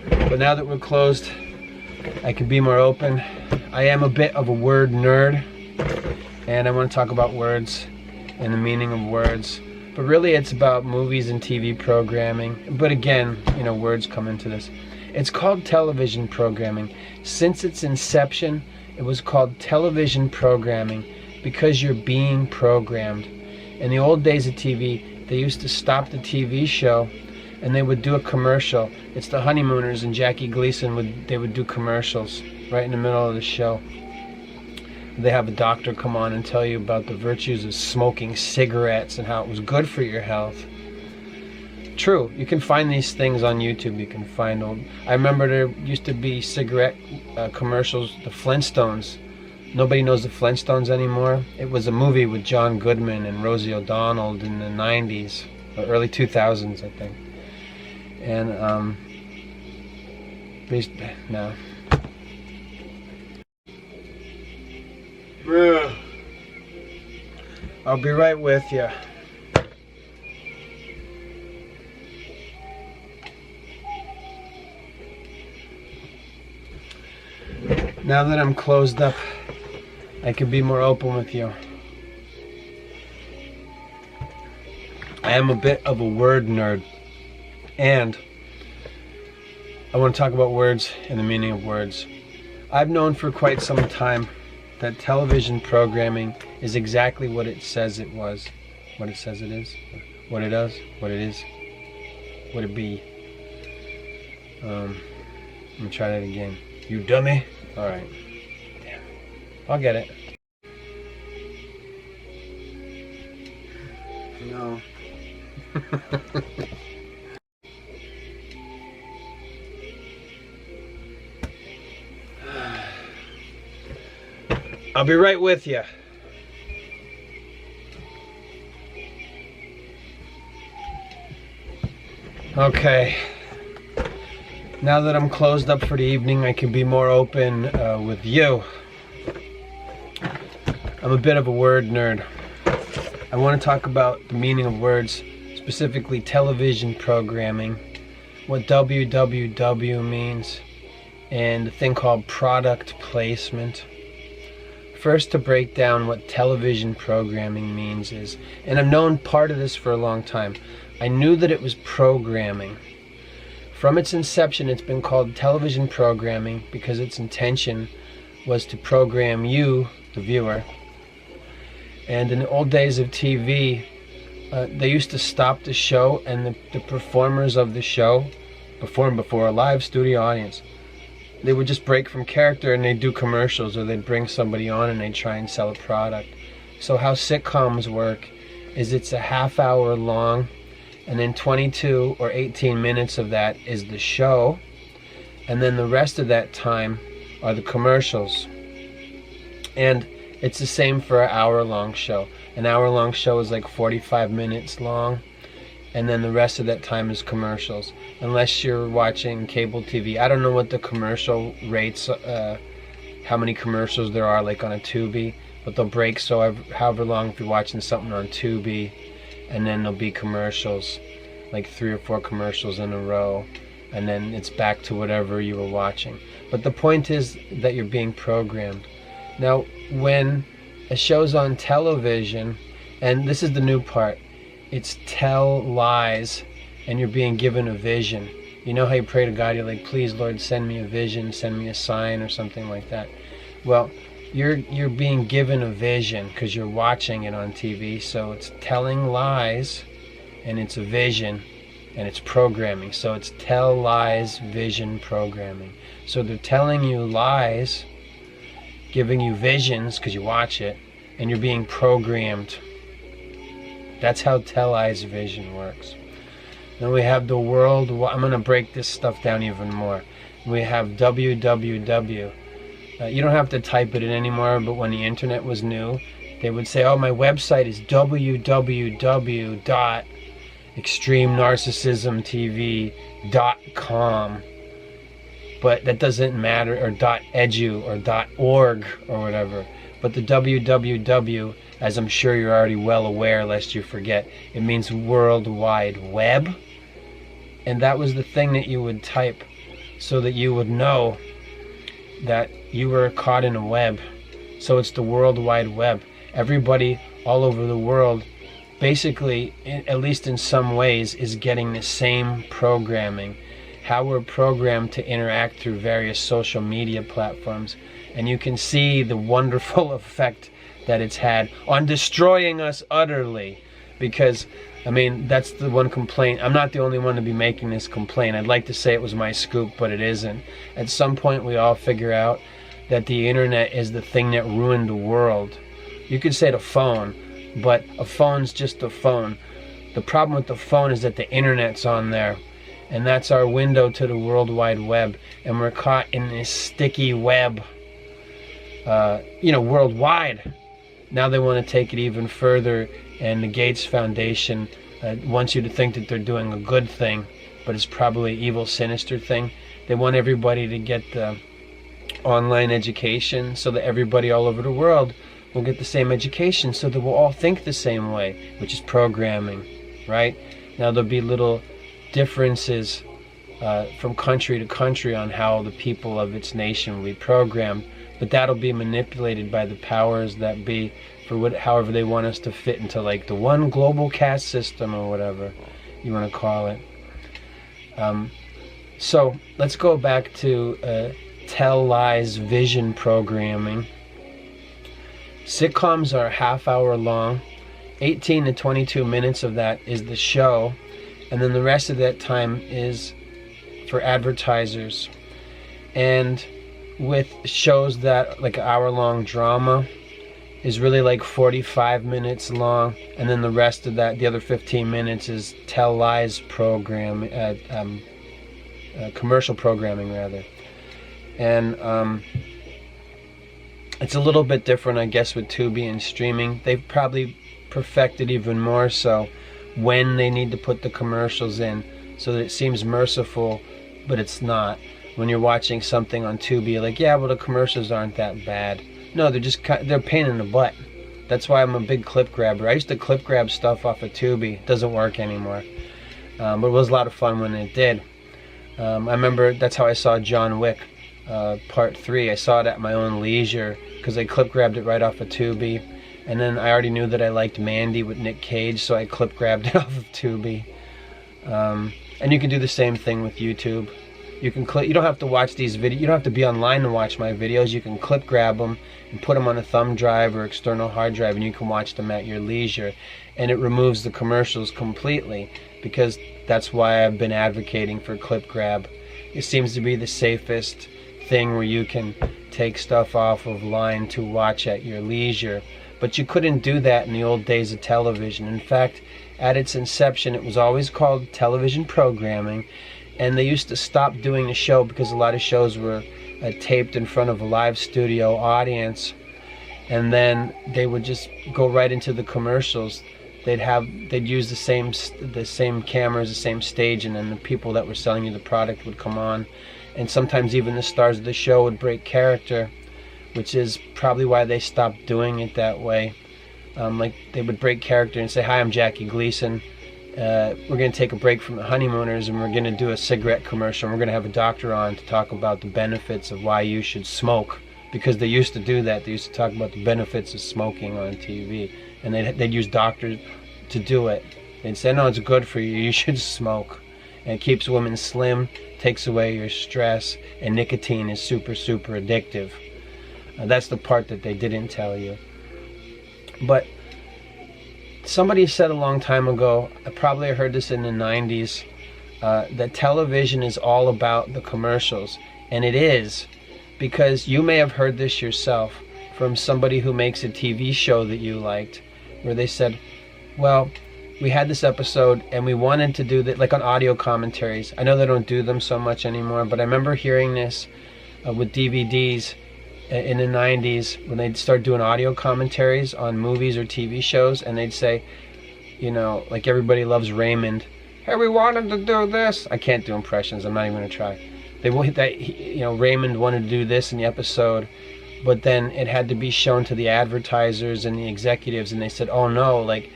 But now that we're closed, I can be more open. I am a bit of a word nerd, and I want to talk about words and the meaning of words. But really it's about movies and TV programming. But again, you know, words come into this. It's called television programming. Since its inception, it was called television programming because you're being programmed. In the old days of TV, they used to stop the TV show and they would do a commercial. It's the Honeymooners, and Jackie Gleason would do commercials right in the middle of the show. They have a doctor come on and tell you about the virtues of smoking cigarettes and how it was good for your health. True, you can find these things on YouTube. You can find old. I remember there used to be cigarette commercials, the Flintstones. Nobody knows the Flintstones anymore. It was a movie with John Goodman and Rosie O'Donnell in the 90s, or early 2000s, I think. And no. I'll be right with you. Now that I'm closed up, I can be more open with you. I am a bit of a word nerd, and I want to talk about words and the meaning of words. I've known for quite some time that television programming is exactly what it says it was, what it says it is, what it does, what it is, what it be. Let me try that again. You dummy. Alright. Damn. I'll get it. No. I'll be right with you. Okay. Now that I'm closed up for the evening, I can be more open with you. I'm a bit of a word nerd. I want to talk about the meaning of words, specifically television programming, what WWW means, and a thing called product placement. First, to break down what television programming means is, and I've known part of this for a long time, I knew that it was programming. From its inception, it's been called television programming because its intention was to program you, the viewer. And in the old days of TV, they used to stop the show, and the performers of the show perform before a live studio audience. They would just break from character and they'd do commercials, or they'd bring somebody on and they'd try and sell a product. So how sitcoms work is it's a half hour long, and then 22 or 18 minutes of that is the show, and then the rest of that time are the commercials. And it's the same for an hour-long show. An hour-long show is like 45 minutes long, and then the rest of that time is commercials. Unless you're watching cable TV. I don't know what the commercial rates, how many commercials there are like on a Tubi, but they'll break however long if you're watching something on Tubi, and then there'll be commercials, like 3 or 4 commercials in a row, and then it's back to whatever you were watching. But the point is that you're being programmed. Now, when a show's on television, and this is the new part, it's tell lies, and you're being given a vision. You know how you pray to God, you're like, please Lord, send me a vision, send me a sign, or something like that. Well, you're being given a vision because you're watching it on TV. So it's telling lies, and it's a vision, and it's programming. So it's tell lies, vision, programming. So they're telling you lies, giving you visions because you watch it, and you're being programmed. That's how tell lies vision works. Then we have the world. I'm going to break this stuff down even more. We have www. You don't have to type it in anymore, but when the internet was new, they would say, oh, my website is www.extremenarcissismtv.com. But that doesn't matter, or .edu or .org or whatever. But the www, as I'm sure you're already well aware, lest you forget, it means World Wide Web. And that was the thing that you would type so that you would know that you were caught in a web. So it's the World Wide Web. Everybody all over the world, basically, at least in some ways, is getting the same programming. How we're programmed to interact through various social media platforms. And you can see the wonderful effect that it's had on destroying us utterly. Because, I mean, that's the one complaint. I'm not the only one to be making this complaint. I'd like to say it was my scoop, but it isn't. At some point, we all figure out that the internet is the thing that ruined the world. You could say the phone, but a phone's just a phone. The problem with the phone is that the internet's on there, and that's our window to the World Wide Web, and we're caught in this sticky web, worldwide. Now they want to take it even further, and the Gates Foundation wants you to think that they're doing a good thing, but it's probably an evil, sinister thing. They want everybody to get the online education so that everybody all over the world will get the same education, so that we'll all think the same way, which is programming, right? Now there'll be little differences from country to country on how the people of its nation will be programmed, but that'll be manipulated by the powers that be for however they want us to fit into, like, the one global caste system, or whatever you want to call it. So let's go back to tell lies vision programming. Sitcoms are half hour long. 18 to 22 minutes of that is the show, and then the rest of that time is for advertisers. And with shows that, like, an hour-long drama is really like 45 minutes long, and then the rest of that, the other 15 minutes, is tell lies program, commercial programming rather. And it's a little bit different, I guess, with Tubi and streaming. They've probably perfected even more so when they need to put the commercials in, so that it seems merciful, but it's not. When you're watching something on Tubi, you're like, yeah, well, the commercials aren't that bad. No, they're a pain in the butt. That's why I'm a big clip grabber. I used to clip grab stuff off of Tubi. It doesn't work anymore. But it was a lot of fun when it did. I remember that's how I saw John Wick Part 3. I saw it at my own leisure because I clip grabbed it right off of Tubi. And then I already knew that I liked Mandy with Nick Cage, so I clip grabbed it off of Tubi. And you can do the same thing with YouTube. You can click. You don't have to watch these videos. You don't have to be online to watch my videos. You can clip grab them and put them on a thumb drive or external hard drive, and you can watch them at your leisure. And it removes the commercials completely, because that's why I've been advocating for clip grab. It seems to be the safest thing where you can take stuff off of line to watch at your leisure. But you couldn't do that in the old days of television. In fact, at its inception, it was always called television programming, and they used to stop doing the show because a lot of shows were taped in front of a live studio audience, and then they would just go right into the commercials. They'd use the same cameras, the same stage, and then the people that were selling you the product would come on, and sometimes even the stars of the show would break character, which is probably why they stopped doing it that way. Like they would break character and say, "Hi, I'm Jackie Gleason. We're going to take a break from the Honeymooners, and we're going to do a cigarette commercial, and we're going to have a doctor on to talk about the benefits of why you should smoke." Because they used to do that. They used to talk about the benefits of smoking on TV, and they'd use doctors to do it. They'd say, "No, it's good for you. You should smoke. And it keeps women slim, takes away your stress, and nicotine is super, super addictive." That's the part that they didn't tell you. But somebody said a long time ago, I probably heard this in the 90s, that television is all about the commercials. And it is, because you may have heard this yourself from somebody who makes a TV show that you liked, where they said, "Well, we had this episode and we wanted to do that," like on audio commentaries. I know they don't do them so much anymore, but I remember hearing this with DVDs in the 90s when they'd start doing audio commentaries on movies or TV shows, and they'd say, you know, like Everybody Loves Raymond, "Hey, we wanted to do this." I can't do impressions. I'm not even going to try. Raymond wanted to do this in the episode, but then it had to be shown to the advertisers and the executives, and they said, "Oh no, like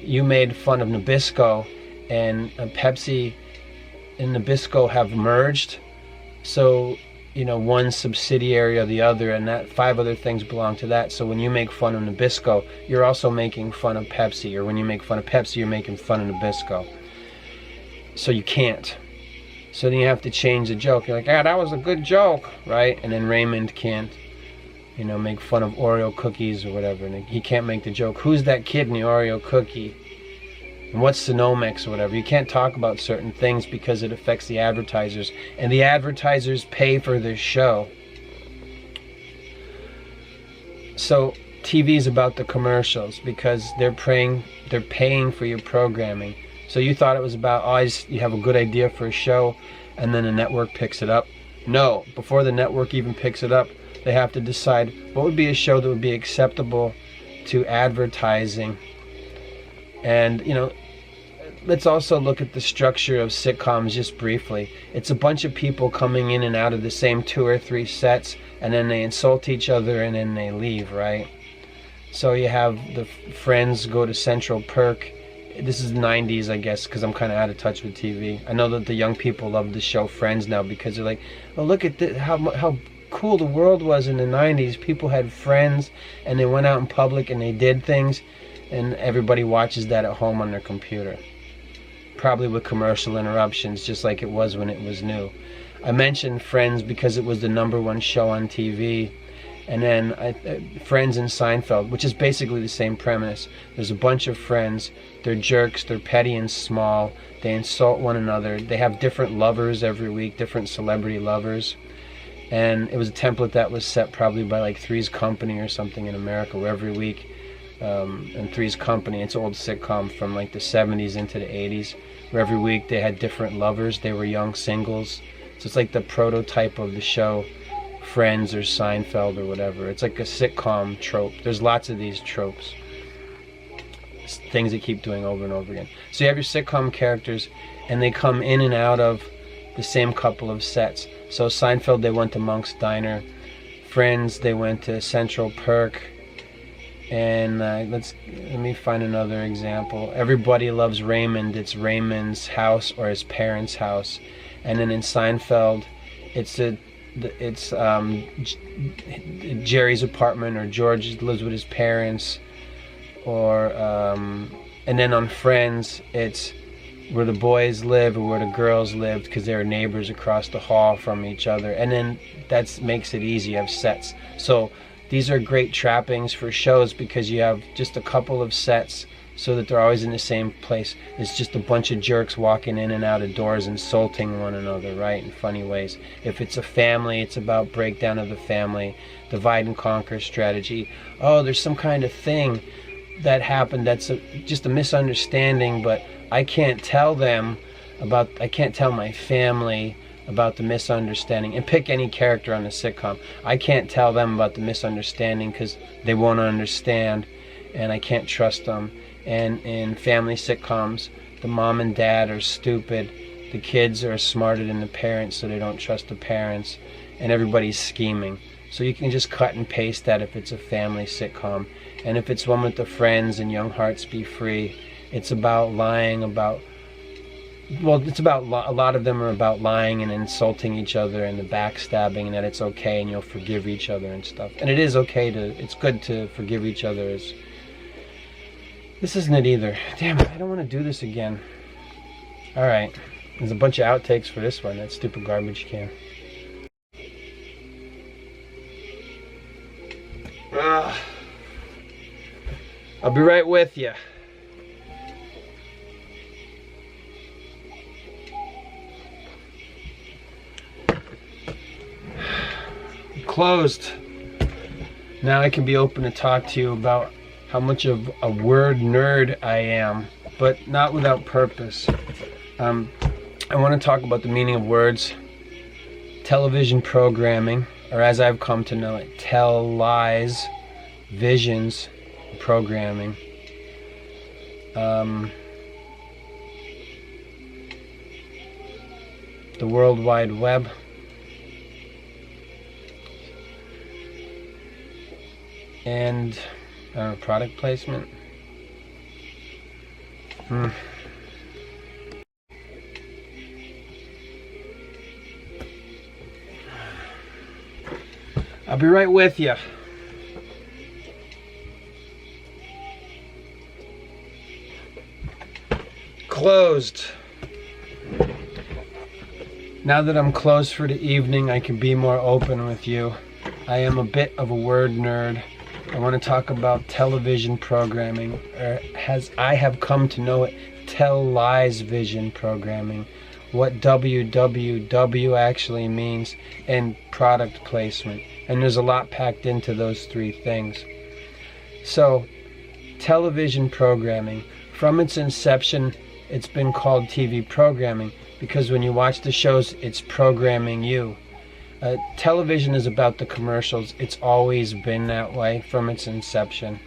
you made fun of Nabisco, and Pepsi and Nabisco have merged, so one subsidiary of the other, and that 5 other things belong to that. So when you make fun of Nabisco, you're also making fun of Pepsi, or when you make fun of Pepsi, you're making fun of Nabisco. So you can't. So then you have to change the joke. You're like, "Yeah, that was a good joke," right? And then Raymond can't, make fun of Oreo cookies or whatever, and he can't make the joke, "Who's that kid in the Oreo cookie? And what's Sonomics?" or whatever. You can't talk about certain things because it affects the advertisers, and the advertisers pay for this show. So TV is about the commercials because they're paying for your programming. So you thought it was about, you have a good idea for a show and then the network picks it up. No, before the network even picks it up, they have to decide what would be a show that would be acceptable to advertising. And let's also look at the structure of sitcoms just briefly. It's a bunch of people coming in and out of the same 2 or 3 sets, and then they insult each other and then they leave, right? So you have the Friends go to Central Perk. This is the 90s, I guess, because I'm kind of out of touch with TV. I know that the young people love the show Friends now because they're like, "Oh, look at how cool the world was in the 90s. People had friends and they went out in public and they did things," and everybody watches that at home on their computer. Probably with commercial interruptions, just like it was when it was new. I mentioned Friends because it was the #1 show on TV. And then Friends and Seinfeld, which is basically the same premise. There's a bunch of friends. They're jerks. They're petty and small. They insult one another. They have different lovers every week, different celebrity lovers. And it was a template that was set probably by like Three's Company or something in America, where every week, and Three's Company, it's an old sitcom from like the 70s into the 80s, where every week they had different lovers. They were young singles. So it's like the prototype of the show Friends or Seinfeld or whatever. It's like a sitcom trope. There's lots of these tropes, things they keep doing over and over again. So you have your sitcom characters, and they come in and out of the same couple of sets. So Seinfeld, they went to Monk's Diner. Friends, they went to Central Perk. And let me find another example. Everybody Loves Raymond. It's Raymond's house or his parents' house. And then in Seinfeld, it's Jerry's apartment, or George lives with his parents, or and then on Friends, it's where the boys live or where the girls lived, because they were neighbors across the hall from each other. And then that makes it easy. You have sets. So these are great trappings for shows because you have just a couple of sets so that they're always in the same place. It's just a bunch of jerks walking in and out of doors insulting one another, right, in funny ways. If it's a family, it's about breakdown of the family, divide and conquer strategy. Oh, there's some kind of thing that happened that's just a misunderstanding, but I can't tell I can't tell my family about the misunderstanding. And pick any character on the sitcom. I can't tell them about the misunderstanding because they won't understand and I can't trust them. And in family sitcoms, the mom and dad are stupid. The kids are smarter than the parents, so they don't trust the parents. And everybody's scheming. So you can just cut and paste that if it's a family sitcom. And if it's one with the friends and Young Hearts Be Free, it's about lying, it's about a lot of them are about lying and insulting each other and the backstabbing, and that it's okay and you'll forgive each other and stuff. And it is okay it's good to forgive each other. This isn't it either. Damn it, I don't want to do this again. Alright, there's a bunch of outtakes for this one, that stupid garbage can. I'll be right with you. Closed. Now I can be open to talk to you about how much of a word nerd I am, but not without purpose. I want to talk about the meaning of words, television programming, or as I've come to know it, tell lies, visions, programming. The World Wide Web. And product placement. I'll be right with you. Closed. Now that I'm closed for the evening, I can be more open with you. I am a bit of a word nerd. I want to talk about television programming, or as I have come to know it, tell lies vision programming, what WWW actually means, and product placement. And there's a lot packed into those three things. So, television programming, from its inception, it's been called TV programming because when you watch the shows, it's programming you. Television is about the commercials. It's always been that way from its inception.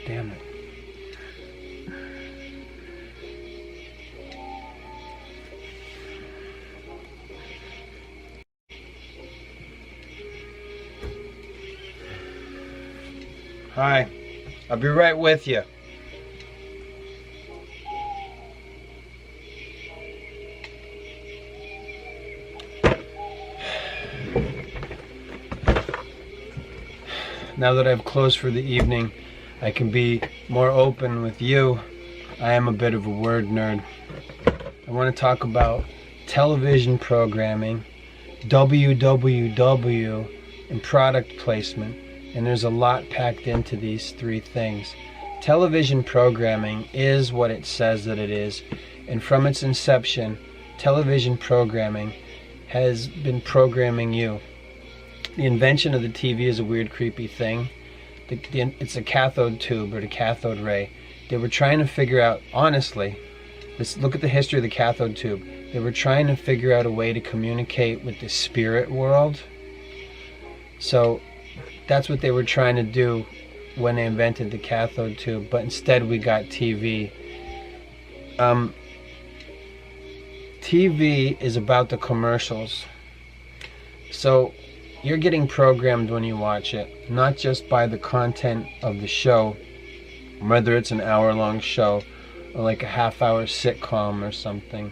Damn it. Hi, I'll be right with you. Now that I've closed for the evening, I can be more open with you. I am a bit of a word nerd. I want to talk about television programming, WWW, and product placement. And there's a lot packed into these three things. Television programming is what it says that it is. And from its inception, television programming has been programming you. The invention of the TV is a weird, creepy thing. It's a cathode tube, or the cathode ray. They were trying to figure out, honestly, look at the history of the cathode tube. They were trying to figure out a way to communicate with the spirit world. So that's what they were trying to do when they invented the cathode tube, but instead we got TV. TV is about the commercials. So you're getting programmed when you watch it, not just by the content of the show, whether it's an hour-long show or like a half-hour sitcom or something.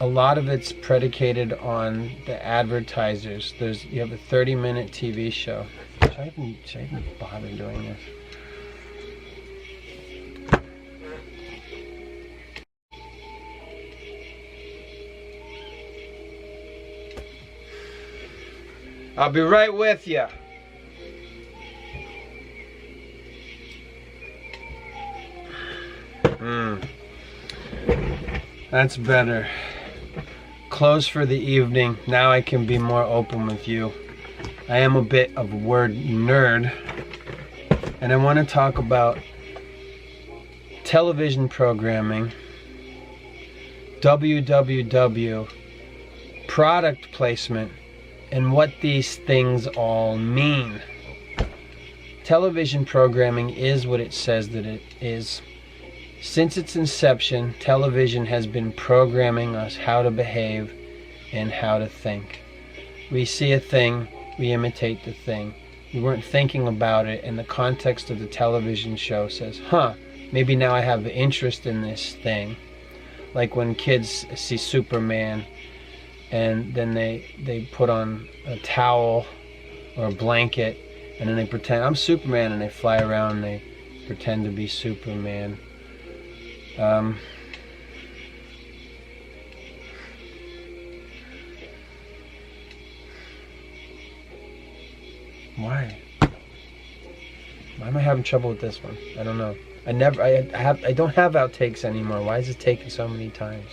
A lot of it's predicated on the advertisers. You have a 30-minute TV show. Should I even bother doing this? I'll be right with you. That's better. Close for the evening. Now I can be more open with you. I am a bit of a word nerd, and I want to talk about television programming, WWW, product placement, and what these things all mean. Television programming is what it says that it is. Since its inception, television has been programming us how to behave and how to think. We see a thing, we imitate the thing. We weren't thinking about it, and the context of the television show says, maybe now I have interest in this thing. Like when kids see Superman, and then they put on a towel or a blanket, and then they pretend, I'm Superman, and they fly around and they pretend to be Superman. Why am I having trouble with this one? I don't know. I don't have outtakes anymore. Why is it taking so many times?